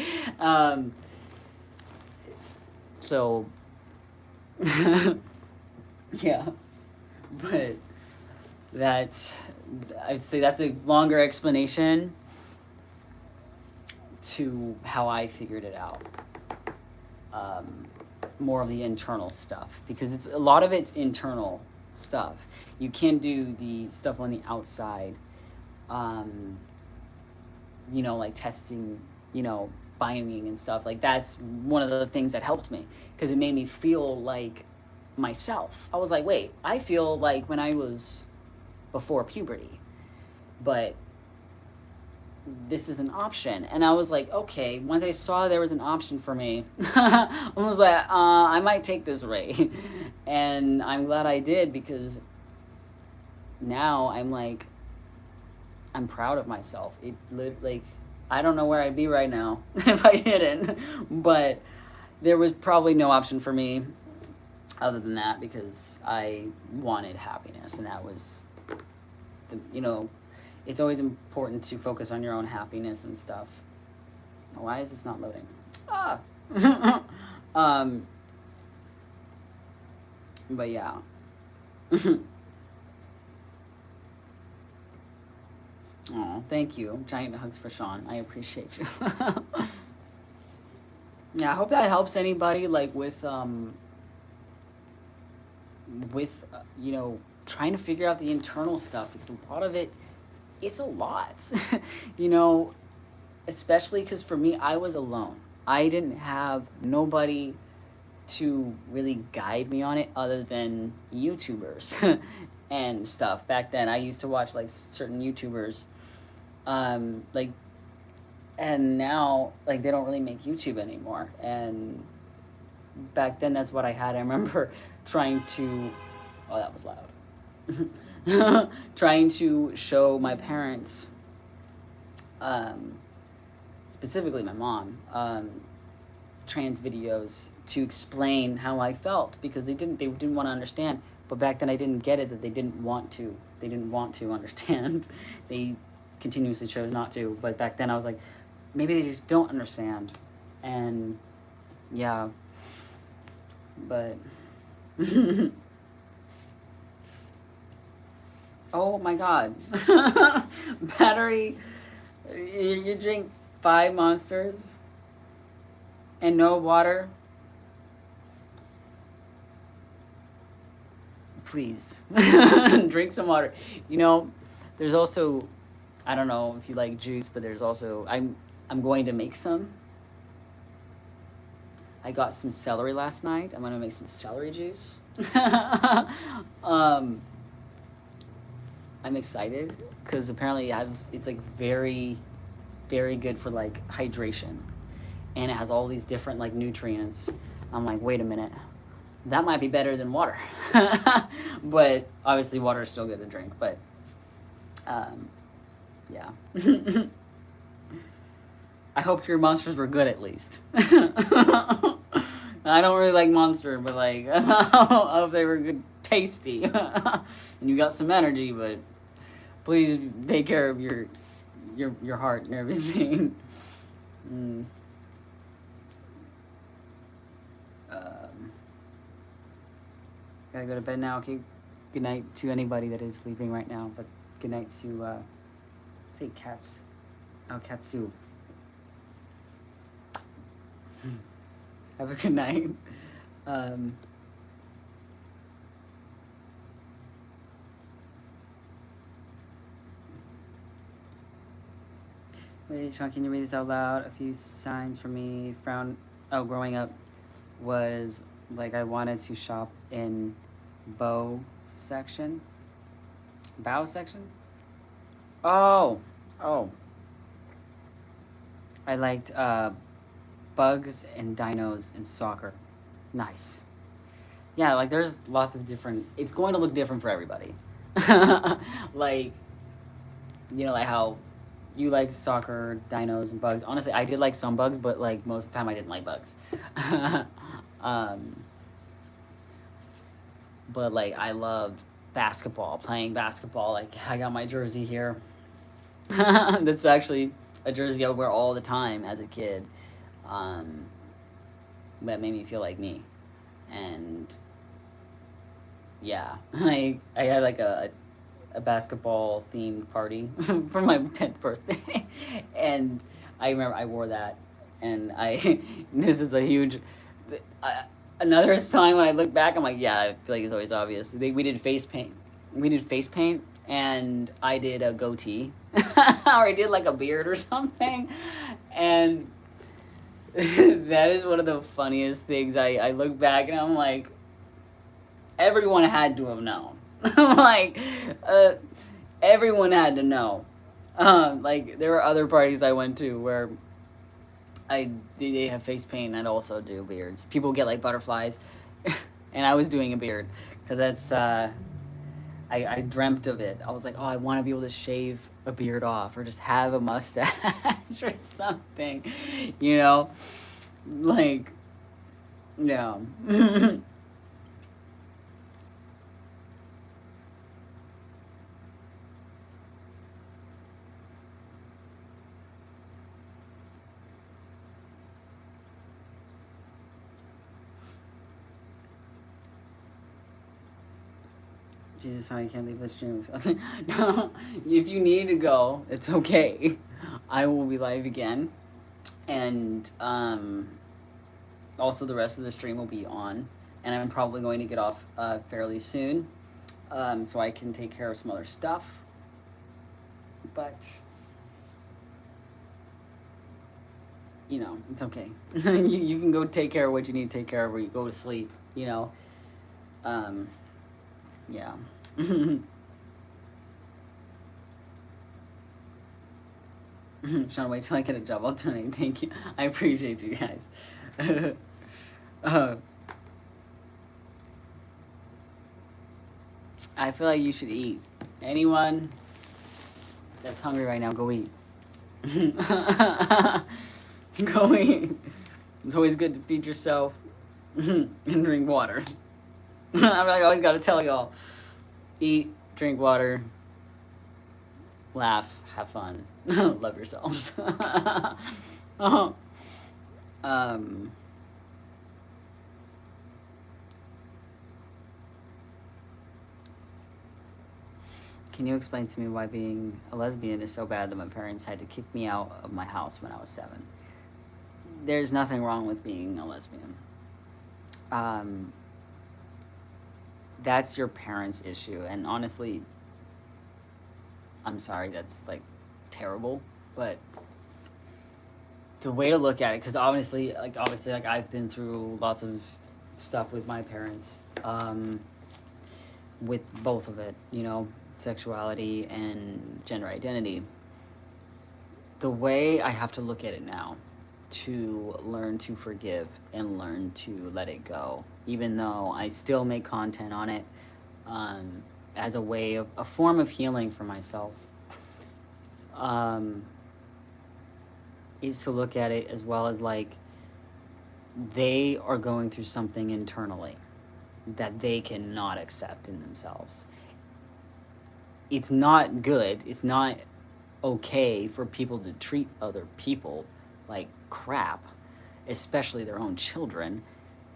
so, yeah, but I'd say that's a longer explanation to how I figured it out. More of the internal stuff, because a lot of it's internal stuff. You can do the stuff on the outside, you know, like testing, you know, binding and stuff. Like, that's one of the things that helped me, because it made me feel like myself. I was like, wait, I feel like when I was before puberty, but this is an option. And I was like, okay, once I saw there was an option for me, I was like, I might take this way. And I'm glad I did, because now I'm like, I'm proud of myself. Like, I don't know where I'd be right now if I didn't, but there was probably no option for me other than that, because I wanted happiness, and that was you know, it's always important to focus on your own happiness and stuff. Why is this not loading? But yeah. Oh, thank you. Giant hugs for Sean. I appreciate you. Yeah, I hope that helps anybody, like, with you know, trying to figure out the internal stuff, because a lot of it, it's a lot. You know, especially because for me, I was alone. I didn't have nobody to really guide me on it other than YouTubers and stuff. Back then, I used to watch, like, certain YouTubers, like, and now, like, they don't really make YouTube anymore. And back then, that's what I had. I remember trying to, oh, that was loud. Trying to show my parents, specifically my mom, trans videos to explain how I felt, because they didn't want to understand. But back then I didn't get it, that they didn't want to understand. They continuously chose not to. But back then I was like, maybe they just don't understand. And yeah, but oh my god. Battery, you drink 5 Monsters and no water? Please. Drink some water. You know, there's also, I don't know if you like juice, but there's also, I'm going to make some. I got some celery last night. I'm going to make some celery juice. I'm excited because apparently it's like very, very good for like hydration, and it has all these different like nutrients. I'm like, wait a minute, that might be better than water. But obviously water is still good to drink, but yeah. I hope your Monsters were good at least. I don't really like Monster, but like, I hope they were good, tasty. And you got some energy, but please take care of your heart and everything. Gotta go to bed now. Okay, good night to anybody that is sleeping right now, but good night to say cats. Oh, Katsu. Have a good night. Wait, Sean, can you read this out loud? A few signs for me. Growing up was like I wanted to shop in bow section. Oh. I liked bugs and dinos and soccer. Nice. Yeah, like there's lots of different, it's going to look different for everybody. Like, you know, like how you like soccer, dinos, and bugs. Honestly, I did like some bugs, but like most of the time I didn't like bugs. But like I loved basketball, playing basketball. Like I got my jersey here. That's actually a jersey I would wear all the time as a kid. That made me feel like me. And yeah, I had like a basketball themed party for my 10th birthday. And I remember I wore that, and this is a huge, another sign when I look back, I'm like, yeah, I feel like it's always obvious. We did face paint, and I did a goatee, or I did like a beard or something, and that is one of the funniest things. I look back and I'm like, everyone had to have known. Like, everyone had to know. Like, there were other parties I went to where they have face paint, and I'd also do beards. People get like butterflies, and I was doing a beard because that's I dreamt of it. I was like, oh, I want to be able to shave a beard off or just have a mustache or something, you know, like, yeah. Jesus, how you can't leave this stream. No, if you need to go, it's okay. I will be live again, and also the rest of the stream will be on, and I'm probably going to get off fairly soon, so I can take care of some other stuff. But you know, it's okay. you can go take care of what you need to take care of, or you go to sleep. You know. Yeah. Sean, wait till I get a job. I'll donate. Thank you. I appreciate you guys. I feel like you should eat. Anyone that's hungry right now, go eat. Go eat. It's always good to feed yourself and drink water. I always gotta tell y'all, eat, drink water, laugh, have fun, love yourselves. um, can you explain to me why being a lesbian is so bad that my parents had to kick me out of my house when I was 7? There's nothing wrong with being a lesbian. That's your parents' issue, and honestly, I'm sorry, that's like terrible, but the way to look at it, because obviously like I've been through lots of stuff with my parents, with both of it, you know, sexuality and gender identity. The way I have to look at it now, to learn to forgive and learn to let it go, even though I still make content on it, as a way of a form of healing for myself, is to look at it as well as like they are going through something internally that they cannot accept in themselves. It's not good. It's not okay for people to treat other people like crap, especially their own children,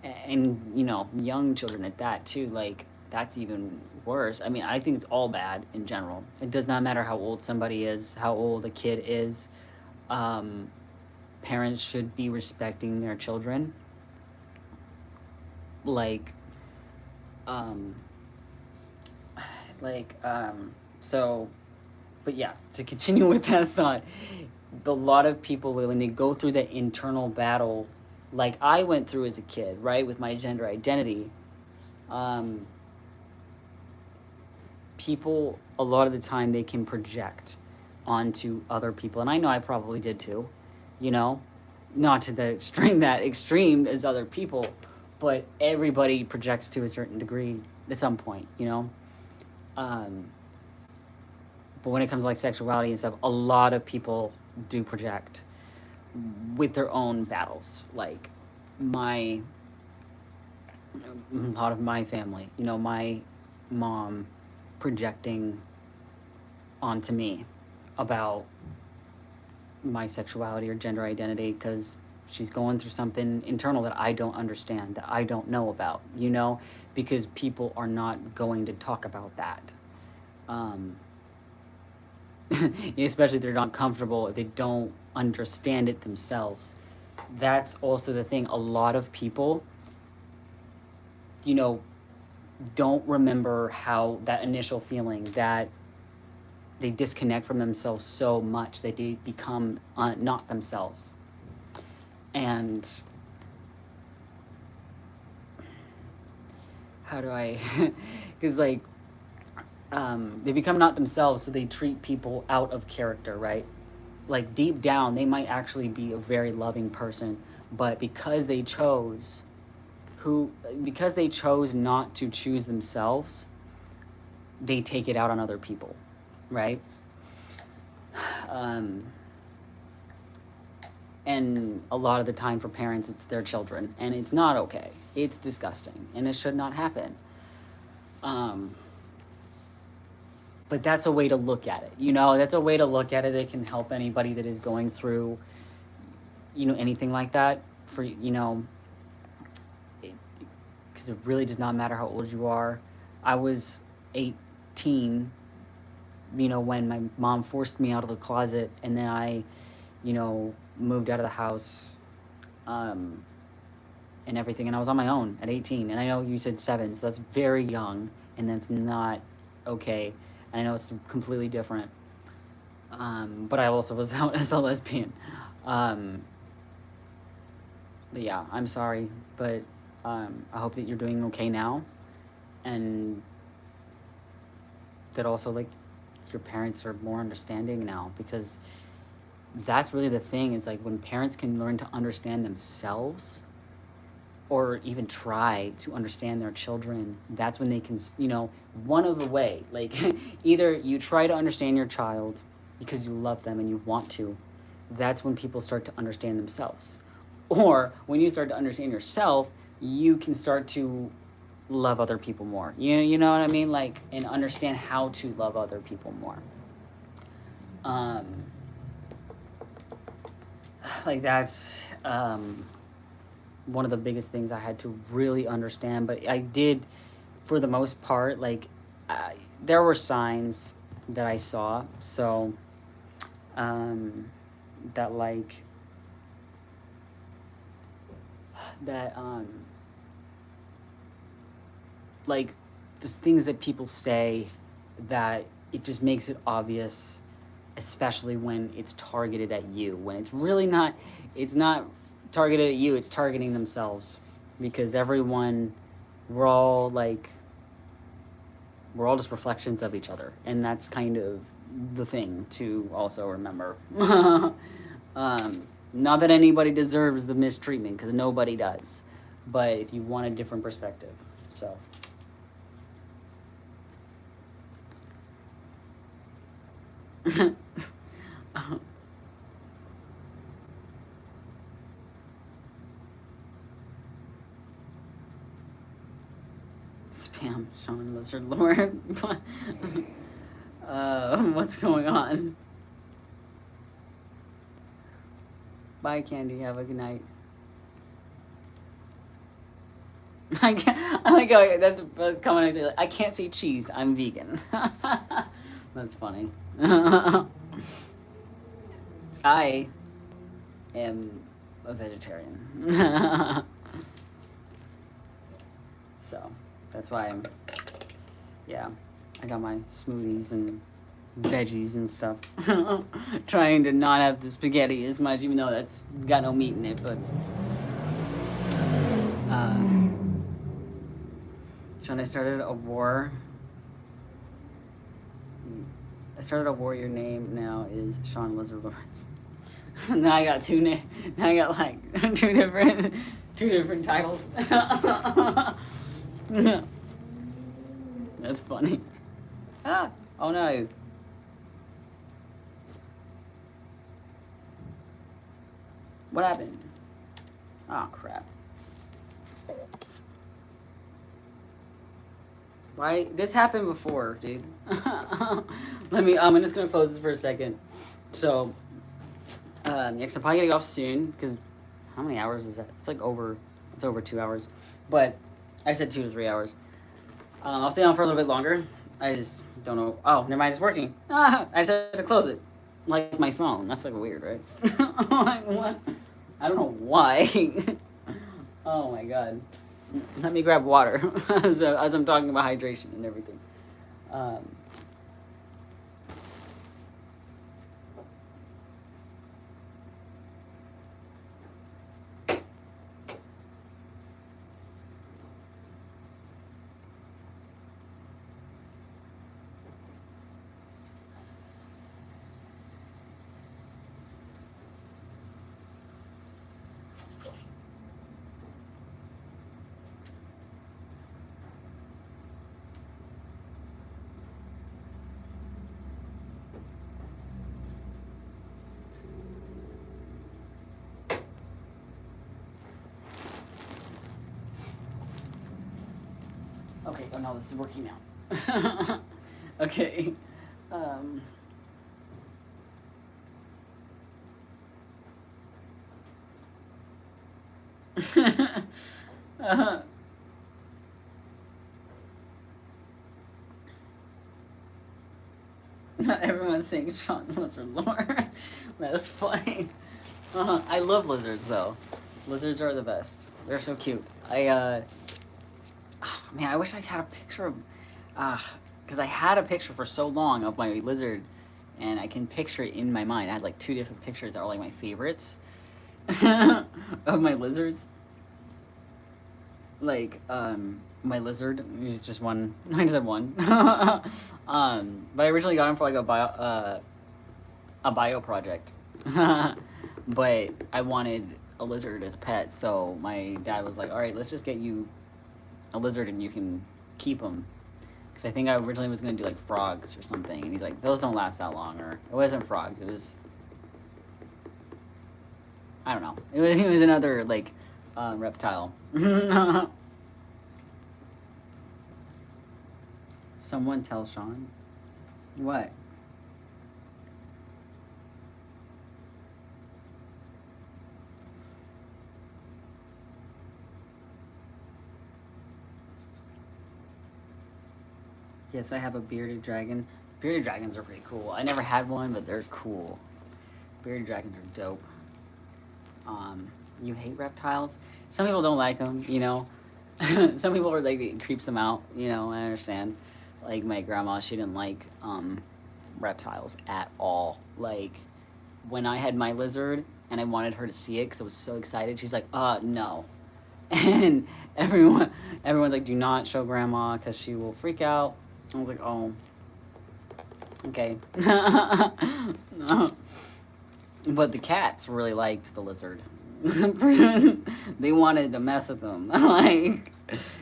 and you know, young children at that too. Like that's even worse. I mean, I think it's all bad in general. It does not matter how old somebody is, how old a kid is. Parents should be respecting their children. Like, so, but yeah, to continue with that thought, a lot of people, when they go through the internal battle, like I went through as a kid, right, with my gender identity, people, a lot of the time, they can project onto other people, and I know I probably did too, you know, not to the extreme as other people, but everybody projects to a certain degree at some point, you know. But when it comes to like sexuality and stuff, a lot of people do project with their own battles. Like a lot of my family, you know, my mom projecting onto me about my sexuality or gender identity because she's going through something internal that I don't understand, that I don't know about, you know, because people are not going to talk about that. Especially if they're not comfortable, if they don't understand it themselves. That's also the thing. A lot of people, you know, don't remember how that initial feeling, that they disconnect from themselves so much that they become not themselves. And how do I, because like, they become not themselves, so they treat people out of character, right? Like deep down, they might actually be a very loving person, but because they chose not to choose themselves, they take it out on other people, right? And a lot of the time for parents, it's their children, and it's not okay. It's disgusting, and it should not happen. But that's a way to look at it, you know? That's a way to look at it that can help anybody that is going through, you know, anything like that. For, you know, because it really does not matter how old you are. I was 18, you know, when my mom forced me out of the closet, and then I, you know, moved out of the house, and everything, and I was on my own at 18. And I know you said 7, so that's very young, and that's not okay. And I know it's completely different. But I also was out as a lesbian. But yeah, I'm sorry, but I hope that you're doing okay now, and that also like your parents are more understanding now, because that's really the thing. Is like when parents can learn to understand themselves, or even try to understand their children, that's when they can, you know, one of the way, like either you try to understand your child because you love them and you want to, that's when people start to understand themselves. Or when you start to understand yourself, you can start to love other people more. You know what I mean? Like, and understand how to love other people more. Like that's one of the biggest things I had to really understand. But I did, for the most part, like there were signs that I saw. So that like that like just things that people say that it just makes it obvious, especially when it's targeted at you, when it's really not, it's not targeted at you, it's targeting themselves, because everyone, we're all like, we're all just reflections of each other, and that's kind of the thing to also remember. Not that anybody deserves the mistreatment, because nobody does, but if you want a different perspective, so. Spam Sean Lizard Lord. What's going on? Bye, Candy. Have a good night. I can't. I like how that's a comment I say. Like, I can't say cheese. I'm vegan. That's funny. I am a vegetarian. So that's why I'm. Yeah, I got my smoothies and veggies and stuff. Trying to not have the spaghetti as much, even though that's got no meat in it. But Sean, I started a war. I started a war. Your name now is Sean Lizard Lawrence. Now I got now I got like two different titles. That's funny. Ah! Oh no. What happened? Oh crap. Why? This happened before, dude. I'm just gonna pause this for a second. So, yeah, 'cause I'm probably gonna get off soon, because how many hours is that? It's over 2 hours. But I said 2 to 3 hours. I'll stay on for a little bit longer. I just don't know. Oh, never mind, it's working. I just had to close it. Like my phone. That's like weird, right? Like, what? I don't know why. Oh my god. Let me grab water as I'm talking about hydration and everything. Okay, oh no, this is working now. Okay. Not everyone's saying Sean Lizard Lord. That's funny. I love lizards though. Lizards are the best. They're so cute. Man, I wish I had a picture of, because I had a picture for so long of my lizard, and I can picture it in my mind. I had like 2 different pictures that are like my favorites of my lizards. Like, my lizard is just one. I just had one. But I originally got him for like a bio project. But I wanted a lizard as a pet, so my dad was like, "All right, let's just get you a lizard and you can keep them." Because I think I originally was gonna do like frogs or something, and he's like, "Those don't last that long." Or it wasn't frogs. It was, I don't know. It was another like reptile. Someone tell Sean. What? Yes, I have a bearded dragon. Bearded dragons are pretty cool. I never had one, but they're cool. Bearded dragons are dope. You hate reptiles? Some people don't like them, you know. Some people are like, it creeps them out, you know. I understand. Like my grandma, she didn't like reptiles at all. Like when I had my lizard and I wanted her to see it because I was so excited, she's like, no. And everyone's like, do not show grandma because she will freak out. I was like, oh, okay. No. But the cats really liked the lizard. They wanted to mess with them. Like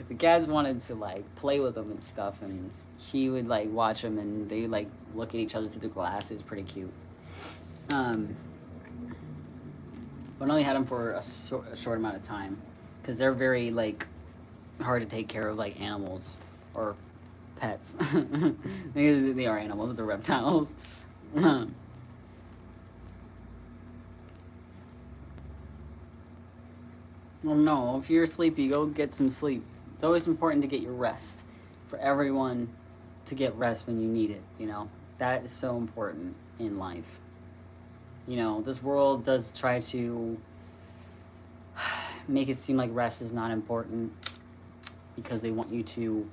the cats wanted to like play with them and stuff, and he would like watch them, and they like look at each other through the glass. It was pretty cute. But I only had them for a short amount of time because they're very like hard to take care of, like animals or pets. They are animals, but they're reptiles. Well, no, if you're sleepy, go get some sleep. It's always important to get your rest. For everyone to get rest when you need it, you know? That is so important in life. You know, this world does try to make it seem like rest is not important because they want you to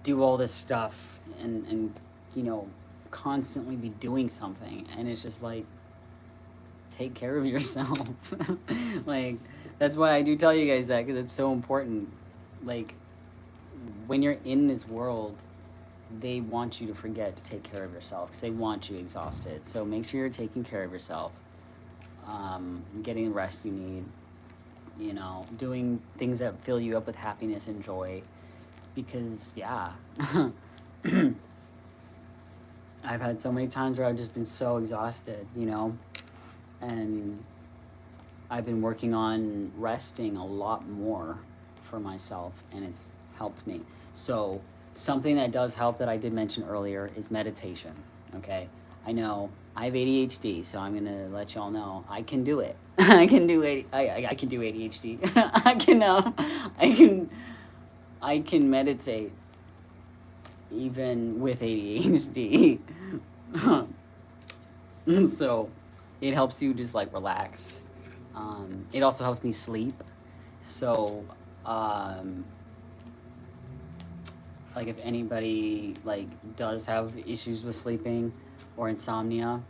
do all this stuff and you know, constantly be doing something. And it's just like, take care of yourself. Like, that's why I do tell you guys that, because it's so important. Like, when you're in this world, they want you to forget to take care of yourself because they want you exhausted. So make sure you're taking care of yourself, getting the rest you need, you know, doing things that fill you up with happiness and joy. Because, yeah, I've had so many times where I've just been so exhausted, you know, and I've been working on resting a lot more for myself, and it's helped me. So something that does help that I did mention earlier is meditation, okay? I know I have ADHD, so I'm gonna let y'all know I can do it. I can do I can do ADHD. I can meditate even with ADHD. So it helps you just like relax. It also helps me sleep. So like if anybody like does have issues with sleeping or insomnia,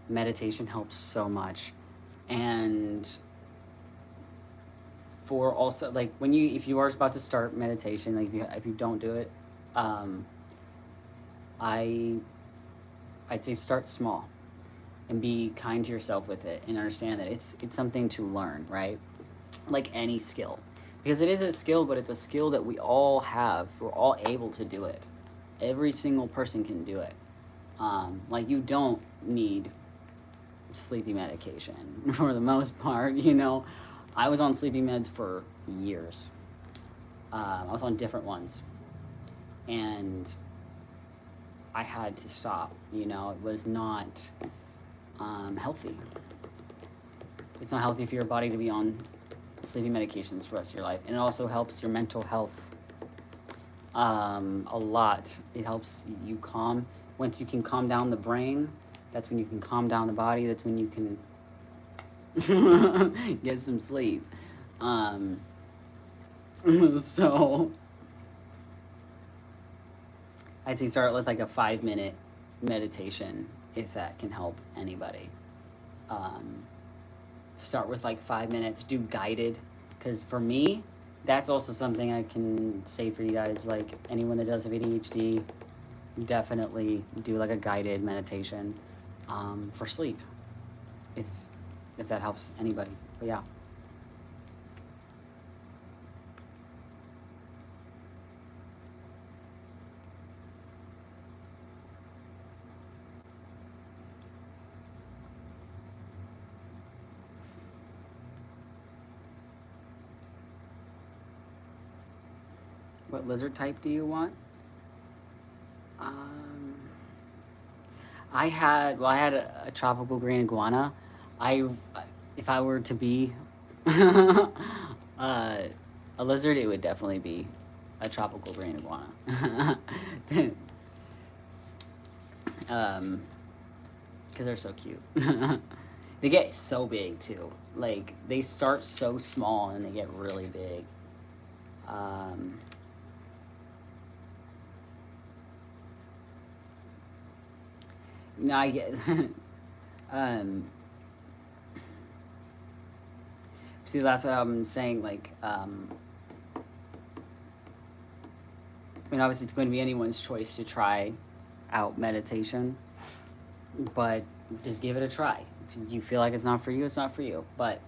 meditation helps so much. And for also like when if you are about to start meditation, like if you don't do it, I'd say start small and be kind to yourself with it and understand that it's something to learn, right? Like any skill. Because it is a skill, but it's a skill that we all have. We're all able to do it. Every single person can do it. Like you don't need sleepy medication for the most part, you know. I was on sleeping meds for years. I was on different ones. And I had to stop, you know. It was not healthy. It's not healthy for your body to be on sleeping medications for the rest of your life. And it also helps your mental health a lot. It helps you calm. Once you can calm down the brain, that's when you can calm down the body. That's when you can get some sleep. So I'd say start with like a 5-minute meditation if that can help anybody. Start with like 5 minutes, do guided, because for me, that's also something I can say for you guys, like anyone that does have ADHD, definitely do like a guided meditation for sleep, if that helps anybody. But yeah. What lizard type do you want? I had a tropical green iguana. If I were to be a lizard, it would definitely be a tropical green iguana. Because they're so cute. They get so big too. Like, they start so small and they get really big. No, I get. See, that's what I'm saying. Like, I mean, obviously, it's going to be anyone's choice to try out meditation, but just give it a try. If you feel like it's not for you, it's not for you. But,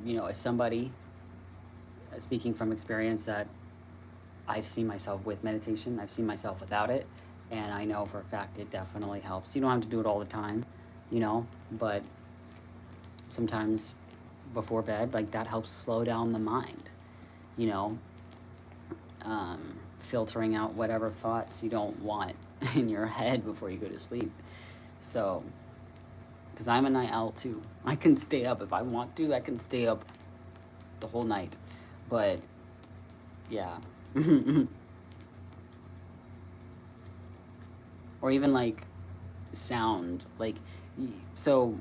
you know, as somebody speaking from experience, that I've seen myself with meditation, I've seen myself without it, and I know for a fact it definitely helps. You don't have to do it all the time, you know, but sometimes before bed, like, that helps slow down the mind, you know, filtering out whatever thoughts you don't want in your head before you go to sleep. So, because I'm a night owl too. I can stay up if I want to. I can stay up the whole night. But, yeah. Or even, like, sound. Like, so,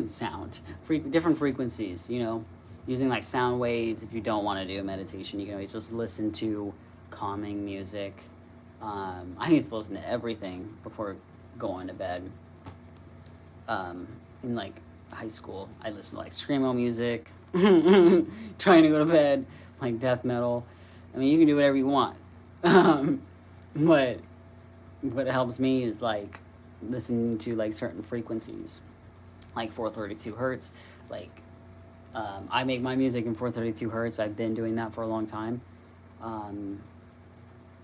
sound. Different frequencies, you know. Using, like, sound waves. If you don't want to do a meditation, you can always just listen to calming music. I used to listen to everything before going to bed. In, like, high school, I listened to, like, screamo music, trying to go to bed, like death metal. I mean, you can do whatever you want. But what helps me is, like, listening to, like, certain frequencies, like 432 hertz. Like, I make my music in 432 hertz. I've been doing that for a long time.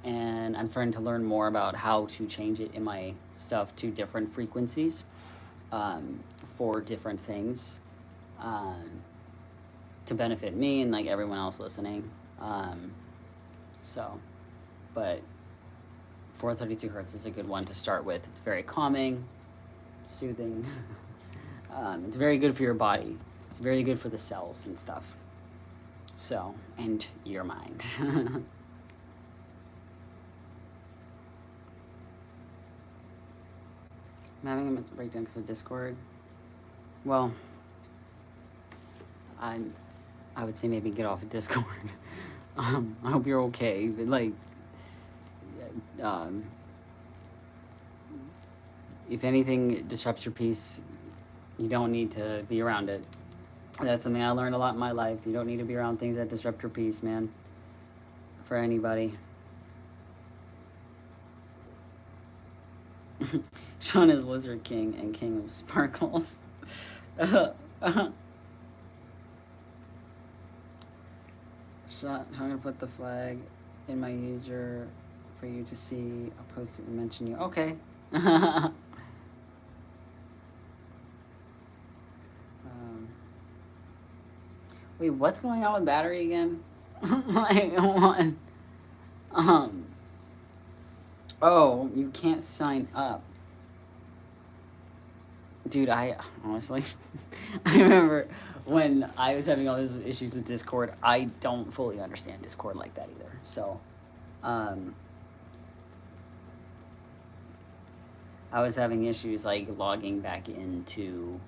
And I'm starting to learn more about how to change it in my stuff to different frequencies, for different things, to benefit me and, like, everyone else listening. So, but 432 hertz is a good one to start with. It's very calming, soothing. It's very good for your body. It's very good for the cells and stuff. So, and your mind. I'm having a mental breakdown because of Discord. Well, I would say maybe get off of Discord. I hope you're okay. But, like, if anything disrupts your peace, you don't need to be around it. That's something I learned a lot in my life. You don't need to be around things that disrupt your peace, man. For anybody. Sean is Lizard King and King of Sparkles. Sean, I'm gonna put the flag in my user for you to see. I'll post it and mention you. Okay. Wait, what's going on with battery again? Like, one. Oh, you can't sign up. Dude, I honestly, I remember when I was having all those issues with Discord. I don't fully understand Discord like that either. So, I was having issues, like, logging back into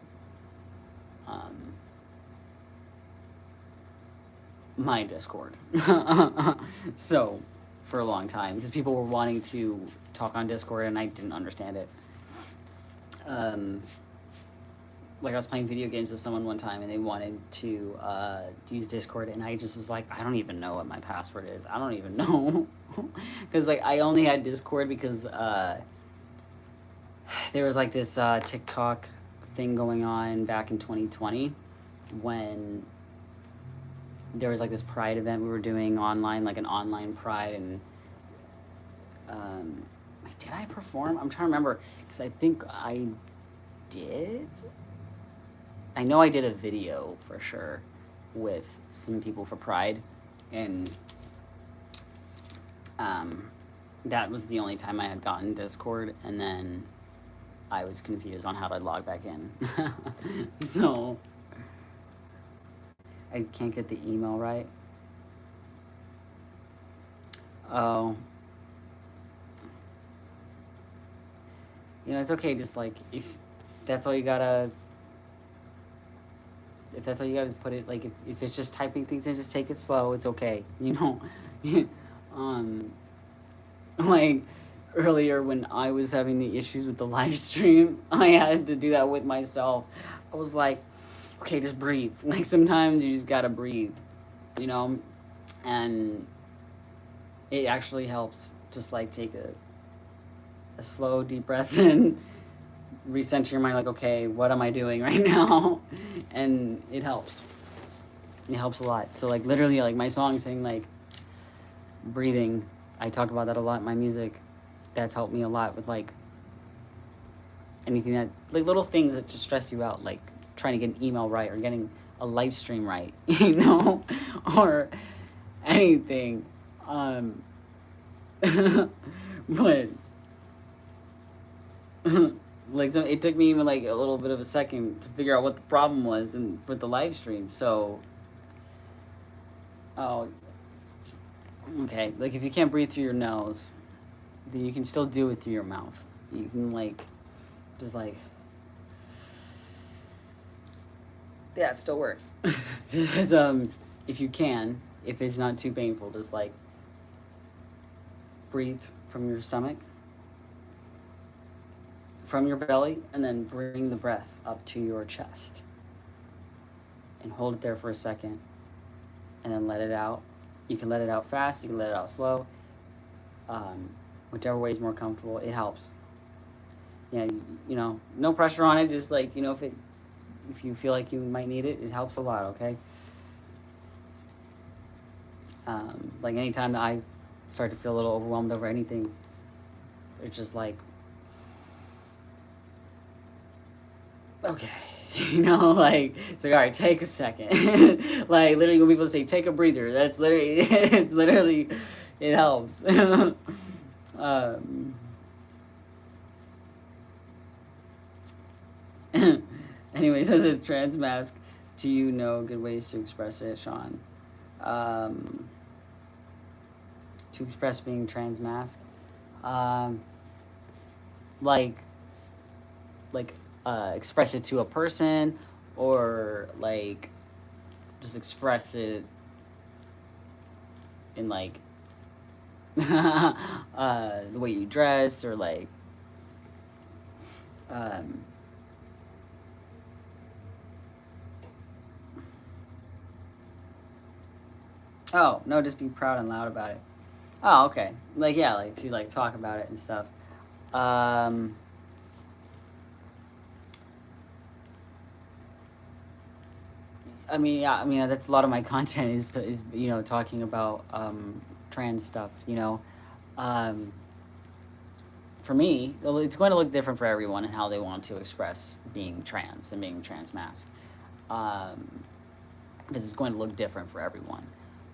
my Discord. So, for a long time, because people were wanting to talk on Discord and I didn't understand it. Like, I was playing video games with someone one time and they wanted to use Discord, and I just was like, I don't even know what my password is. I don't even know. Because, like, I only had Discord because there was, like, this TikTok thing going on back in 2020 when there was, like, this Pride event we were doing online, like an online Pride, and did I perform? I'm trying to remember, because I think I did. I know I did a video for sure with some people for Pride, and that was the only time I had gotten Discord, and then I was confused on how to log back in. So I can't get the email right. Oh, you know, it's okay. Just like that's all you gotta, if that's all you gotta put it, like if it's just typing things in, just take it slow. It's okay. You know, um, like earlier when I was having the issues with the live stream, I had to do that with myself. I was like, okay, just breathe. Like sometimes you just gotta breathe, you know, and it actually helps. Just like take a slow, deep breath in, recenter your mind, like, okay, what am I doing right now? And it helps. It helps a lot. So, like, literally, like, my song saying, like, breathing, I talk about that a lot in my music. That's helped me a lot with, like, anything that, like, little things that just stress you out, like trying to get an email right or getting a live stream right, you know, or anything. But like, so it took me even like a little bit of a second to figure out what the problem was and with the live stream. So, oh, okay, like if you can't breathe through your nose, then you can still do it through your mouth. You can like just like, yeah, it still works. It's, if you can, if it's not too painful, just like breathe from your stomach, from your belly, and then bring the breath up to your chest. And hold it there for a second, and then let it out. You can let it out fast, you can let it out slow. Whichever way is more comfortable, it helps. Yeah, you know, no pressure on it. Just like, you know, if you feel like you might need it, it helps a lot. Okay. Like anytime that I start to feel a little overwhelmed over anything, it's just like, okay, you know, like it's like, all right, take a second. Like literally when people say take a breather, that's literally it's literally, it helps. Anyways, as a trans mask, do you know good ways to express it, Sean? To express being trans mask, um, like like express it to a person, or like just express it in like the way you dress, or like um, oh no, just be proud and loud about it. Oh, okay. Like yeah, like to like talk about it and stuff. Um, I mean, yeah, I mean that's a lot of my content is you know talking about trans stuff. You know, um, for me, it's going to look different for everyone and how they want to express being trans and being trans mask, because it's going to look different for everyone.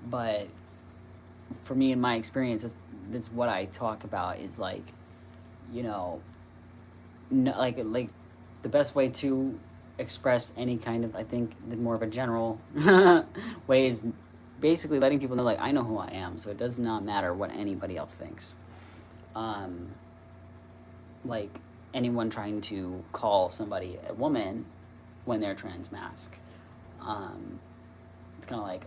But for me, in my experience, that's what I talk about is like, you know, no, like the best way to express any kind of, I think the more of a general way is basically letting people know like I know who I am, so it does not matter what anybody else thinks. Like anyone trying to call somebody a woman when they're trans mask, it's kind of like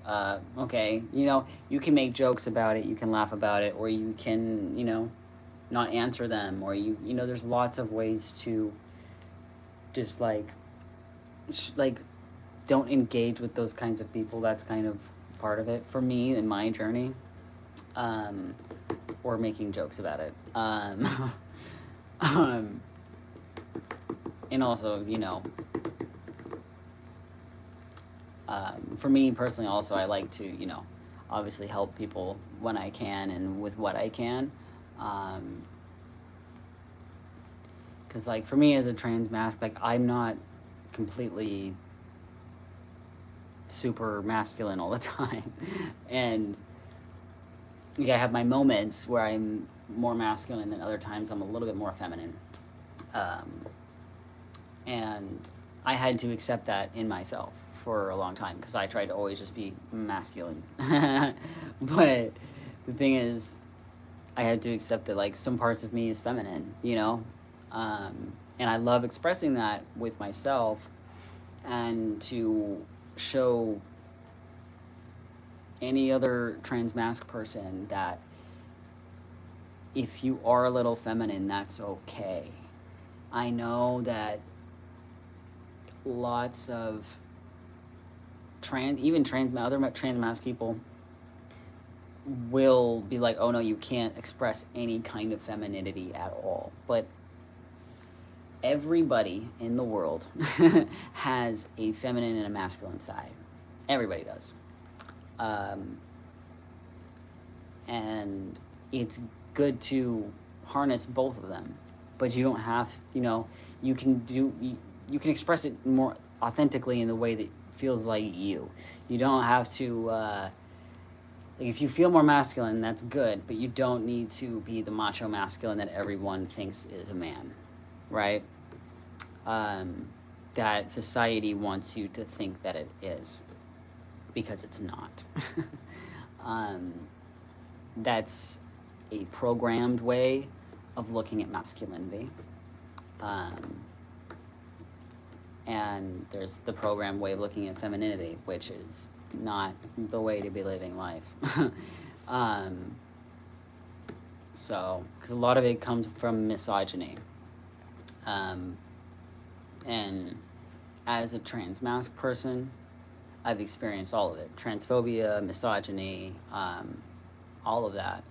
okay, you know, you can make jokes about it, you can laugh about it, or you can, you know, not answer them, or you know, there's lots of ways to just like like don't engage with those kinds of people. That's kind of part of it for me in my journey, or making jokes about it, and also, you know, for me personally also, I like to, you know, obviously help people when I can and with what I can, because like for me as a trans mask, like I'm not completely super masculine all the time. And yeah, I have my moments where I'm more masculine, and other times I'm a little bit more feminine, and I had to accept that in myself for a long time because I tried to always just be masculine. But the thing is, I had to accept that like some parts of me is feminine, you know, and I love expressing that with myself, and to show any other trans masc person that if you are a little feminine, that's okay. I know that lots of other trans masc people will be like, oh no, you can't express any kind of femininity at all. But everybody in the world has a feminine and a masculine side. Everybody does. And it's good to harness both of them, but you don't have, you can express it more authentically in the way that feels like you. You don't have to, like if you feel more masculine, that's good, but you don't need to be the macho masculine that everyone thinks is a man, right? That society wants you to think that it is, because it's not. That's a programmed way of looking at masculinity. And there's the programmed way of looking at femininity, which is not the way to be living life. So, because a lot of it comes from misogyny. And as a trans masc person, I've experienced all of it. Transphobia, misogyny, all of that.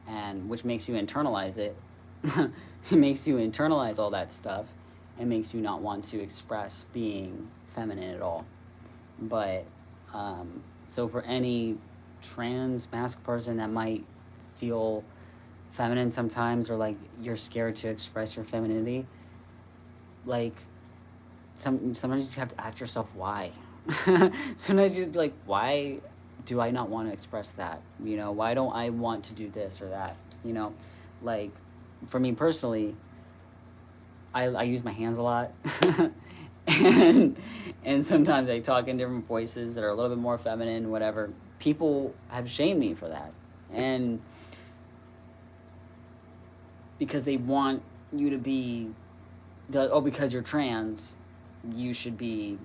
And which makes you internalize it. It makes you internalize all that stuff and makes you not want to express being feminine at all. But, so for any trans masc person that might feel feminine sometimes, or like you're scared to express your femininity, like sometimes you just have to ask yourself why. Sometimes you just be like, why do I not want to express that? Why don't I want to do this or that? Like for me personally, I use my hands a lot. and sometimes I talk in different voices that are a little bit more feminine, whatever. People have shamed me for that. And because they want you to be, like, oh, because you're trans, you should be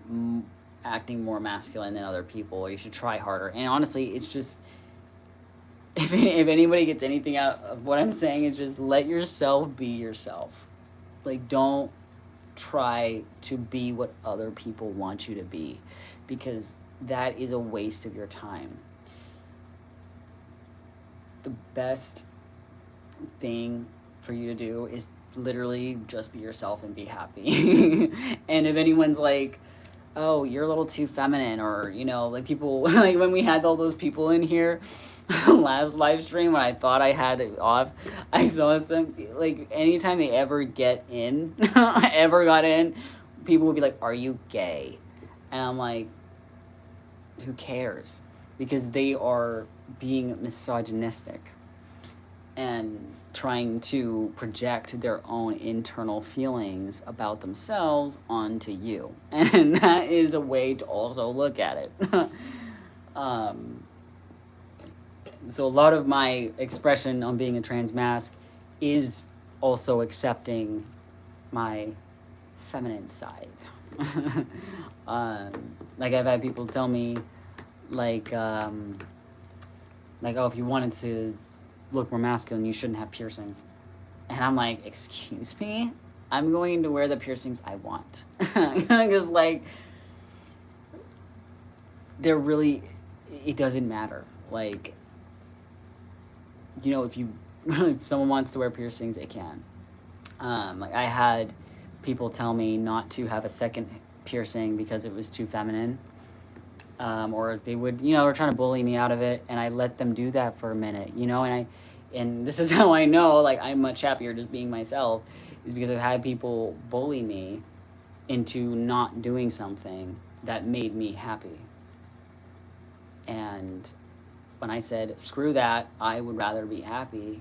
acting more masculine than other people, or you should try harder. And honestly, it's just, if anybody gets anything out of what I'm saying, it's just let yourself be yourself. Like, don't try to be what other people want you to be, because that is a waste of your time. The best thing for you to do is literally just be yourself and be happy. And if anyone's like, oh, you're a little too feminine, or like people like when we had all those people in here last live stream, when I thought I had it off, I saw some, like, anytime they ever got in, people would be like, are you gay? And I'm like, who cares? Because they are being misogynistic and trying to project their own internal feelings about themselves onto you. And that is a way to also look at it. So a lot of my expression on being a trans masc is also accepting my feminine side. Like I've had people tell me, like, oh, if you wanted to look more masculine, you shouldn't have piercings. And I'm like, excuse me? I'm going to wear the piercings I want. Because, like, they're really, it doesn't matter. Like, if someone wants to wear piercings, they can. Like, I had people tell me not to have a second piercing because it was too feminine. Or they would, were trying to bully me out of it, and I let them do that for a minute, and this is how I know, like, I'm much happier just being myself, is because I've had people bully me into not doing something that made me happy. And when I said, screw that, I would rather be happy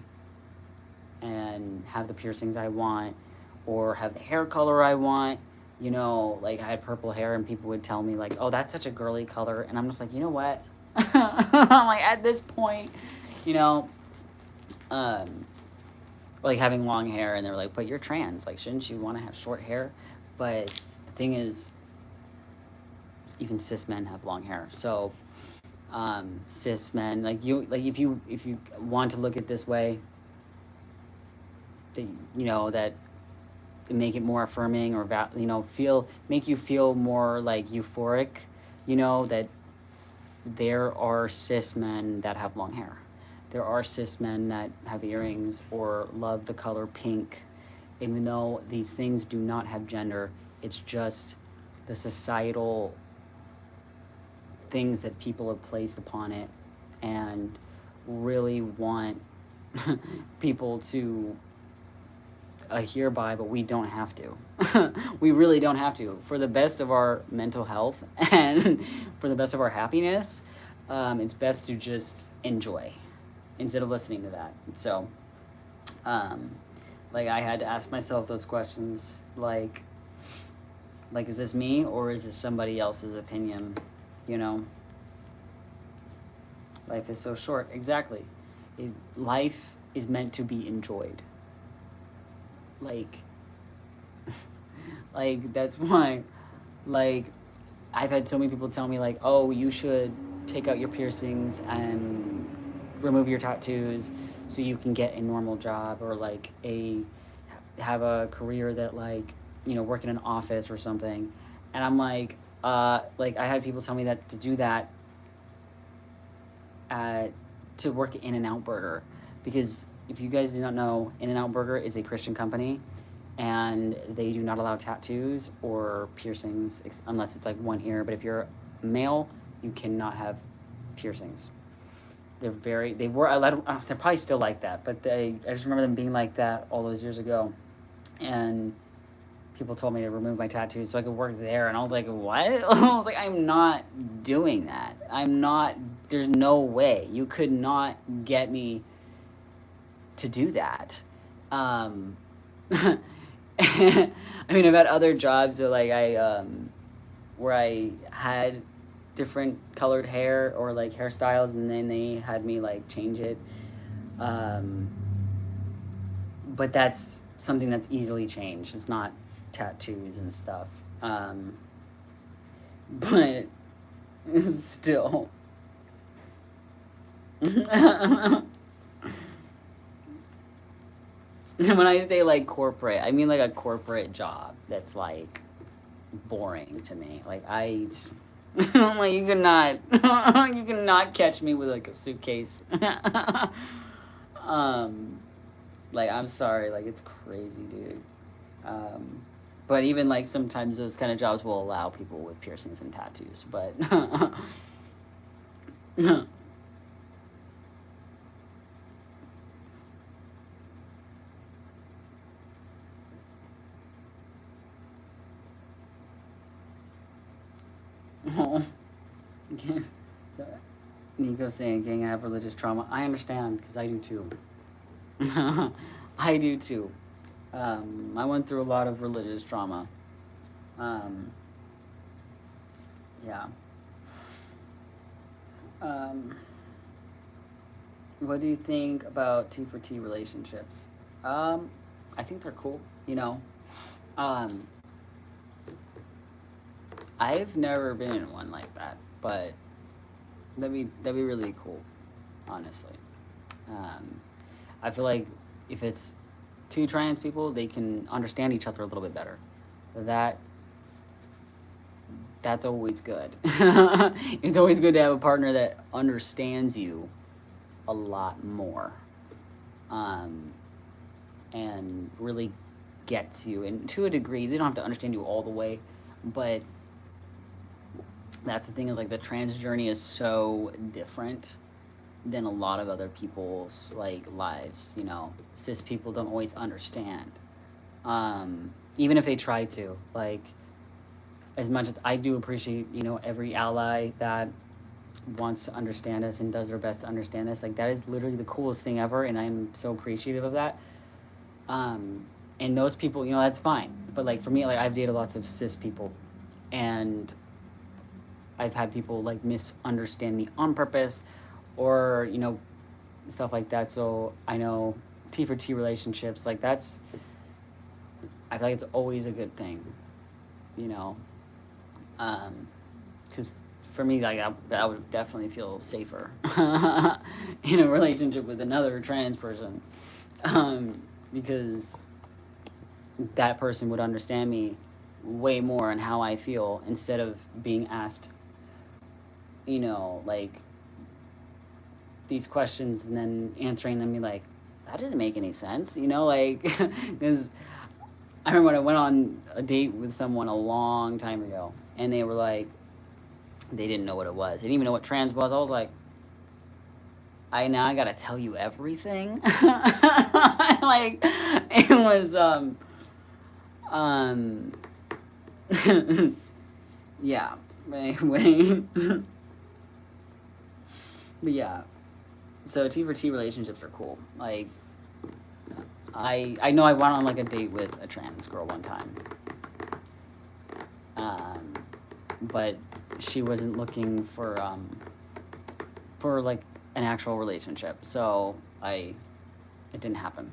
and have the piercings I want, or have the hair color I want. Like, I had purple hair, and people would tell me, like, oh, that's such a girly color. And I'm just like, you know what? I'm like, at this point, like having long hair, and they're like, but you're trans, like shouldn't you want to have short hair? But the thing is, even cis men have long hair. So cis men, like if you want to look at this way, that that make it more affirming, or make you feel more like euphoric, that there are cis men that have long hair. There are cis men that have earrings or love the color pink. Even though these things do not have gender, it's just the societal things that people have placed upon it, and really want people to adhere by, but we don't have to. We really don't have to. For the best of our mental health and for the best of our happiness, it's best to just enjoy instead of listening to that. So, like, I had to ask myself those questions, like is this me or is this somebody else's opinion? Life is so short. Exactly. Life is meant to be enjoyed. Like that's why, like, I've had so many people tell me, like, oh, you should take out your piercings and remove your tattoos so you can get a normal job, or like have a career that, like, work in an office or something. And I'm like I had people tell me that to do that, to work at In-N-Out Burger, because if you guys do not know, In-N-Out Burger is a Christian company, and they do not allow tattoos or piercings unless it's like one ear. But if you're male, you cannot have piercings. They're probably still like that, but I just remember them being like that all those years ago. And people told me to remove my tattoos so I could work there, and I was like, what? I was like, I'm not doing that. There's no way. You could not get me to do that. I mean, I've had other jobs that, like, where I had different colored hair or like hairstyles, and then they had me like change it. But that's something that's easily changed. It's not tattoos and stuff. But still. When I say like corporate, I mean like a corporate job that's like boring to me. Like like you cannot catch me with like a suitcase. Like, I'm sorry, like, it's crazy, dude. But even like sometimes those kind of jobs will allow people with piercings and tattoos, but oh. Nico saying, gang, I have religious trauma. I understand, because I do too. I do too. I went through a lot of religious trauma. Yeah. What do you think about T for T relationships? I think they're cool, I've never been in one like that, but that'd be really cool, honestly. I feel like if it's two trans people, they can understand each other a little bit better. That's always good. It's always good to have a partner that understands you a lot more, and really gets you. And to a degree, they don't have to understand you all the way, but that's the thing, is like the trans journey is so different than a lot of other people's like lives. Cis people don't always understand, even if they try to. Like, as much as I do appreciate every ally that wants to understand us and does their best to understand us, like, that is literally the coolest thing ever, and I'm so appreciative of that. And those people, that's fine. But like for me, like, I've dated lots of cis people, and I've had people like misunderstand me on purpose, or stuff like that. So I know T for T relationships, like that's, I feel like it's always a good thing, you know, because for me, like I would definitely feel safer in a relationship with another trans person, because that person would understand me way more and how I feel instead of being asked, you know, like these questions and then answering them, be like, that doesn't make any sense, you know, like, because I remember when I went on a date with someone a long time ago, and they were like, they didn't know what it was. They didn't even know what trans was. I was like, I gotta tell you everything. Like, it was, yeah. Anyway. But yeah. So T for T relationships are cool. Like, I know I went on like a date with a trans girl one time. But she wasn't looking for like an actual relationship. So it didn't happen.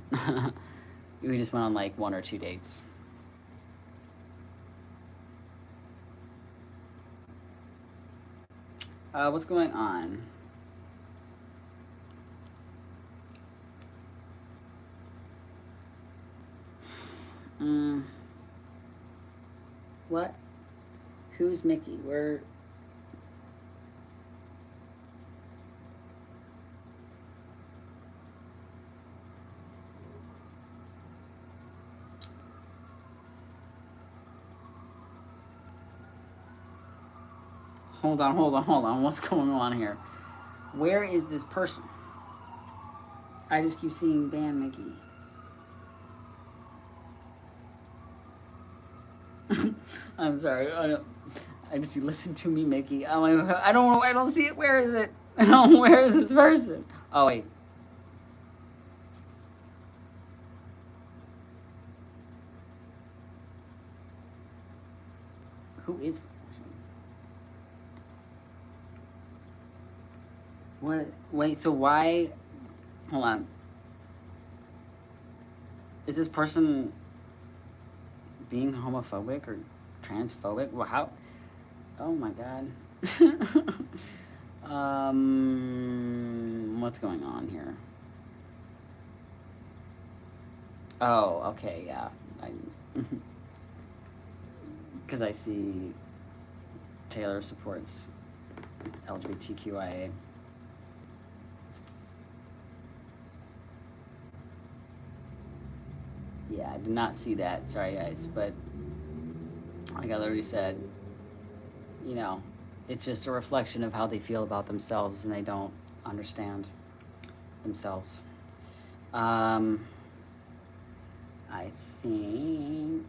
We just went on like 1 or 2 dates. What's going on? What? Who's Mickey? Where? Hold on. What's going on here? Where is this person? I just keep seeing Bam Mickey. I'm sorry. I just see listen to me, Mickey. I'm like, I don't know. I don't see it. Where is it? Where is this person? Oh wait. Who is this person? What? Wait. So why? Hold on. Is this person being homophobic or transphobic? Well, how? Oh my god. What's going on here? Oh, okay, yeah. Because I see Taylor supports LGBTQIA. Yeah, I did not see that. Sorry, guys, but like I already said, you know, it's just a reflection of how they feel about themselves, and they don't understand themselves. I think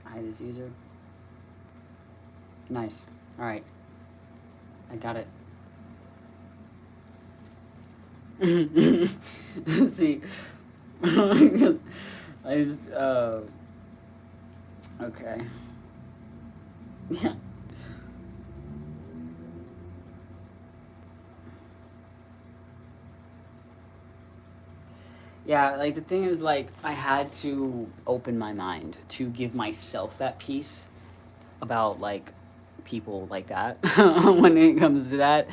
hide this user. Nice. All right, I got it. See, I just, okay. Yeah. Yeah, like the thing is, like, I had to open my mind to give myself that peace about, like, people like that when it comes to that,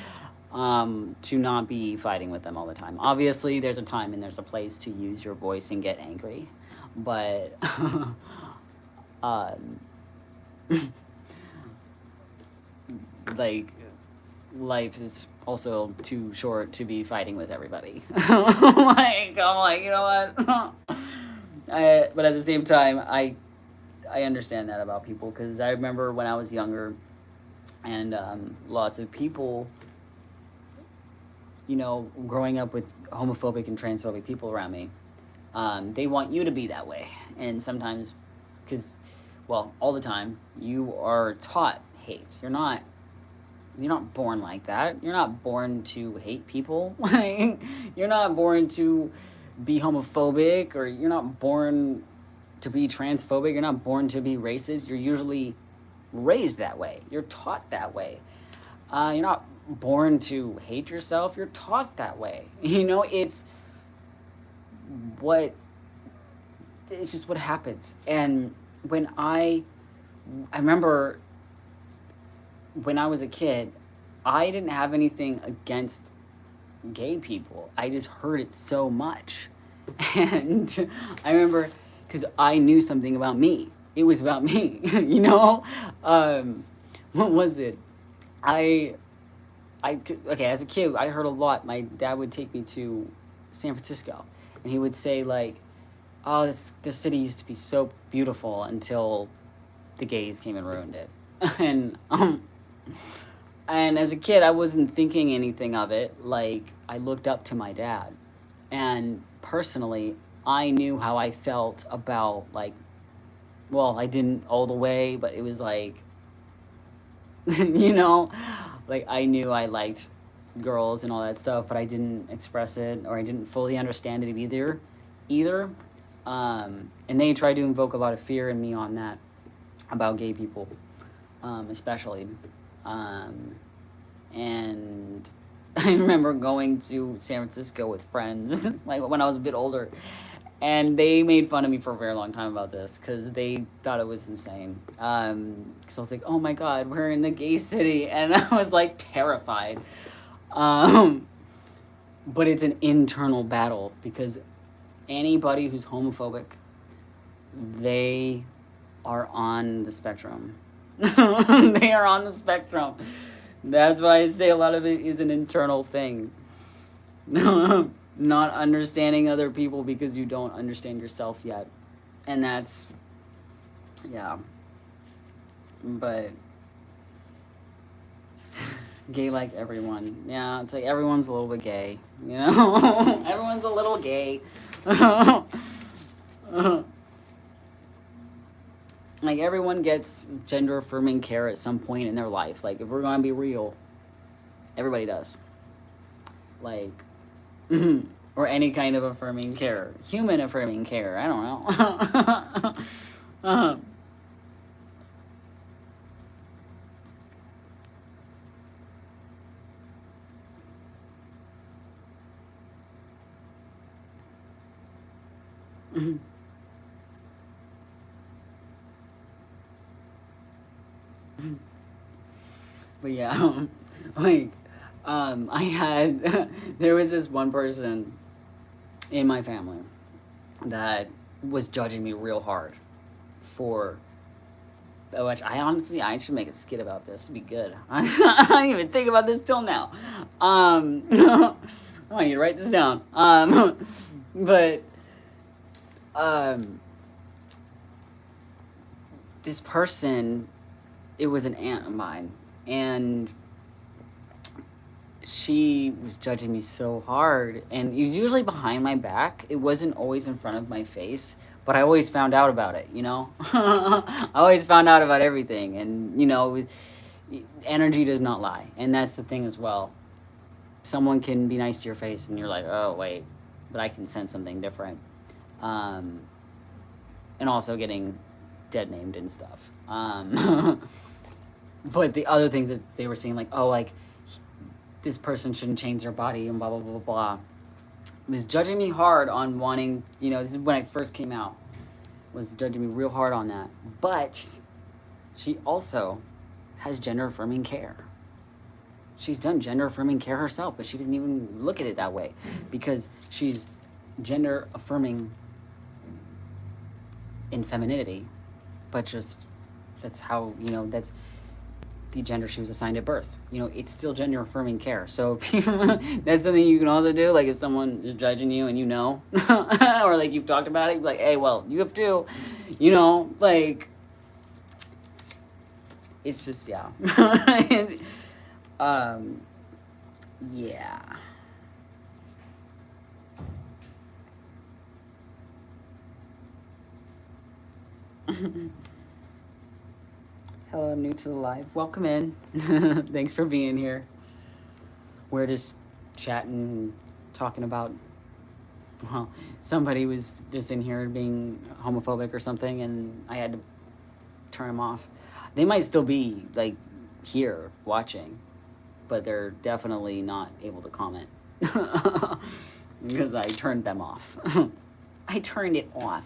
to not be fighting with them all the time. Obviously, there's a time and there's a place to use your voice and get angry, but like, life is also too short to be fighting with everybody. Like, I'm like, you know what? But at the same time, I understand that about people, because I remember when I was younger, and lots of people, you know, growing up with homophobic and transphobic people around me, they want you to be that way. And sometimes, because, well, all the time, you are taught hate. You're not born like that. You're not born to hate people. Like, you're not born to be homophobic, or you're not born to be transphobic. You're not born to be racist. You're usually raised that way. You're taught that way. You're not born to hate yourself. You're taught that way. You know, what it's just what happens. And when I remember when I was a kid, I didn't have anything against gay people. I just heard it so much. And I remember because I knew something about me. It was about me, you know? What was it? Okay, as a kid, I heard a lot. My dad would take me to San Francisco, and he would say, like, oh, this city used to be so beautiful until the gays came and ruined it. And as a kid, I wasn't thinking anything of it. Like, I looked up to my dad. And personally, I knew how I felt about, like, well, I didn't all the way, but it was like, you know, like, I knew I liked girls and all that stuff, but I didn't express it, or I didn't fully understand it either. And they tried to invoke a lot of fear in me on that, about gay people, especially. And I remember going to San Francisco with friends, like when I was a bit older, and they made fun of me for a very long time about this because they thought it was insane. Because I was like, oh my God, we're in the gay city, and I was like terrified. But it's an internal battle because anybody who's homophobic, they are on the spectrum. They are on the spectrum. That's why I say a lot of it is an internal thing. Not understanding other people because you don't understand yourself yet. And that's, yeah. But gay like everyone. Yeah, it's like everyone's a little bit gay, you know? Everyone's a little gay. Like, everyone gets gender affirming care at some point in their life. Like, if we're gonna be real, everybody does. Like, or any kind of affirming care. Human affirming care, I don't know. But yeah, like, I had, there was this one person in my family that was judging me real hard for, which I should make a skit about this. It'd be good. I didn't even think about this till now. I need to write this down. But, this person, it was an aunt of mine, and she was judging me so hard, and it was usually behind my back. It wasn't always in front of my face, but I always found out about it, you know? I always found out about everything, and, you know, energy does not lie, and that's the thing as well. Someone can be nice to your face, and you're like, oh, wait, but I can sense something different. And also getting dead named and stuff. But the other things that they were saying, like, oh, like, this person shouldn't change their body and blah, blah, blah, blah, was judging me hard on wanting, you know, this is when I first came out, was judging me real hard on that. But she also has gender affirming care. She's done gender affirming care herself, but she doesn't even look at it that way because she's gender affirming in femininity, but just, that's how, you know, that's the gender she was assigned at birth. You know, it's still gender affirming care. So that's something you can also do. Like, if someone is judging you and you know, or like you've talked about it, you're like, hey, well, you have to, you know, like, it's just, yeah. And, yeah. Hello, new to the live. Welcome in. Thanks for being here. We're just chatting and talking about, well, somebody was just in here being homophobic or something, and I had to turn them off. They might still be, like, here watching, but they're definitely not able to comment because I turned them off. I turned it off.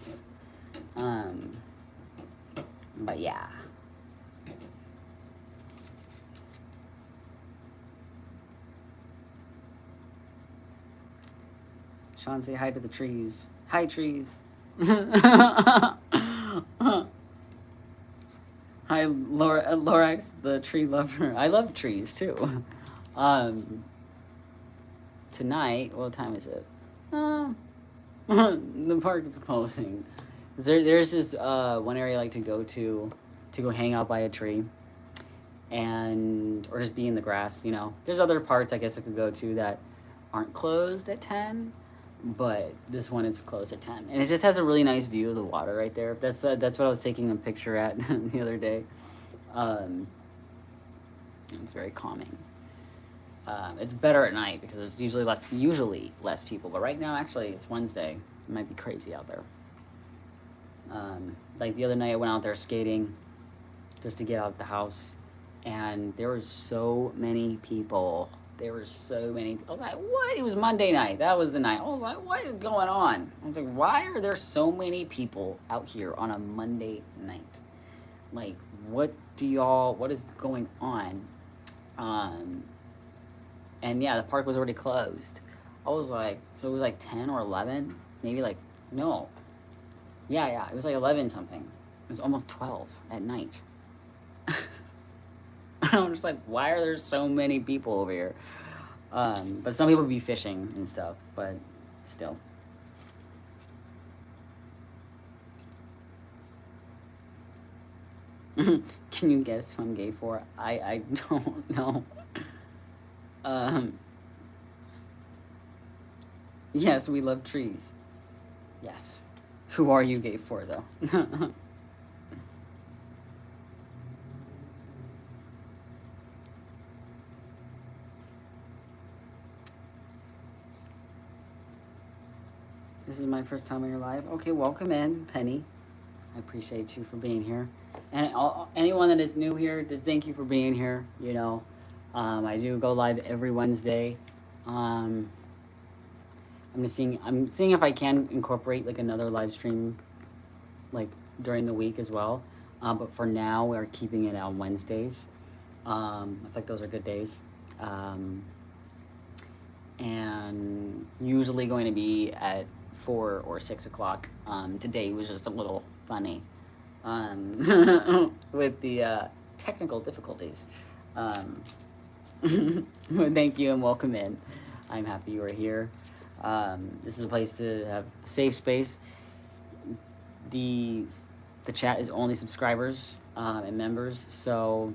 But yeah. Sean, say hi to the trees. Hi, trees. Hi, Lorax, the tree lover. I love trees too. Tonight, what time is it? The park is closing. There's this one area I like to go hang out by a tree, or just be in the grass. You know, there's other parts I guess I could go to that aren't closed at 10, but this one is closed at 10, and it just has a really nice view of the water right there. That's what I was taking a picture at the other day. It's very calming. It's better at night because there's usually less people. But right now, actually, it's Wednesday. It might be crazy out there. Like the other night, I went out there skating just to get out of the house, and there were so many people. I was like, what? It was Monday night. That was the night. I was like, what is going on? I was like, why are there so many people out here on a Monday night? Like, what is going on? And yeah, the park was already closed. I was like, so it was like 10 or 11? Maybe like, no. Yeah, it was like 11 something. It was almost 12 at night. I'm just like, why are there so many people over here? But some people be fishing and stuff, but still. Can you guess who I'm gay for? I don't know. Yes, we love trees. Yes. Who are you gay for, though? This is my first time on your live. Okay, welcome in, Penny. I appreciate you for being here. And anyone that is new here, just thank you for being here. You know, I do go live every Wednesday. I'm seeing if I can incorporate like another live stream like during the week as well. But for now, we are keeping it on Wednesdays. I think those are good days. And usually going to be at 4 or 6 o'clock. Today was just a little funny with the technical difficulties. Thank you and welcome in. I'm happy you are here. This is a place to have a safe space. The chat is only subscribers and members, so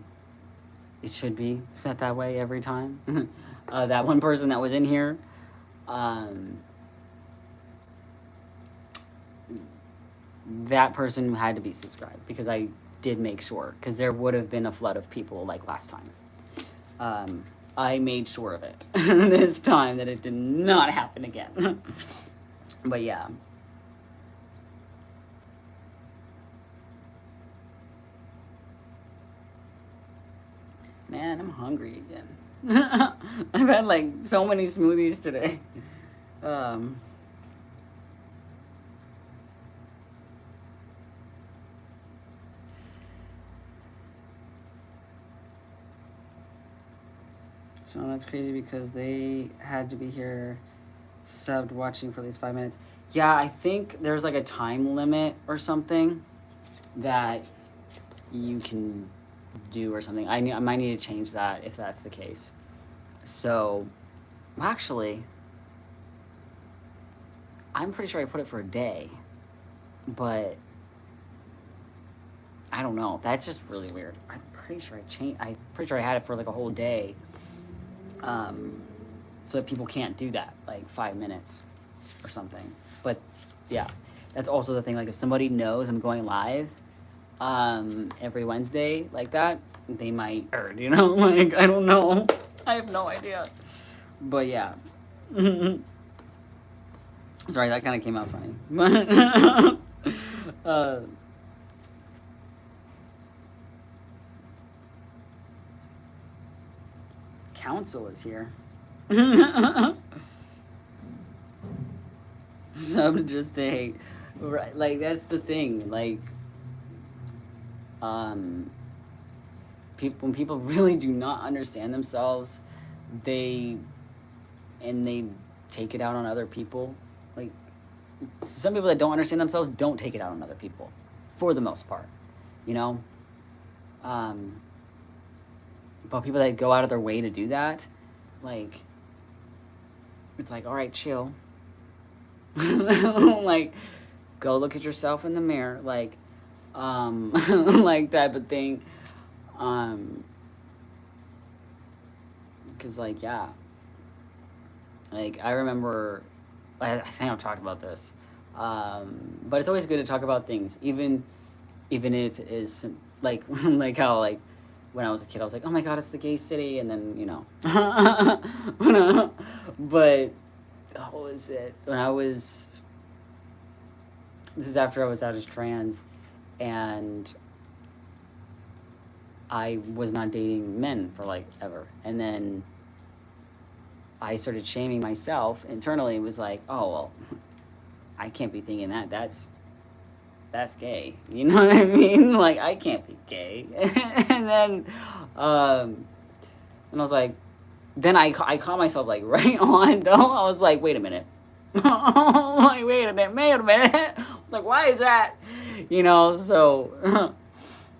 it should be set that way every time. That one person that was in here, that person had to be subscribed because I did make sure, because there would have been a flood of people like last time. I made sure of it this time that it did not happen again. But yeah. Man, I'm hungry again. I've had like so many smoothies today. So that's crazy because they had to be here subbed watching for at least 5 minutes. Yeah, I think there's like a time limit or something that you can do or something. I might need to change that if that's the case. So, well, actually, I'm pretty sure I put it for a day, but I don't know. That's just really weird. I'm pretty sure I had it for like a whole day. So that people can't do that, like 5 minutes or something. But yeah, that's also the thing. Like if somebody knows I'm going live every Wednesday like that, they might, or you know, like I don't know. I have no idea. But yeah. Sorry, that kind of came out funny. council is here. Sub just to hate. Right, like that's the thing. Like, when people really do not understand themselves, they take it out on other people. Like, some people that don't understand themselves don't take it out on other people, for the most part, you know. But people that go out of their way to do that, like, it's like, all right, chill. Like, go look at yourself in the mirror, like, like type of thing. Because, like, yeah. Like, I remember, I think I've talked about this, but it's always good to talk about things, even if it's, like, like how, like, when I was a kid, I was like, oh my god, it's the gay city, and then, you know. But, what was it? When I was, this is after I was out as trans, and I was not dating men for, like, ever. And then I started shaming myself internally. It was like, oh, well, I can't be thinking that. That's gay. You know what I mean? Like, I can't be gay. And then, and I was like, then I caught myself, like, right on, though. I was like, wait a minute. Like, wait a minute. Like, why is that? You know, so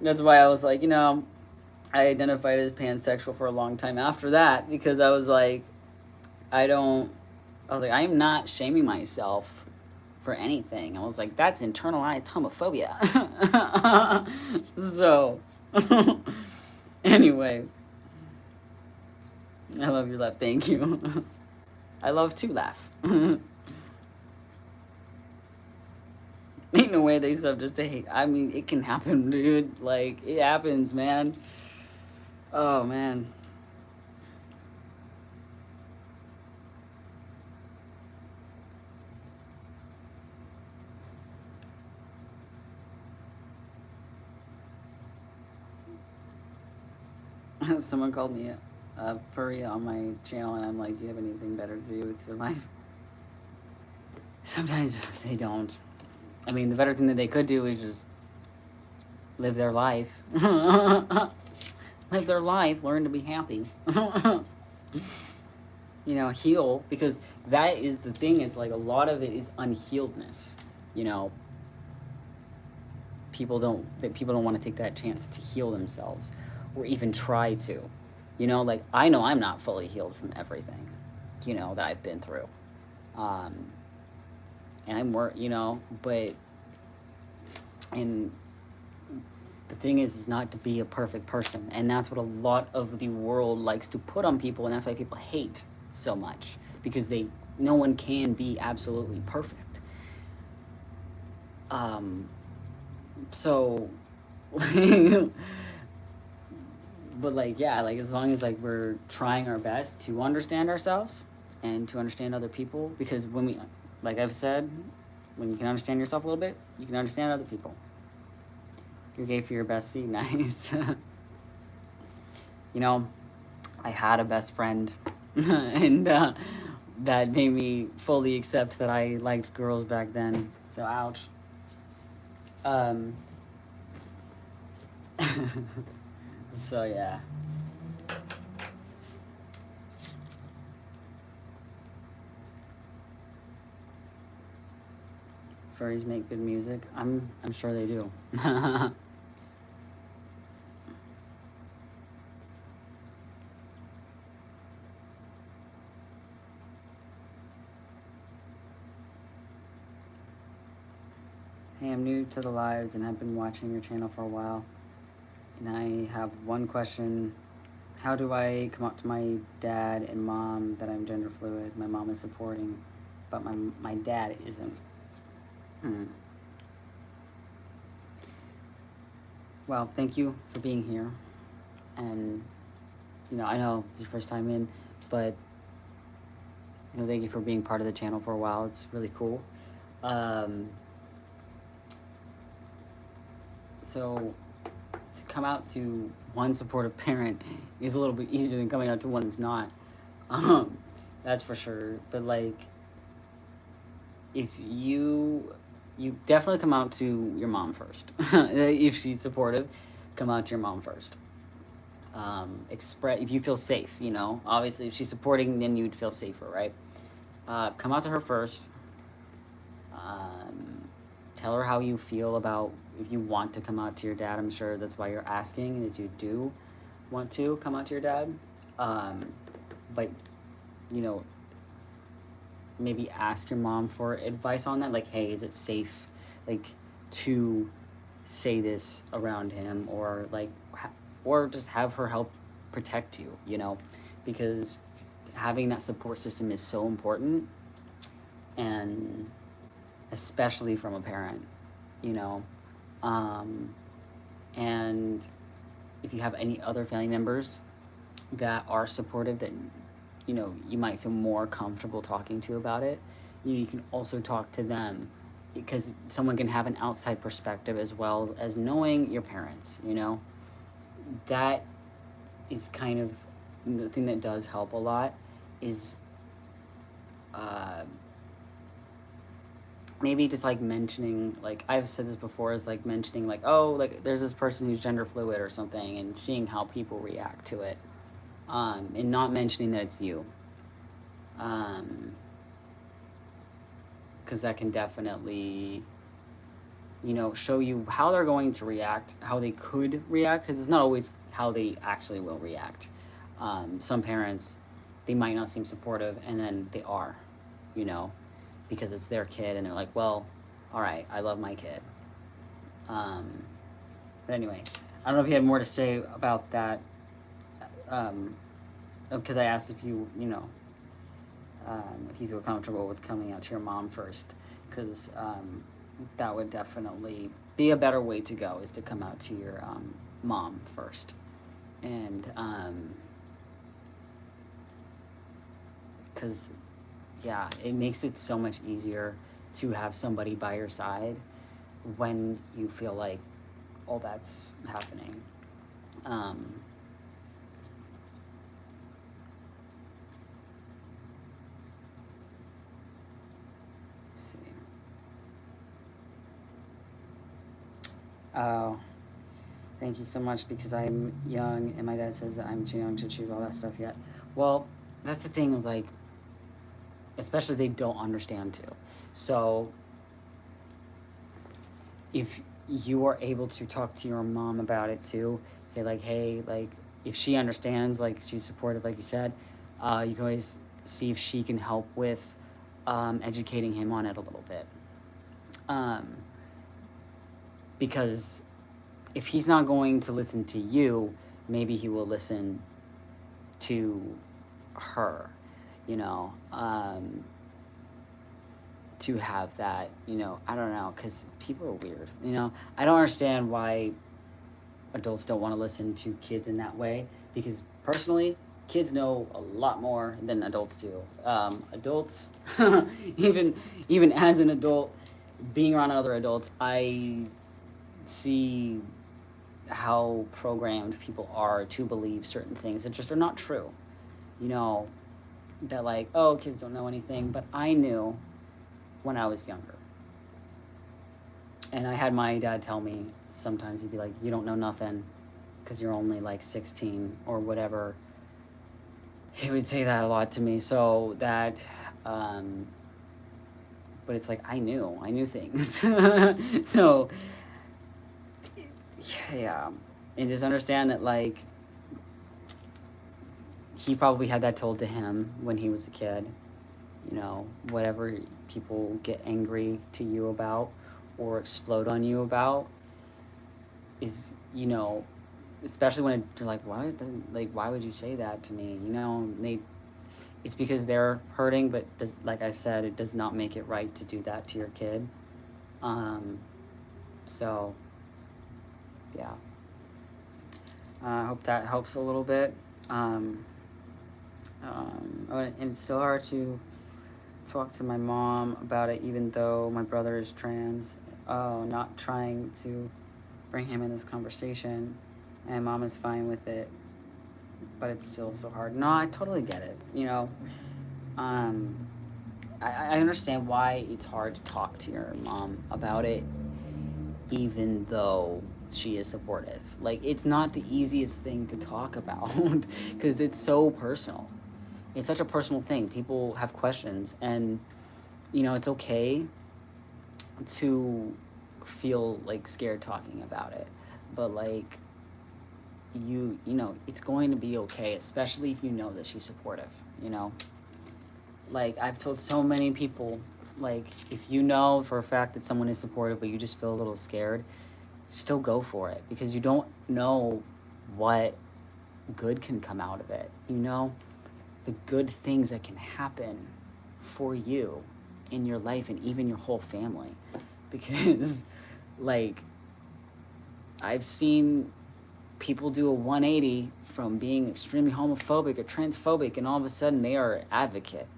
that's why I was like, you know, I identified as pansexual for a long time after that, because I was like, I am not shaming myself for anything. I was like, that's internalized homophobia. So, anyway, I love your laugh. Thank you. I love to laugh. Ain't no way they sub just to hate. I mean, it can happen, dude. Like, it happens, man. Oh, man. Someone called me a furry on my channel, and I'm like, do you have anything better to do with your life? Sometimes they don't. I mean, the better thing that they could do is just live their life. Live their life, learn to be happy. You know, heal, because that is the thing, is like a lot of it is unhealedness. You know, people don't want to take that chance to heal themselves, or even try to. You know, like, I know I'm not fully healed from everything, you know, that I've been through. And I'm you know, but, and the thing is not to be a perfect person, and that's what a lot of the world likes to put on people, and that's why people hate so much, because no one can be absolutely perfect. So, but, like, yeah, like, as long as, like, we're trying our best to understand ourselves and to understand other people, because when we, like I've said, when you can understand yourself a little bit, you can understand other people. You're gay for your bestie, nice. You know, I had a best friend, and that made me fully accept that I liked girls back then, so ouch. So, yeah. Furries make good music. I'm sure they do. Hey, I'm new to the lives and have been watching your channel for a while. And I have one question. How do I come up to my dad and mom that I'm gender fluid? My mom is supporting, but my dad isn't. Well, thank you for being here. And, you know, I know it's your first time in, but, you know, thank you for being part of the channel for a while. It's really cool. So, to come out to one supportive parent is a little bit easier than coming out to one that's not. Um, that's for sure. But like, if you definitely come out to your mom first. If she's supportive, come out to your mom first. Express if you feel safe. You know, obviously, if she's supporting, then you'd feel safer, right? Come out to her first. Um, Tell her how you feel about if you want to come out to your dad. I'm sure that's why you're asking, that you do want to come out to your dad. But you know, maybe ask your mom for advice on that. Like, hey, is it safe, like, to say this around him, or like, or just have her help protect you. You know, because having that support system is so important, and especially from a parent, you know. And if you have any other family members that are supportive, that you know you might feel more comfortable talking to about it, you can also talk to them, because someone can have an outside perspective as well as knowing your parents. You know, that is kind of the thing that does help a lot. Is maybe just like mentioning, like I've said this before, is like mentioning like, oh, like there's this person who's gender fluid or something, and seeing how people react to it, and not mentioning that it's you, because that can definitely, you know, show you how they're going to react, how they could react, because it's not always how they actually will react. Some parents, they might not seem supportive, and then they are, you know, because it's their kid, and they're like, well, all right, I love my kid. But anyway, I don't know if you had more to say about that, because I asked if you know, if you feel comfortable with coming out to your mom first, because that would definitely be a better way to go, is to come out to your mom first. And because yeah, it makes it so much easier to have somebody by your side when you feel like all that's happening. Let's see. Oh, thank you so much, because I'm young and my dad says that I'm too young to choose all that stuff yet. Well, that's the thing with like, especially if they don't understand too. So if you are able to talk to your mom about it too, say like, hey, like if she understands, like she's supportive, like you said, you can always see if she can help with educating him on it a little bit. Because if he's not going to listen to you, maybe he will listen to her, you know, to have that, you know, I don't know, because people are weird, you know. I don't understand why adults don't want to listen to kids in that way, because personally, kids know a lot more than adults do. Adults, even as an adult, being around other adults, I see how programmed people are to believe certain things that just are not true. You know, that like, oh, kids don't know anything, but I knew when I was younger. And I had my dad tell me sometimes, he'd be like, you don't know nothing because you're only like 16 or whatever. He would say that a lot to me. So that, but it's like, I knew things. So, yeah. And just understand that, like, he probably had that told to him when he was a kid. You know, whatever people get angry to you about or explode on you about is, you know, especially when they're like, why would you say that to me? You know, it's because they're hurting, but like I've said, it does not make it right to do that to your kid. So, yeah. I hope that helps a little bit. And it's still hard to talk to my mom about it, even though my brother is trans. Oh, not trying to bring him in this conversation, and mom is fine with it, but it's still so hard. No, I totally get it, you know. I understand why it's hard to talk to your mom about it, even though she is supportive. Like, it's not the easiest thing to talk about because it's so personal. It's such a personal thing. People have questions, and you know, it's okay to feel like scared talking about it, but like, you know, it's going to be okay, especially if you know that she's supportive, you know. Like, I've told so many people, like, if you know for a fact that someone is supportive but you just feel a little scared, still go for it, because you don't know what good can come out of it, you know, the good things that can happen for you in your life and even your whole family. Because like, I've seen people do a 180 from being extremely homophobic or transphobic, and all of a sudden they are an advocate.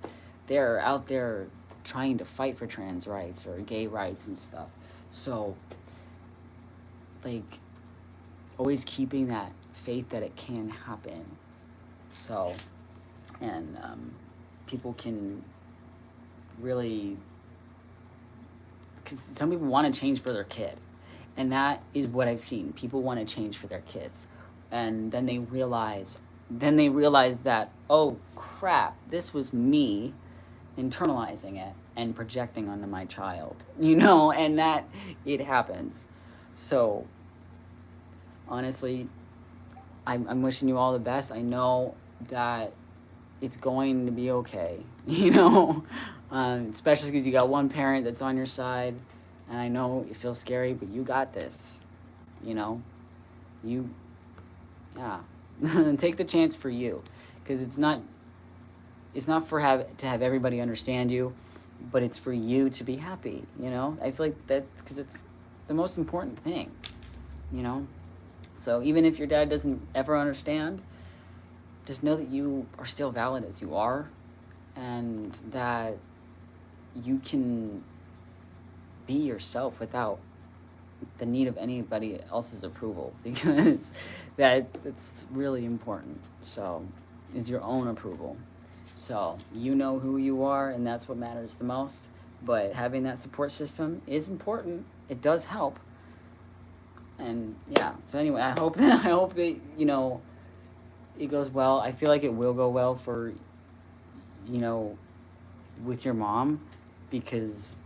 They're out there trying to fight for trans rights or gay rights and stuff. So like, always keeping that faith that it can happen. So, and people can really, because some people want to change for their kid, and that is what I've seen. People want to change for their kids, and then they realize that, oh crap, this was me internalizing it and projecting onto my child, you know, and that it happens. So honestly, I'm wishing you all the best. I know that it's going to be okay, you know, especially because you got one parent that's on your side, and I know it feels scary, but you got this, you know, yeah, take the chance for you, because it's not for to have everybody understand you, but it's for you to be happy, you know. I feel like that's because it's the most important thing, you know. So even if your dad doesn't ever understand, just know that you are still valid as you are, and that you can be yourself without the need of anybody else's approval, because that's really important. So, is your own approval. So, you know who you are, and that's what matters the most. But having that support system is important. It does help. And yeah, so anyway, I hope that you know, it goes well. I feel like it will go well for, you know, with your mom, because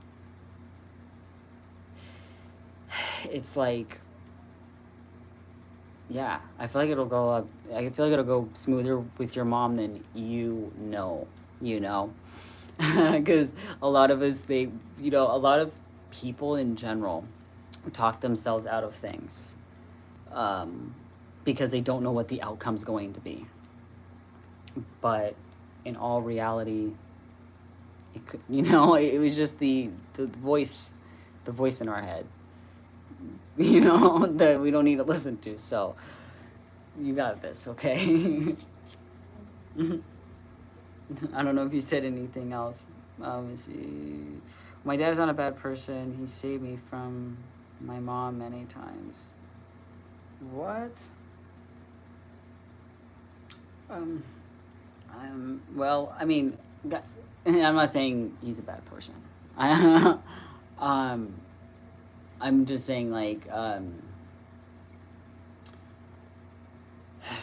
it's like, yeah, I feel like it'll go smoother with your mom than you know, because a lot of us, a lot of people in general talk themselves out of things, because they don't know what the outcome's going to be. But in all reality, it could, you know, it was just the voice in our head, you know, that we don't need to listen to. So you got this, okay? I don't know if you said anything else. Let me see. My dad's not a bad person. He saved me from my mom many times. What? Well, I mean, I'm not saying he's a bad person. I'm just saying, like,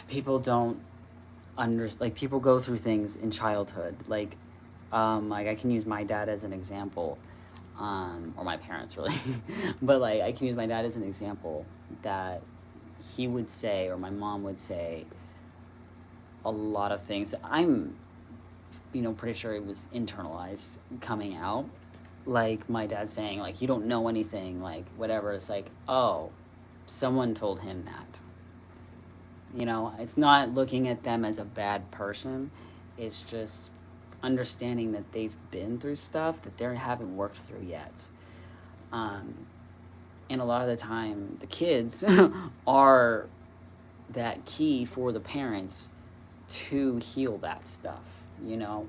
people don't people go through things in childhood. Like I can use my dad as an example, or my parents, really. But, like, I can use my dad as an example, that he would say, or my mom would say, a lot of things. I'm, you know, pretty sure it was internalized coming out. Like, my dad saying, like, you don't know anything, like, whatever. It's like, oh, someone told him that. You know, it's not looking at them as a bad person. It's just understanding that they've been through stuff that they haven't worked through yet. And a lot of the time, the kids are that key for the parents to heal that stuff, you know?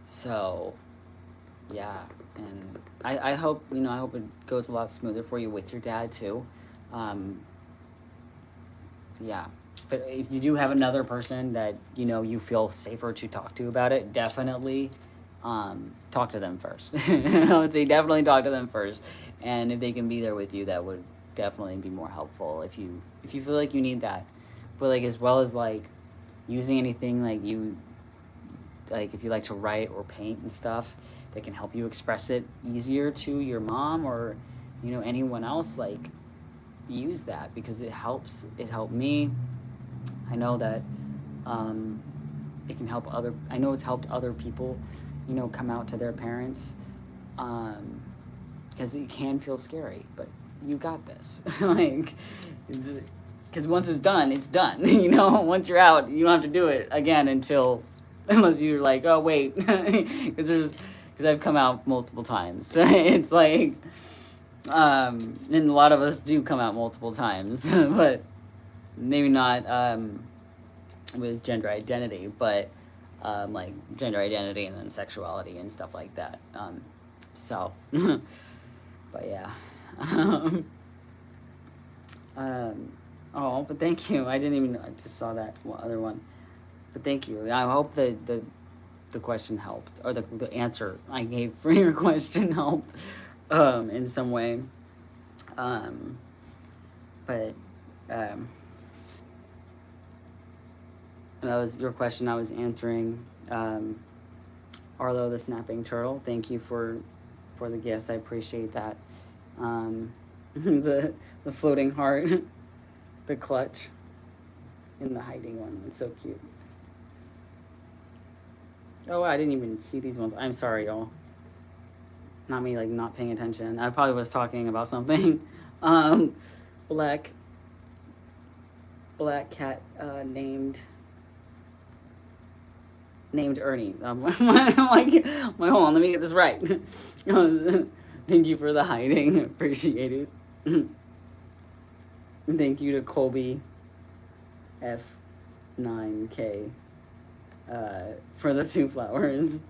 So, yeah, and I hope, I hope it goes a lot smoother for you with your dad too. Um, yeah, but if you do have another person that you feel safer to talk to about it, definitely talk to them first. I would say definitely talk to them first, and if they can be there with you, that would definitely be more helpful if you feel like you need that. But like as well as like using anything like if you like to write or paint and stuff that can help you express it easier to your mom or anyone else, like use that because it helped me. I know that um, it can help I know it's helped other people come out to their parents, because it can feel scary, but you got this. Like because once it's done, it's done. Once you're out, you don't have to do it again unless you're like, oh wait, because I've come out multiple times. It's like, and a lot of us do come out multiple times, but maybe not with gender identity, but like gender identity and then sexuality and stuff like that. So, but yeah. Oh, but thank you. I just saw that other one. But thank you. I hope the question helped, or the answer I gave for your question helped in some way. But and that was your question I was answering. Arlo the snapping turtle, thank you for the gifts. I appreciate that. The floating heart, the clutch, and the hiding one. It's so cute. Oh, I didn't even see these ones. I'm sorry, y'all. Not me, like, not paying attention. I probably was talking about something. Black cat named Ernie. I'm like, hold on, let me get this right. Thank you for the hiding. Appreciate it. Thank you to Colby F9K for the 2 flowers.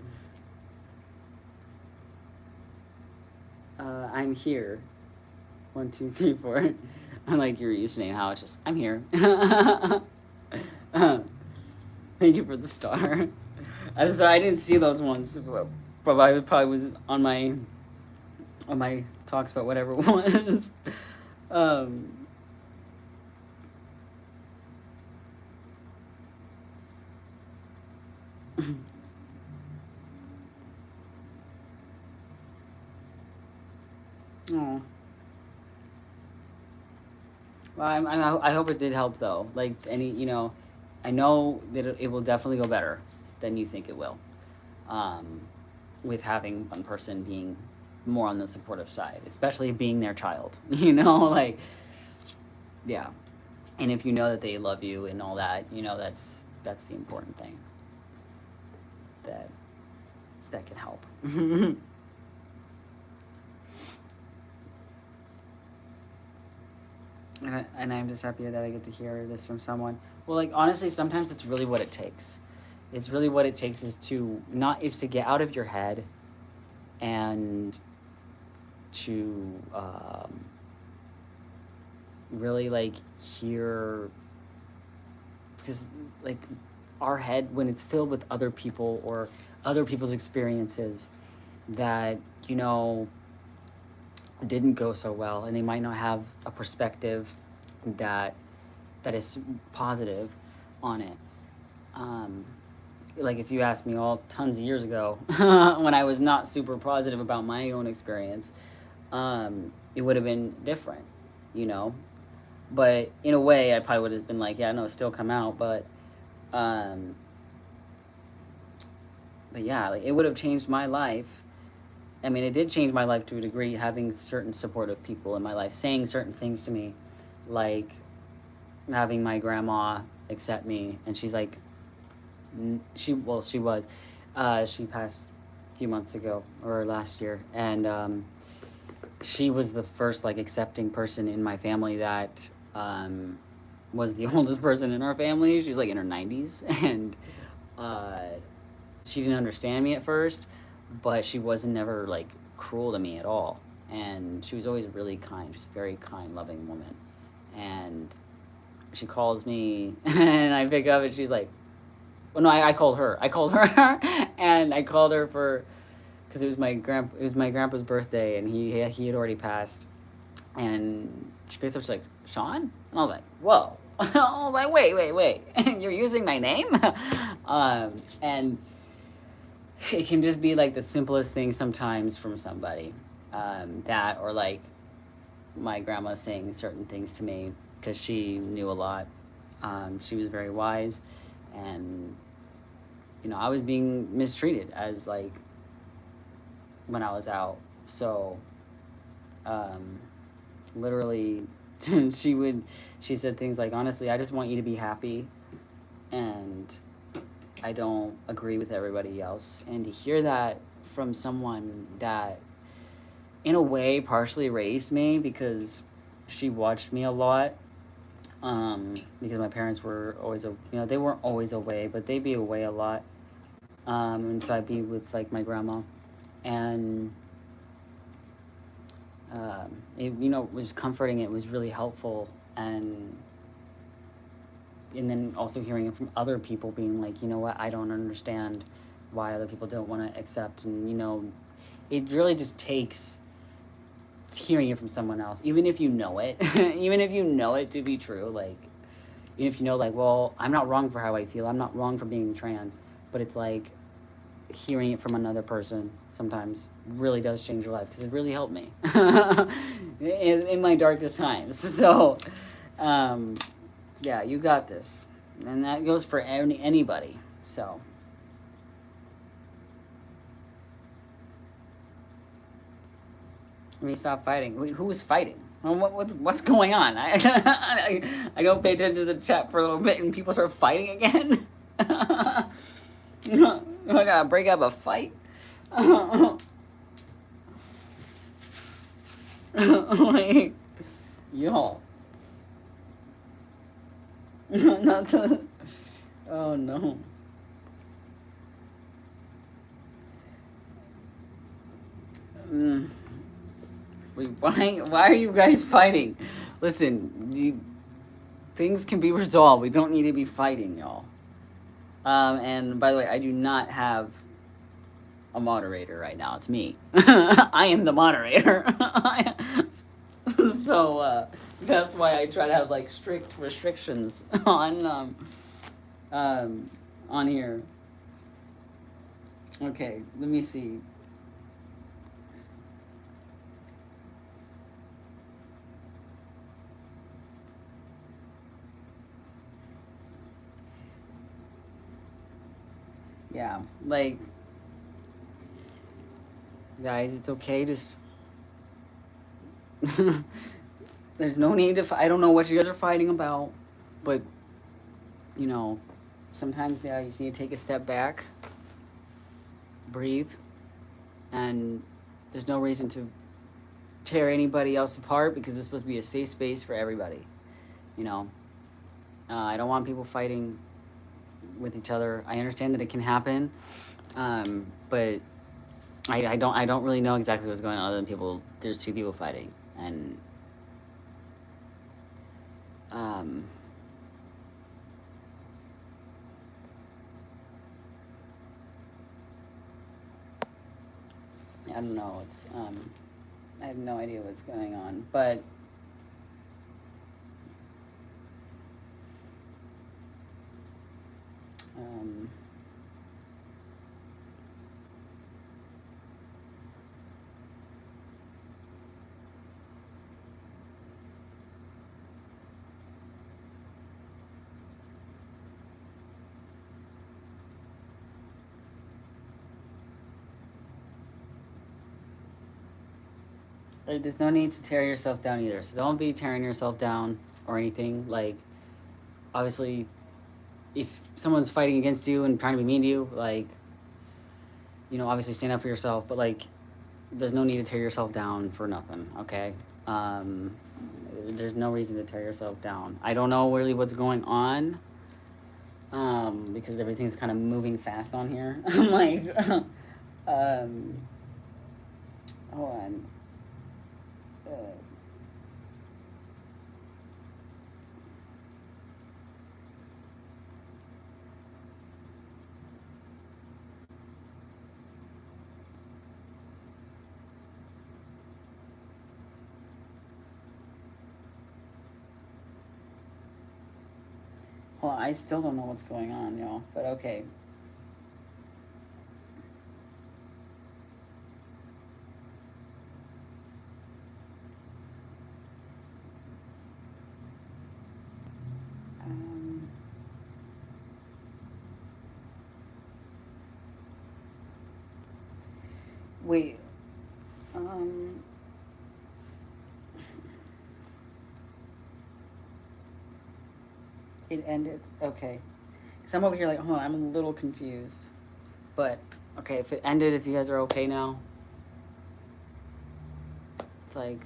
I'm here. 1, 2, 3, 4. I like your username, how it's just, I'm here. Thank you for the star. I'm sorry, I didn't see those ones, but I probably was on my talks about whatever it was. Oh. Well, I hope it did help though. Like I know that it will definitely go better than you think it will. With having one person being more on the supportive side, especially being their child. Like, yeah. And if you know that they love you and all that, that's the important thing. That can help. And I'm just happy that I get to hear this from someone. Well, like, honestly, sometimes it's really what it takes. It's really what it takes is to get out of your head and to really, like, hear, because, like, our head, when it's filled with other people or other people's experiences that, didn't go so well, and they might not have a perspective that is positive on it. Like if you asked me all tons of years ago when I was not super positive about my own experience, it would have been different, but in a way I probably would have been like, yeah, no, still come out, but yeah, like, it would have changed my life. I mean, it did change my life to a degree, having certain supportive people in my life saying certain things to me, like having my grandma accept me, and she's like, she was, she passed a few months ago, or last year, and she was the first, like, accepting person in my family that was the oldest person in our family. She was, like, in her 90s, and she didn't understand me at first, but she wasn't never like cruel to me at all. And she was always really kind, just a very kind, loving woman. And she calls me, and I pick up, and she's like, well, no, I called her. And I called her because it was my grandpa's birthday, and he had already passed. And she picked up, she's like, Sean? And I was like, whoa. I was like, wait. You're using my name? And it can just be like the simplest thing sometimes from somebody. That, or like my grandma saying certain things to me because she knew a lot. She was very wise, and I was being mistreated as like when I was out. So literally she said things like, honestly, I just want you to be happy, and I don't agree with everybody else. And to hear that from someone that in a way partially raised me, because she watched me a lot, because my parents were always they weren't always away, but they'd be away a lot, and so I'd be with like my grandma, and it was comforting. It was really helpful, and then also hearing it from other people being like, you know what, I don't understand why other people don't want to accept. And it really just takes hearing it from someone else, even if you know it even if you know it to be true, like even if like, well, I'm not wrong for how I feel, I'm not wrong for being trans, but it's like hearing it from another person sometimes really does change your life, because it really helped me in my darkest times. So yeah, you got this, and that goes for anybody. So let me stop fighting. Who was fighting? What's going on? I don't pay attention to the chat for a little bit, and people start fighting again. I gotta break up a fight. Like, y'all. Not the. Oh no. Wait, why are you guys fighting? Listen, things can be resolved. We don't need to be fighting, y'all. And by the way, I do not have a moderator right now. It's me. I am the moderator. So that's why I try to have like strict restrictions on here. Okay, let me see. Yeah, like, guys, it's okay, just there's no need to I don't know what you guys are fighting about, but sometimes you just need to take a step back, breathe, and there's no reason to tear anybody else apart, because it's supposed to be a safe space for everybody. I don't want people fighting with each other. I understand that it can happen, but I don't really know exactly what's going on, other than there's two people fighting, and I don't know. It's I have no idea what's going on, but there's no need to tear yourself down either. So don't be tearing yourself down or anything. Like, obviously, if someone's fighting against you and trying to be mean to you, like, obviously stand up for yourself. But like, there's no need to tear yourself down for nothing. Okay. There's no reason to tear yourself down. I don't know really what's going on, because everything's kind of moving fast on here. I'm like, Um, hold on. Hold on, I still don't know what's going on, y'all, but okay. Wait. It ended. Okay. So I'm over here like, hold on, I'm a little confused. But, okay, if it ended, if you guys are okay now. It's like...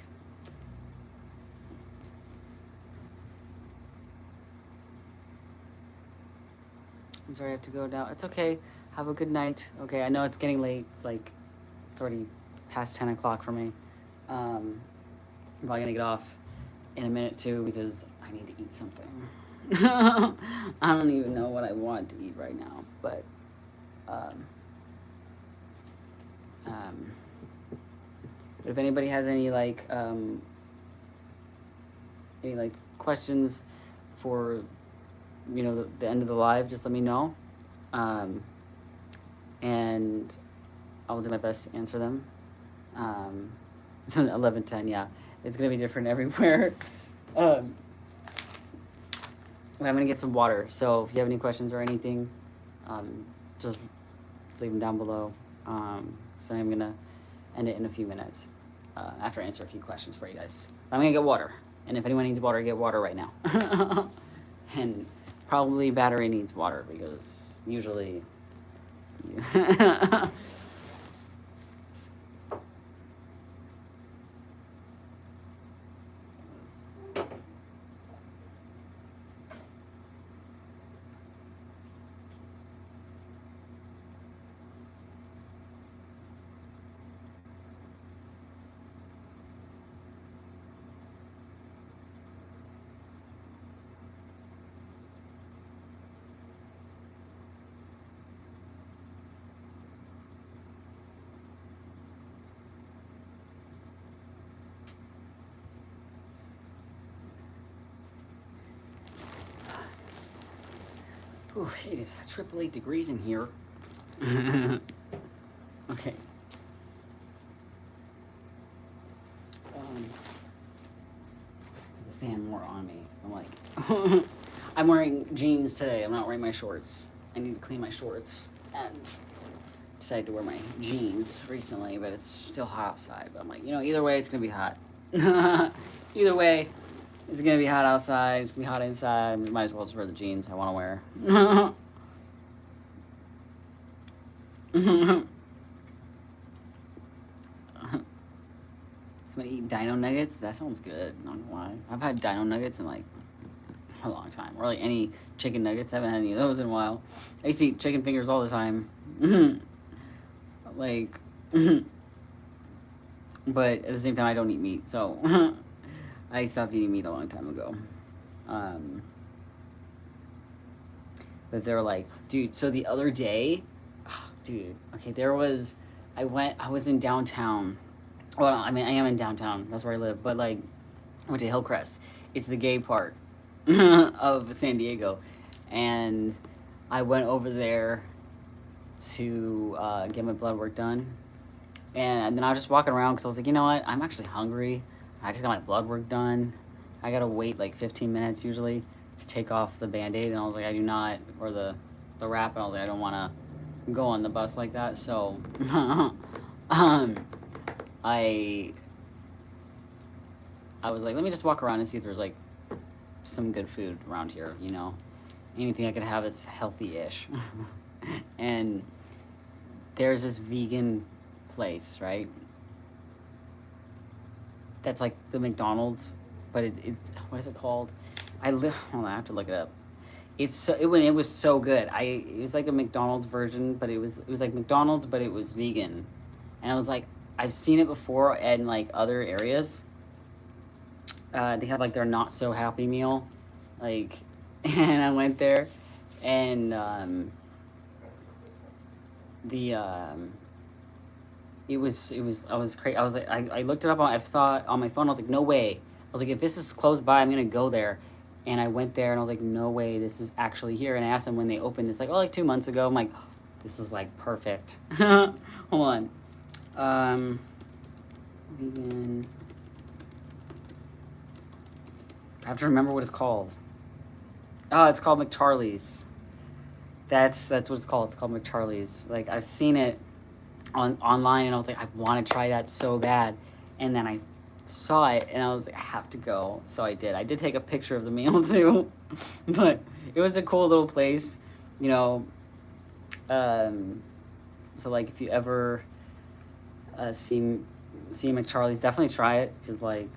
I'm sorry I have to go now. It's okay. Have a good night. Okay, I know it's getting late. It's like, it's already past 10 o'clock for me. I'm probably gonna get off in a minute too because I need to eat something. I don't even know what I want to eat right now, but if anybody has any like questions for the end of the live, just let me know, and I'll do my best to answer them. So 11:10, yeah, it's gonna be different everywhere. I'm gonna get some water, so if you have any questions or anything, just leave them down below. So I'm gonna end it in a few minutes after I answer a few questions for you guys. I'm gonna get water, and if anyone needs water, get water right now. And probably battery needs water because usually Ooh, it is 888 degrees in here. Okay. The fan more on me. I'm like, I'm wearing jeans today. I'm not wearing my shorts. I need to clean my shorts and decided to wear my jeans recently, but it's still hot outside. But I'm like, either way, it's gonna be hot. Either way, it's gonna be hot outside. It's gonna be hot inside. I might as well just wear the jeans I want to wear. Somebody eat dino nuggets? That sounds good. Not gonna lie. I've had dino nuggets in like a long time. Or like any chicken nuggets. I haven't had any of those in a while. I used to eat chicken fingers all the time. Like, but at the same time, I don't eat meat. So I stopped eating meat a long time ago. But they're like, dude, so the other day, dude, okay, I was in downtown. Well, I mean, I am in downtown. That's where I live. But, like, I went to Hillcrest. It's the gay part of San Diego. And I went over there to get my blood work done. And then I was just walking around because I was like, you know what? I'm actually hungry. I just got my blood work done. I got to wait, like, 15 minutes usually to take off the Band-Aid. And I was like, I do not, or the wrap. And I was like, I don't want to go on the bus like that. So, I was like, let me just walk around and see if there's like some good food around here, anything I could have that's healthy-ish. And there's this vegan place, right? That's like the McDonald's, but it's what is it called? Hold on, I have to look it up. it was so good. It was like a McDonald's version, but it was like McDonald's, but it was vegan, and I was like, I've seen it before in like other areas. They have like their not so happy meal, like, and I went there, and the it was I was crazy. I was like I looked it up I saw it on my phone. I was like, no way. I was like, if this is close by, I'm gonna go there. And I went there and I was like, no way, this is actually here. And I asked them when they opened. It's like, oh, like 2 months ago. I'm like, this is like perfect. Hold on. Vegan. I have to remember what it's called. Oh, it's called McCharlie's. That's what it's called. It's called McCharlie's. Like, I've seen it online, and I was like, I want to try that so bad. And then I saw it, and I was like, I have to go. So I did. I did take a picture of the meal too, but it was a cool little place, you know. So like, if you ever see McCharlie's, definitely try it, because like,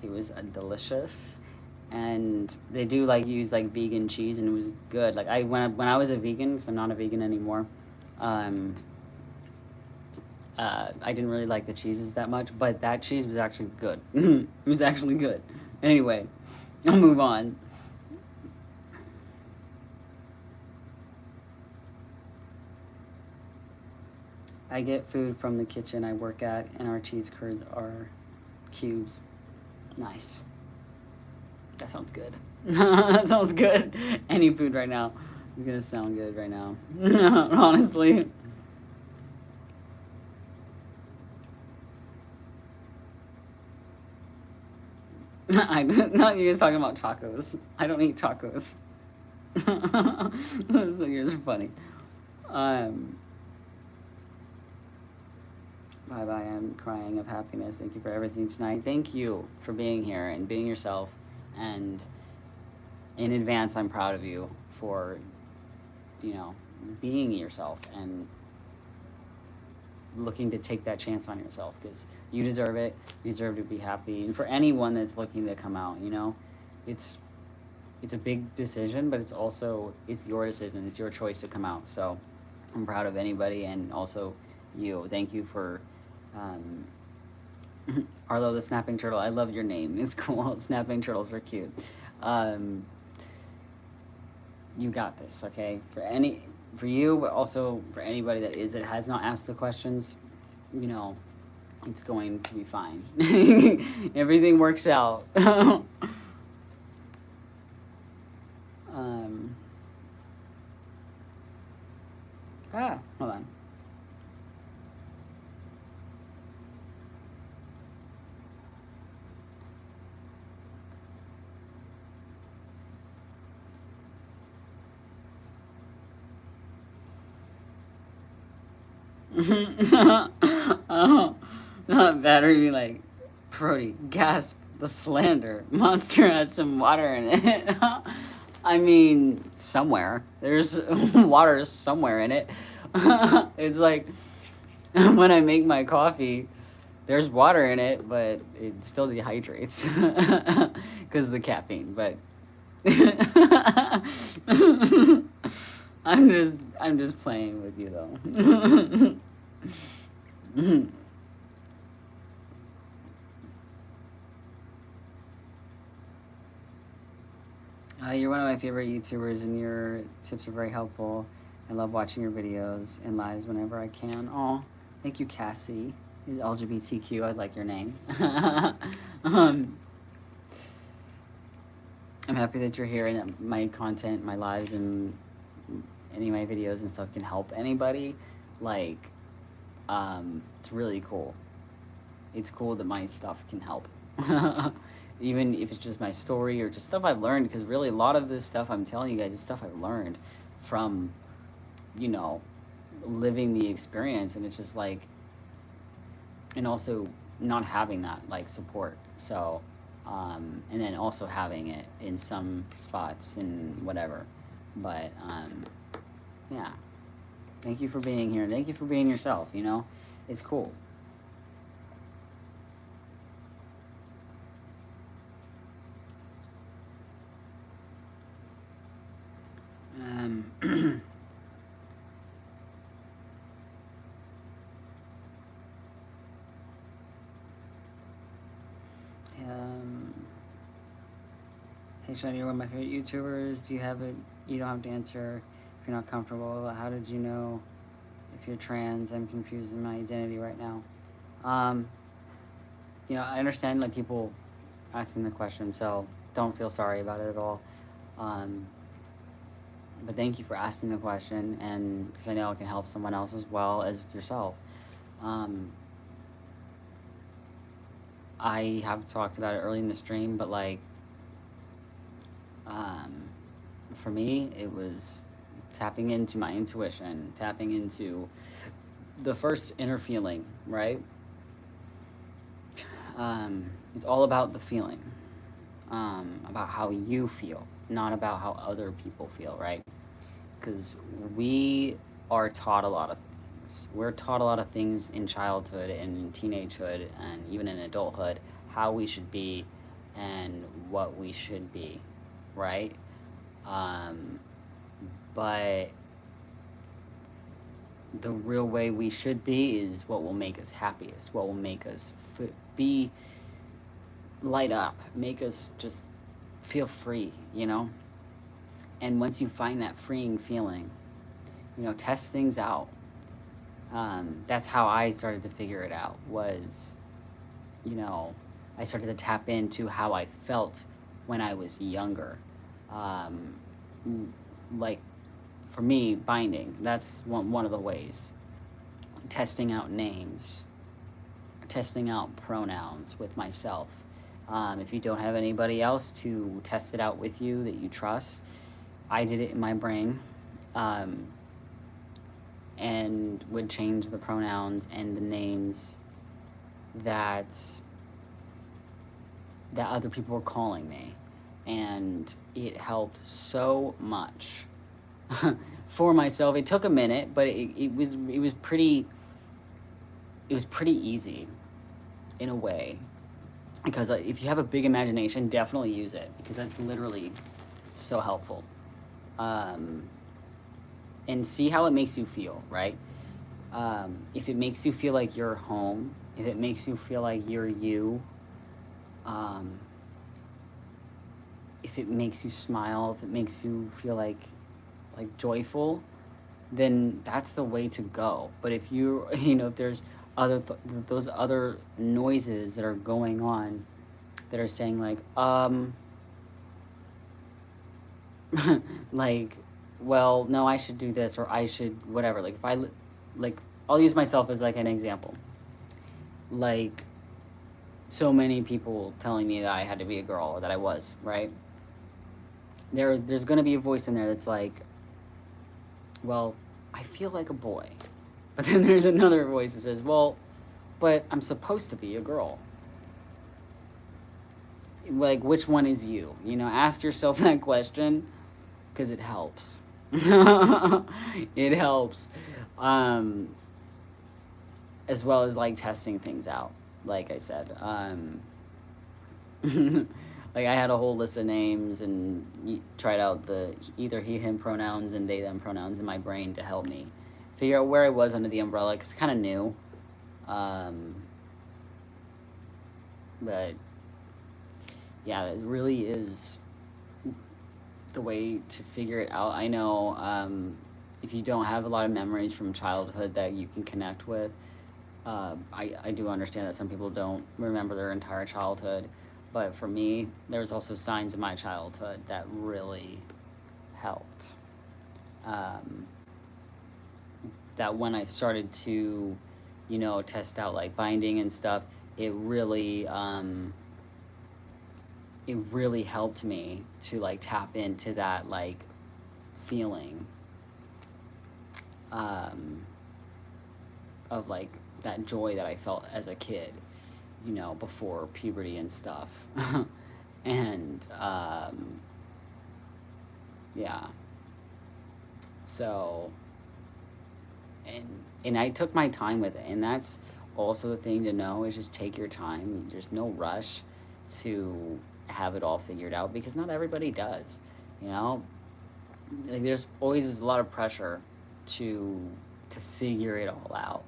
it was delicious. And they do like use like vegan cheese, and it was good. Like, when I was a vegan, because I'm not a vegan anymore, I didn't really like the cheeses that much, but that cheese was actually good. It was actually good. Anyway, I'll move on. I get food from the kitchen I work at, and our cheese curds are cubes. Nice. That sounds good. That sounds good. Any food right now is gonna sound good right now. Honestly. Not you guys talking about tacos. I don't eat tacos. You're funny. Bye bye. I'm crying of happiness. Thank you for everything tonight. Thank you for being here and being yourself. And in advance, I'm proud of you for, being yourself and looking to take that chance on yourself, because you deserve it. You deserve to be happy. And for anyone that's looking to come out, it's a big decision, but it's your decision. It's your choice to come out. So I'm proud of anybody, and also you. Thank you for Arlo the Snapping Turtle. I love your name. It's cool. Snapping Turtles are cute. You got this, okay? For you, but also for anybody that has not asked the questions, it's going to be fine. Everything works out. Hold on. Battery be like, Brody, gasp, the slander. Monster has some water in it. I mean, somewhere. There's water somewhere in it. It's like, when I make my coffee, there's water in it, but it still dehydrates because of the caffeine. But I'm just playing with you though. You're one of my favorite YouTubers, and your tips are very helpful. I love watching your videos and lives whenever I can. Oh, thank you, Cassie. Is LGBTQ. I like your name. I'm happy that you're here, and that my content, my lives, and any of my videos and stuff can help anybody. Like, it's really cool. It's cool that my stuff can help. Even if it's just my story or just stuff I've learned, because really a lot of this stuff I'm telling you guys is stuff I've learned from, living the experience. And it's just like, and also not having that like support. So, and then also having it in some spots and whatever. But, yeah. Thank you for being here. Thank you for being yourself, It's cool. Hey Sean, you're one of my favorite YouTubers. Do you have it? You don't have to answer if you're not comfortable. How did you know if you're trans? I'm confused in my identity right now. You know, I understand like people asking the question, so don't feel sorry about it at all. But thank you for asking the question, and because I know it can help someone else as well as yourself. I have talked about it early in the stream, but like, for me, it was tapping into my intuition, tapping into the first inner feeling, right? It's all about the feeling, about how you feel, not about how other people feel, right? Because we are taught a lot of things. We're taught a lot of things in childhood and in teenagehood and even in adulthood, how we should be and what we should be, right? But the real way we should be is what will make us happiest, what will make us be light up, make us just feel free, you know? And once you find that freeing feeling, you know, test things out. That's how I started to figure it out was, you know, I started to tap into how I felt when I was younger. Like, for me, binding, that's one of the ways. Testing out names, testing out pronouns with myself. If you don't have anybody else to test it out with you that you trust, I did it in my brain, and would change the pronouns and the names that other people were calling me, and it helped so much for myself. It took a minute, but it was pretty easy in a way, because if you have a big imagination, definitely use it, because that's literally so helpful. And see how it makes you feel, right? If it makes you feel like you're home, if it makes you feel like you're you, if it makes you smile, if it makes you feel like joyful, then that's the way to go. But if you know, if there's those other noises that are going on that are saying like, like, well, no, I should do this, or I should whatever. Like, if I, like, I'll use myself as like an example. Like, so many people telling me that I had to be a girl, or that I was, right? There's gonna be a voice in there that's like, well, I feel like a boy. But then there's another voice that says, well, but I'm supposed to be a girl. Like, which one is you? You know, ask yourself that question, because it helps. It helps. As well as like testing things out, like I said. Like, I had a whole list of names and tried out the either he, him pronouns and they, them pronouns in my brain to help me figure out where I was under the umbrella, because it's kind of new. But yeah, it really is the way to figure it out. I know if you don't have a lot of memories from childhood that you can connect with, I do understand that some people don't remember their entire childhood. But for me, there was also signs in my childhood that really helped. That when I started to, you know, test out like binding and stuff, it really helped me to like tap into that like feeling of like that joy that I felt as a kid, you know, before puberty and stuff. And yeah, so and I took my time with it, and that's also the thing to know, is just take your time. There's no rush to have it all figured out, because not everybody does, you know. like there's always a lot of pressure to figure it all out,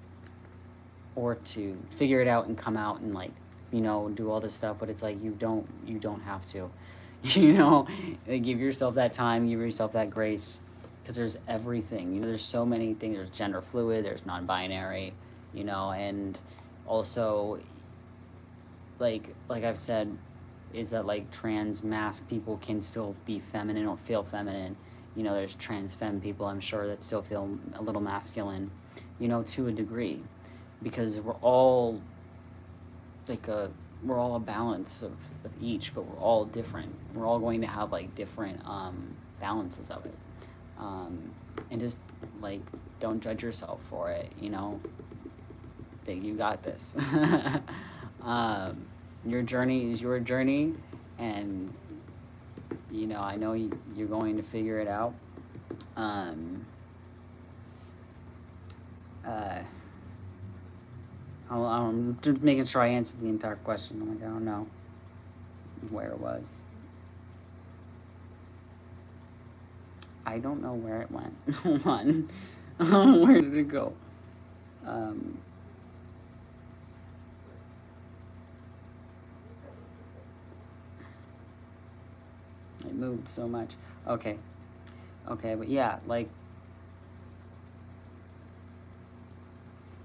or to figure it out and come out and like, you know, do all this stuff, but it's like you don't have to. You know, like, give yourself that time, give yourself that grace, because there's everything, you know, there's so many things. There's gender fluid, there's non-binary, you know, and also like I've said, is that like trans masc people can still be feminine or feel feminine. You know, there's trans femme people, I'm sure, that still feel a little masculine, you know, to a degree, because we're all we're all a balance of each, but we're all different. We're all going to have like different balances of it, and just like don't judge yourself for it. You know, think you got this. Your journey is your journey, and you know, I know you're going to figure it out. I'm just making sure I answered the entire question. I'm like, I don't know where it was. I don't know where it went. Hold on. Where did it go? It moved so much. Okay. Okay, but yeah, like,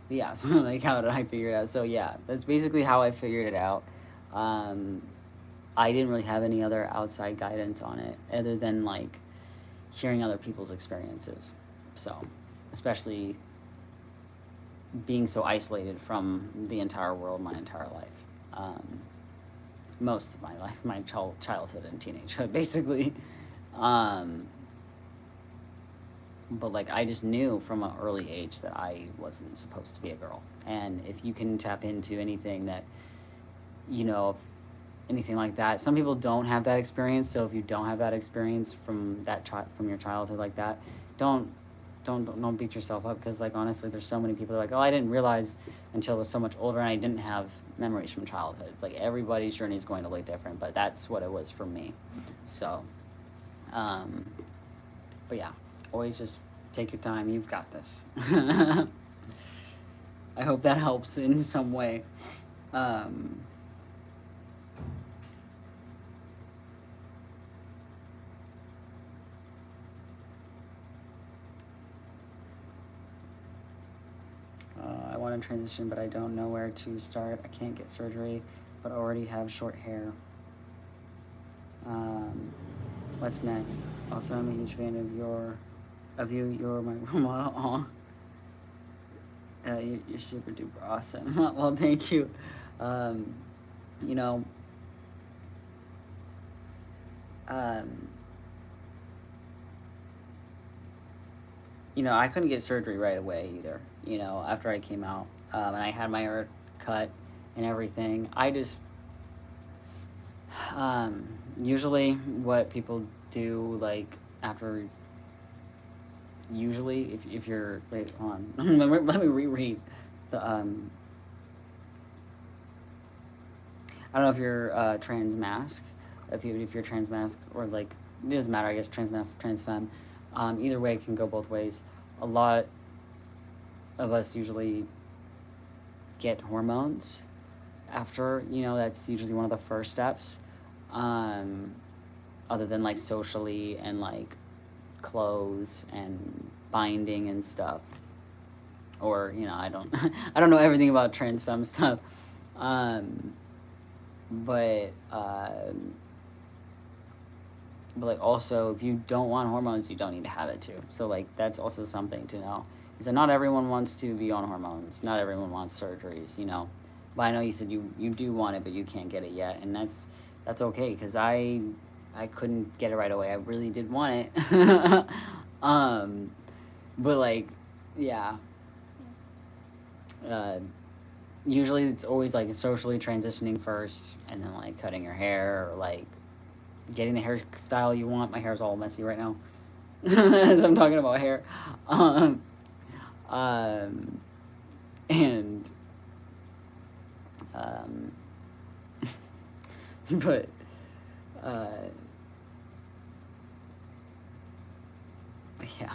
yeah, so like, how did I figure it out? So yeah, that's basically how I figured it out. I didn't really have any other outside guidance on it other than like hearing other people's experiences. So, especially being so isolated from the entire world my entire life. Most of my life, my childhood and teenagehood, basically. But like, I just knew from an early age that I wasn't supposed to be a girl. And if you can tap into anything that, you know, anything like that, some people don't have that experience. So if you don't have that experience from that from your childhood like that, don't beat yourself up, because like honestly, there's so many people that are like, oh, I didn't realize until I was so much older and I didn't have memories from childhood. It's like everybody's journey is going to look different, but that's what it was for me. So, but yeah, always just take your time. You've got this. I hope that helps in some way. I want to transition, but I don't know where to start. I can't get surgery, but already have short hair. What's next? Also, I'm a huge fan of you. You're my role model. You're super duper awesome. Well, thank you. You know, I couldn't get surgery right away either. You know, after I came out, and I had my hair cut and everything, I just usually what people do, like, after, usually if you're, wait, hold on, let me reread the I don't know if you're trans masc, if you're trans masc, or like, it doesn't matter, I guess, trans masc, trans femme, either way, it can go both ways. A lot of us usually get hormones after, that's usually one of the first steps, other than like socially and like clothes and binding and stuff, or I don't I don't know everything about trans femme stuff, but like, also, if you don't want hormones, you don't need to have it too. So like, that's also something to know, is that not everyone wants to be on hormones, not everyone wants surgeries, but I know you said you do want it, but you can't get it yet, and that's okay, because I couldn't get it right away. I really did want it. But like, yeah, usually it's always like socially transitioning first, and then like cutting your hair, or like getting the hairstyle you want. My hair's all messy right now as I'm talking about hair. And but yeah.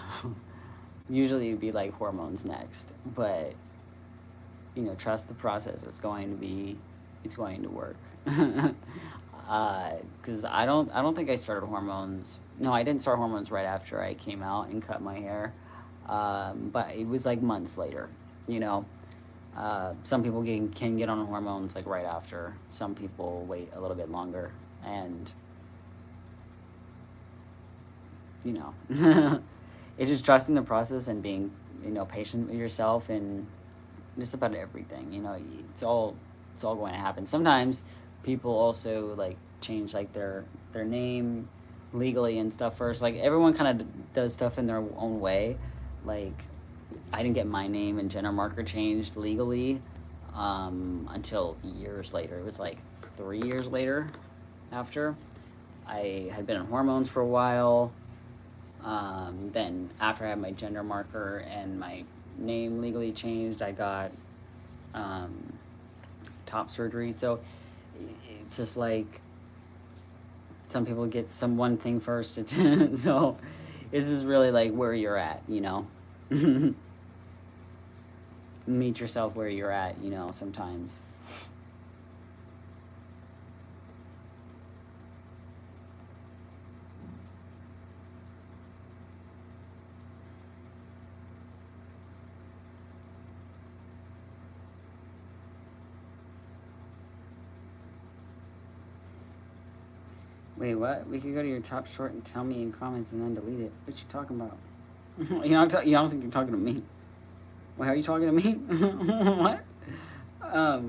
Usually it'd be like hormones next, but you know, trust the process. It's going to work. Because I don't think I started hormones. No, I didn't start hormones right after I came out and cut my hair. But it was like months later, you know. Some people can get on hormones like right after. Some people wait a little bit longer, and you know, it's just trusting the process and being, you know, patient with yourself and just about everything. You know, it's all going to happen. Sometimes people also like change like their name legally and stuff first. Like everyone kind of does stuff in their own way. Like I didn't get my name and gender marker changed legally until years later. It was like 3 years later after I had been on hormones for a while. Then after I had my gender marker and my name legally changed, I got top surgery. So it's just like some people get some one thing first. So this is really like where you're at, you know. Meet yourself where you're at, you know, sometimes. Wait, what? We could go to your top short and tell me in comments and then delete it. What you talking about? You don't think you're talking to me? Wait, are you talking to me? What? I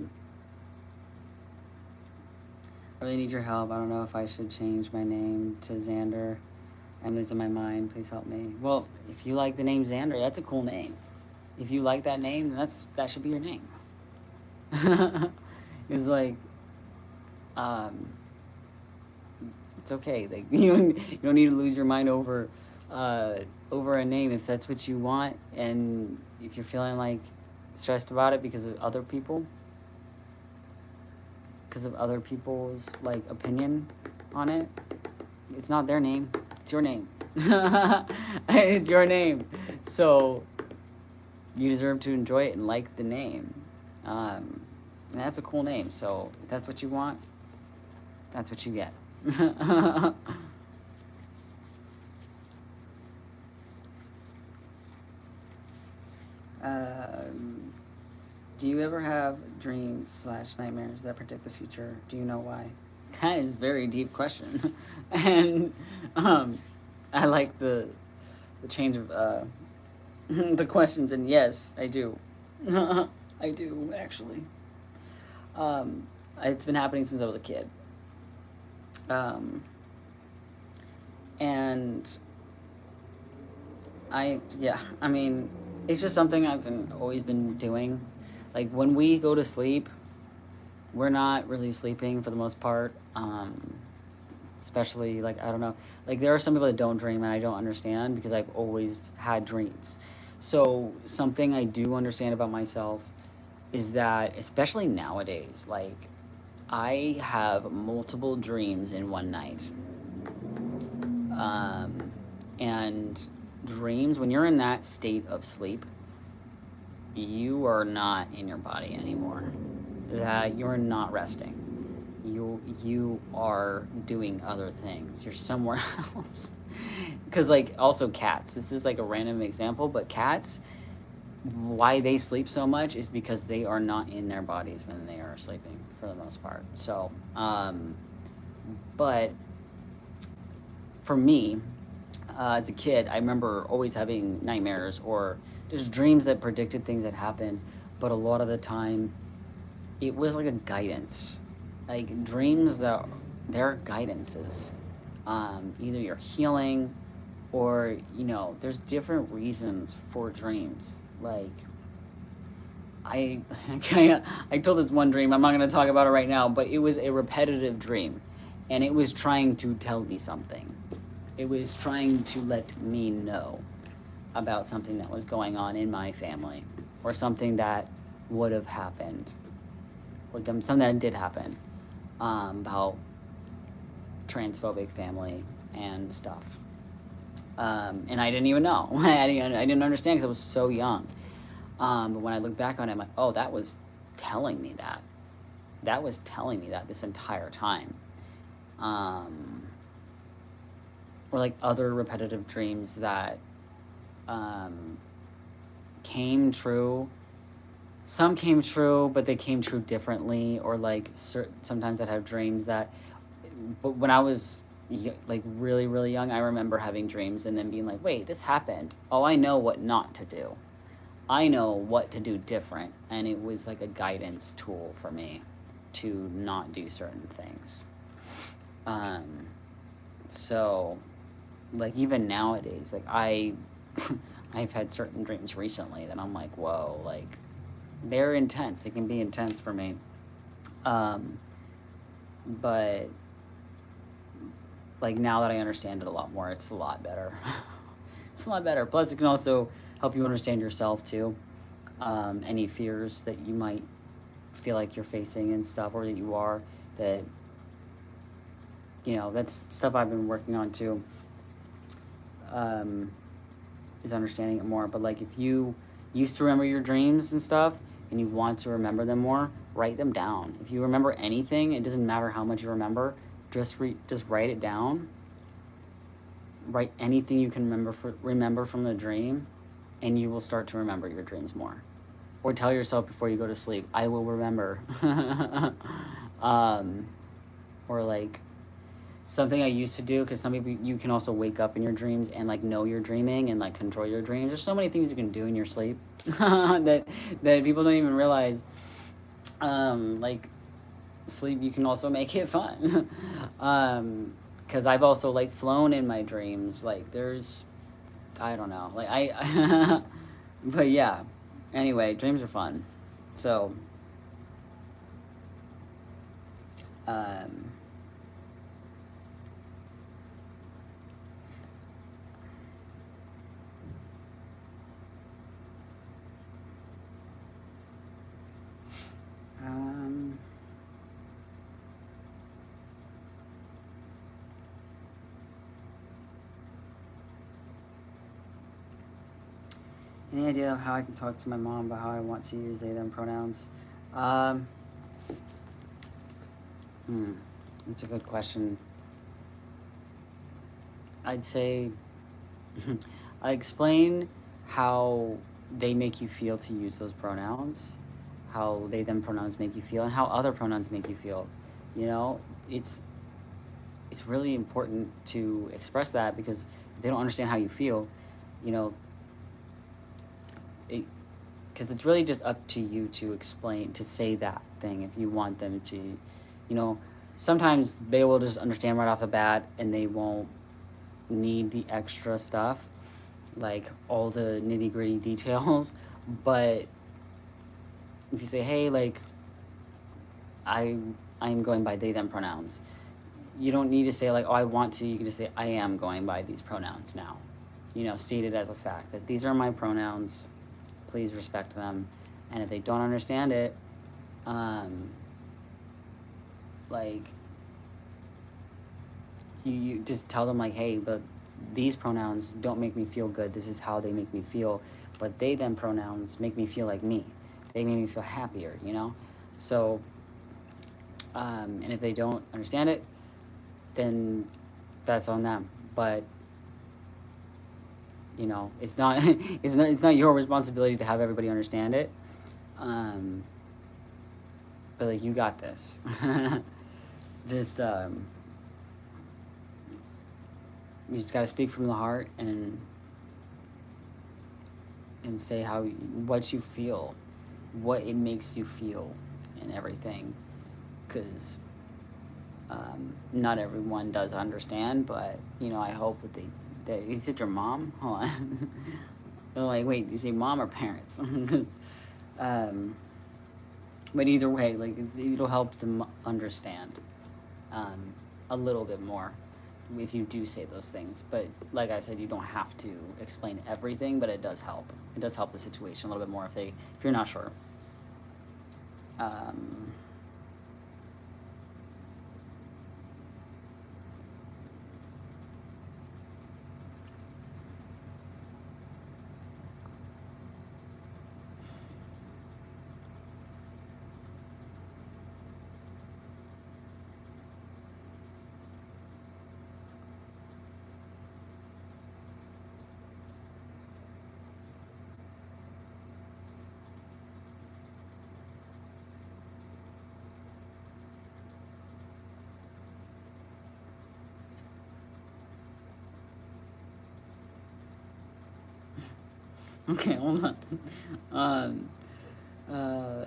really need your help. I don't know if I should change my name to Xander. I'm losing my mind. Please help me. Well, if you like the name Xander, that's a cool name. If you like that name, then that should be your name. It's like, it's okay. Like you don't need to lose your mind over a name if that's what you want, and if you're feeling like stressed about it because of other people's like opinion on it. It's not their name. It's your name. It's your name. So you deserve to enjoy it and like the name. And that's a cool name. So if that's what you want, that's what you get. Do you ever have dreams/nightmares that predict the future? Do you know why? That is a very deep question. And I like the change of the questions, and yes, I do. I do, actually. It's been happening since I was a kid. And I mean, it's just something I've always been doing. Like when we go to sleep, we're not really sleeping for the most part. Especially like, I don't know, like there are some people that don't dream and I don't understand because I've always had dreams. So something I do understand about myself is that, especially nowadays, like I have multiple dreams in one night. And dreams, when you're in that state of sleep, you are not in your body anymore. That you're not resting. You are doing other things. You're somewhere else. Because like also cats. This is like a random example, but cats, why they sleep so much is because they are not in their bodies when they are sleeping for the most part. So, but for me, as a kid, I remember always having nightmares or just dreams that predicted things that happened, but a lot of the time it was like a guidance. Like dreams that they're guidances. Either you're healing or, you know, there's different reasons for dreams. Like I told this one dream, I'm not going to talk about it right now, but it was a repetitive dream and it was trying to tell me something. It was trying to let me know about something that was going on in my family or something that would have happened or something that did happen, about transphobic family and stuff. And I didn't even know. I didn't understand because I was so young. But when I look back on it, I'm like, oh, that was telling me that. That was telling me that this entire time. Or like other repetitive dreams that came true. Some came true, but they came true differently. Or like sometimes I'd have dreams that, but when I was like really, really young, I remember having dreams and then being like, wait, this happened. Oh, I know what not to do. I know what to do different. And it was like a guidance tool for me to not do certain things. So like even nowadays, like I've had certain dreams recently that I'm like, whoa, like they're intense. They can be intense for me. But like now that I understand it a lot more, it's a lot better. It's a lot better. Plus it can also help you understand yourself too. Any fears that you might feel like you're facing and stuff, or that you are, that, you know, that's stuff I've been working on too. Is understanding it more. But like if you used to remember your dreams and stuff and you want to remember them more, write them down. If you remember anything, it doesn't matter how much you remember, just write it down. Write anything you can remember from the dream, and you will start to remember your dreams more. Or tell yourself before you go to sleep, I will remember. Or like something I used to do, because some people, you can also wake up in your dreams and like know you're dreaming and like control your dreams. There's so many things you can do in your sleep that people don't even realize. Like sleep, you can also make it fun. Because I've also like flown in my dreams. Like there's, I don't know, like I but yeah, anyway, dreams are fun. So any idea of how I can talk to my mom about how I want to use they, them pronouns? That's a good question. I'd say I explain how they make you feel to use those pronouns, how they, them pronouns make you feel, and how other pronouns make you feel. You know, it's really important to express that, because if they don't understand how you feel, you know, because it's really just up to you to explain, to say that thing if you want them to, you know. Sometimes they will just understand right off the bat and they won't need the extra stuff, like all the nitty gritty details. But if you say, hey, like, I'm going by they, them pronouns, you don't need to say like, oh, I want to. You can just say, I am going by these pronouns now. You know, state it as a fact that these are my pronouns. Please respect them. And if they don't understand it, like, you just tell them like, hey, but these pronouns don't make me feel good. This is how they make me feel. But they, them pronouns make me feel like me. They make me feel happier, you know? So, and if they don't understand it, then that's on them. But, you know, it's not it's not your responsibility to have everybody understand it. But like, you got this. Just you just gotta speak from the heart and say what you feel, what it makes you feel, and everything. Because not everyone does understand, but you know, I hope that you said your mom? Hold on. They're like, wait, you say mom or parents? But either way, like, it'll help them understand a little bit more if you do say those things. But like I said, you don't have to explain everything, but it does help. It does help the situation a little bit more if you're not sure. Okay, hold on. Uh,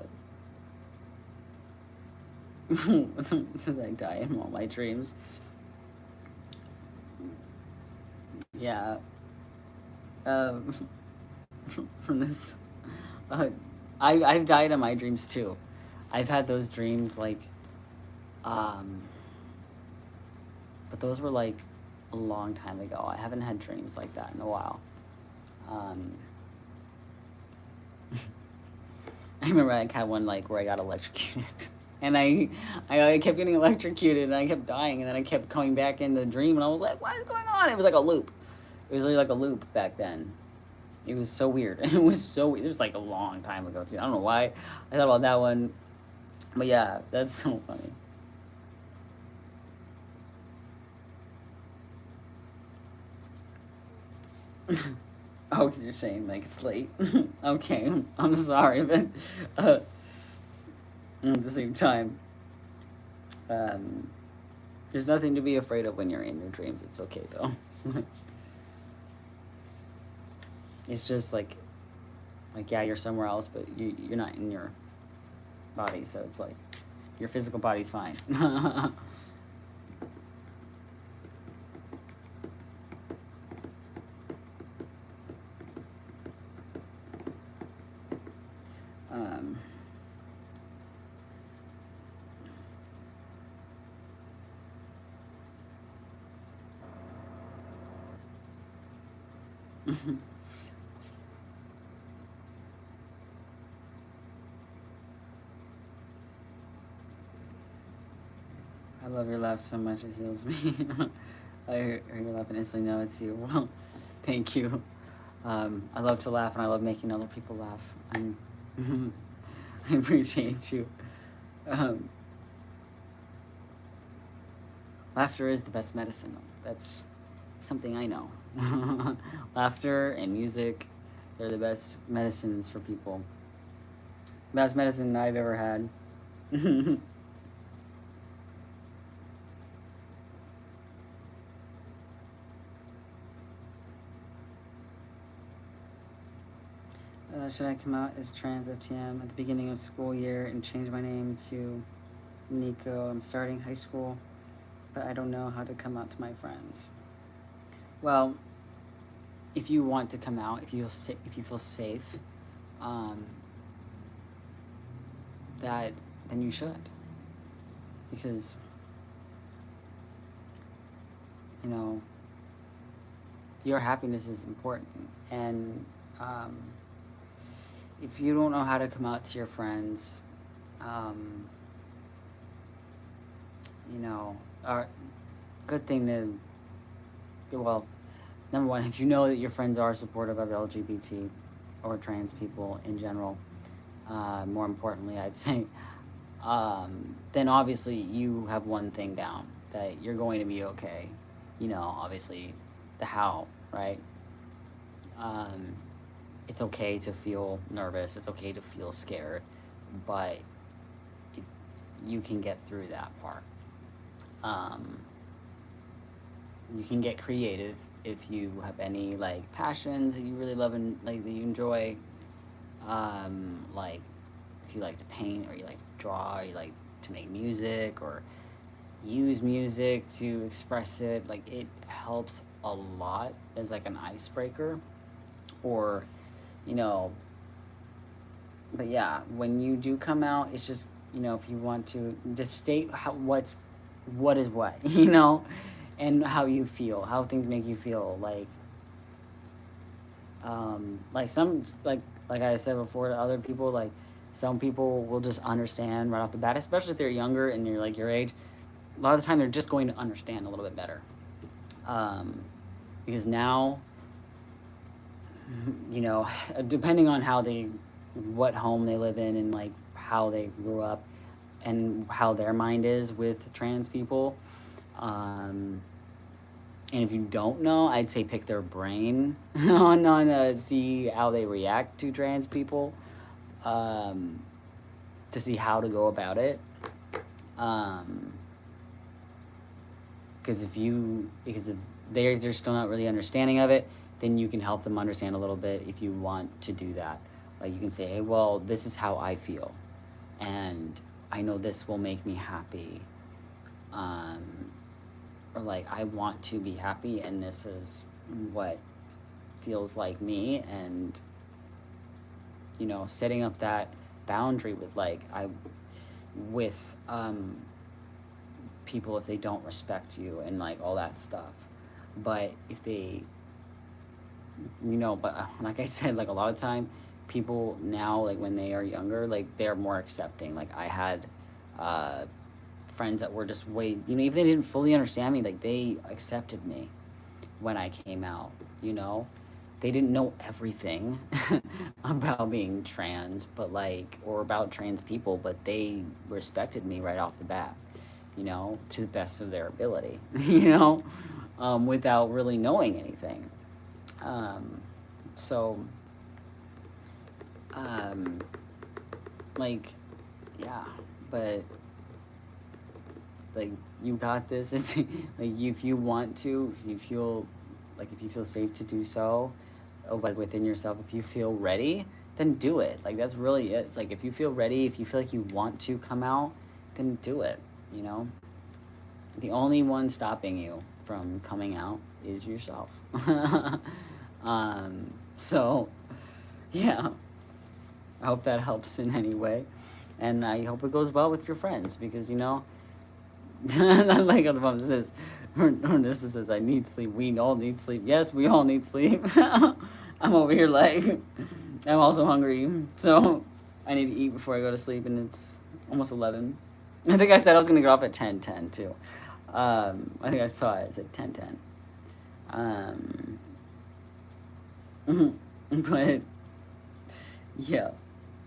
since I die in all my dreams. Yeah. Um, from this, uh, I've died in my dreams too. I've had those dreams like, um, but those were like a long time ago. I haven't had dreams like that in a while. Um, I remember I had one like where I got electrocuted, and I kept getting electrocuted, and I kept dying, and then I kept coming back in the dream, and I was like, "What is going on?" It was like a loop. It was really like a loop back then. It was so weird. It was so weird. It was like a long time ago too. I don't know why I thought about that one, but yeah, that's so funny. Oh, because you're saying like it's late. Okay, I'm sorry, but at the same time, um, there's nothing to be afraid of when you're in your dreams. It's okay though. It's just like yeah, you're somewhere else, but you're not in your body, so it's like your physical body's fine. um, I love your laugh so much, it heals me. I hear your laugh and instantly know it's you. Well, thank you. I love to laugh, and I love making other people laugh. I appreciate you. Um, Laughter is the best medicine. That's something I know. Laughter and music, they're the best medicines for people. Best medicine I've ever had. Should I come out as trans FTM at the beginning of school year and change my name to Nico? I'm starting high school, but I don't know how to come out to my friends. Well, if you want to come out, if you feel safe, that then you should, because you know your happiness is important, and if you don't know how to come out to your friends, you know, a good thing to, well, number one, if you know that your friends are supportive of LGBT or trans people in general, more importantly, I'd say, then obviously you have one thing down, that you're going to be okay. You know, obviously, the how, right? It's okay to feel nervous. It's okay to feel scared, but you can get through that part. You can get creative if you have any like passions that you really love and like that you enjoy. Like if you like to paint, or you like to draw, or you like to make music, or use music to express it. Like it helps a lot as like an icebreaker, or you know. But yeah, when you do come out, it's just, you know, if you want to just state what is what, you know, and how you feel, how things make you feel. Like some, like I said before to other people, like some people will just understand right off the bat, especially if they're younger and you're like your age. A lot of the time they're just going to understand a little bit better, because now, you know, depending on what home they live in, and like how they grew up, and how their mind is with trans people. And if you don't know, I'd say pick their brain on see how they react to trans people, to see how to go about it. Because if they're still not really understanding of it, then you can help them understand a little bit if you want to do that. Like you can say, hey, well, this is how I feel, and I know this will make me happy. Or like, I want to be happy, and this is what feels like me. And, you know, setting up that boundary with people if they don't respect you and like all that stuff. But if they, you know, but like I said, like a lot of time people now, like when they are younger, like they're more accepting. Like I had friends that were just way, you know, even if they didn't fully understand me, like they accepted me when I came out, you know. They didn't know everything about being trans, but like, or about trans people, but they respected me right off the bat, you know, to the best of their ability, you know, without really knowing anything. Like, yeah, but like you got this. It's like if you want to, if you feel safe to do so, like within yourself, if you feel ready, then do it. Like that's really it. It's like if you feel ready, if you feel like you want to come out, then do it, you know. The only one stopping you from coming out is yourself. So yeah, I hope that helps in any way, and I hope it goes well with your friends, because, you know, like on the phone says, Ornissa says, I need sleep. We all need sleep. Yes, we all need sleep. I'm over here like, I'm also hungry, so I need to eat before I go to sleep, and it's almost 11. I think I said I was going to get off at 10:10 too. I think I saw it. It's at 10:10. But yeah,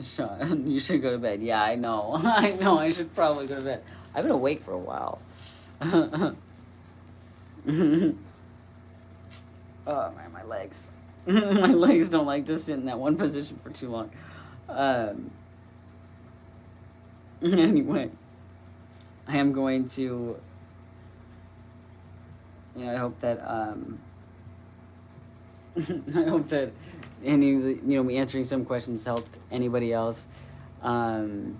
Sean, you should go to bed. Yeah, I know. I know. I should probably go to bed. I've been awake for a while. Oh man, my legs. My legs don't like to sit in that one position for too long. Anyway, I am going to, you know, I hope that I hope that any, you know, me answering some questions helped anybody else. Thank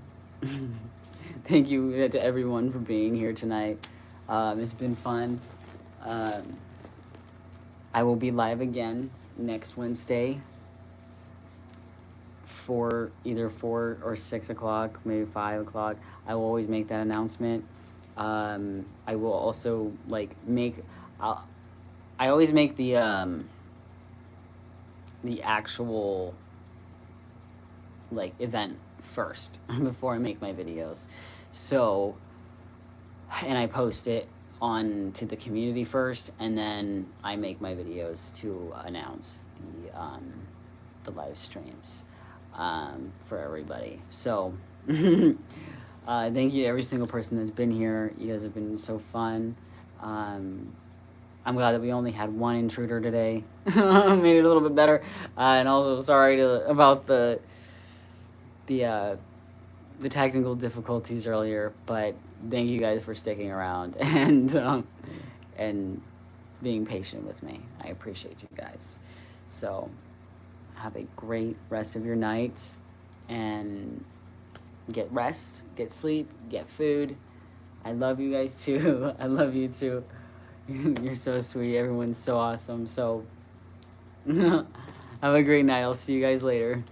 you to everyone for being here tonight. It's been fun. I will be live again next Wednesday for either 4 or 6 o'clock, maybe 5 o'clock. I will always make that announcement. I will also like I always make the actual like event first before I make my videos. So, and I post it on to the community first, and then I make my videos to announce the live streams for everybody. So thank you to every single person that's been here. You guys have been so fun. I'm glad that we only had one intruder today. Made it a little bit better. And also sorry about the technical difficulties earlier, but thank you guys for sticking around and being patient with me. I appreciate you guys. So have a great rest of your night, and get rest, get sleep, get food. I love you guys too. I love you too. You're so sweet. Everyone's so awesome. So have a great night. I'll see you guys later.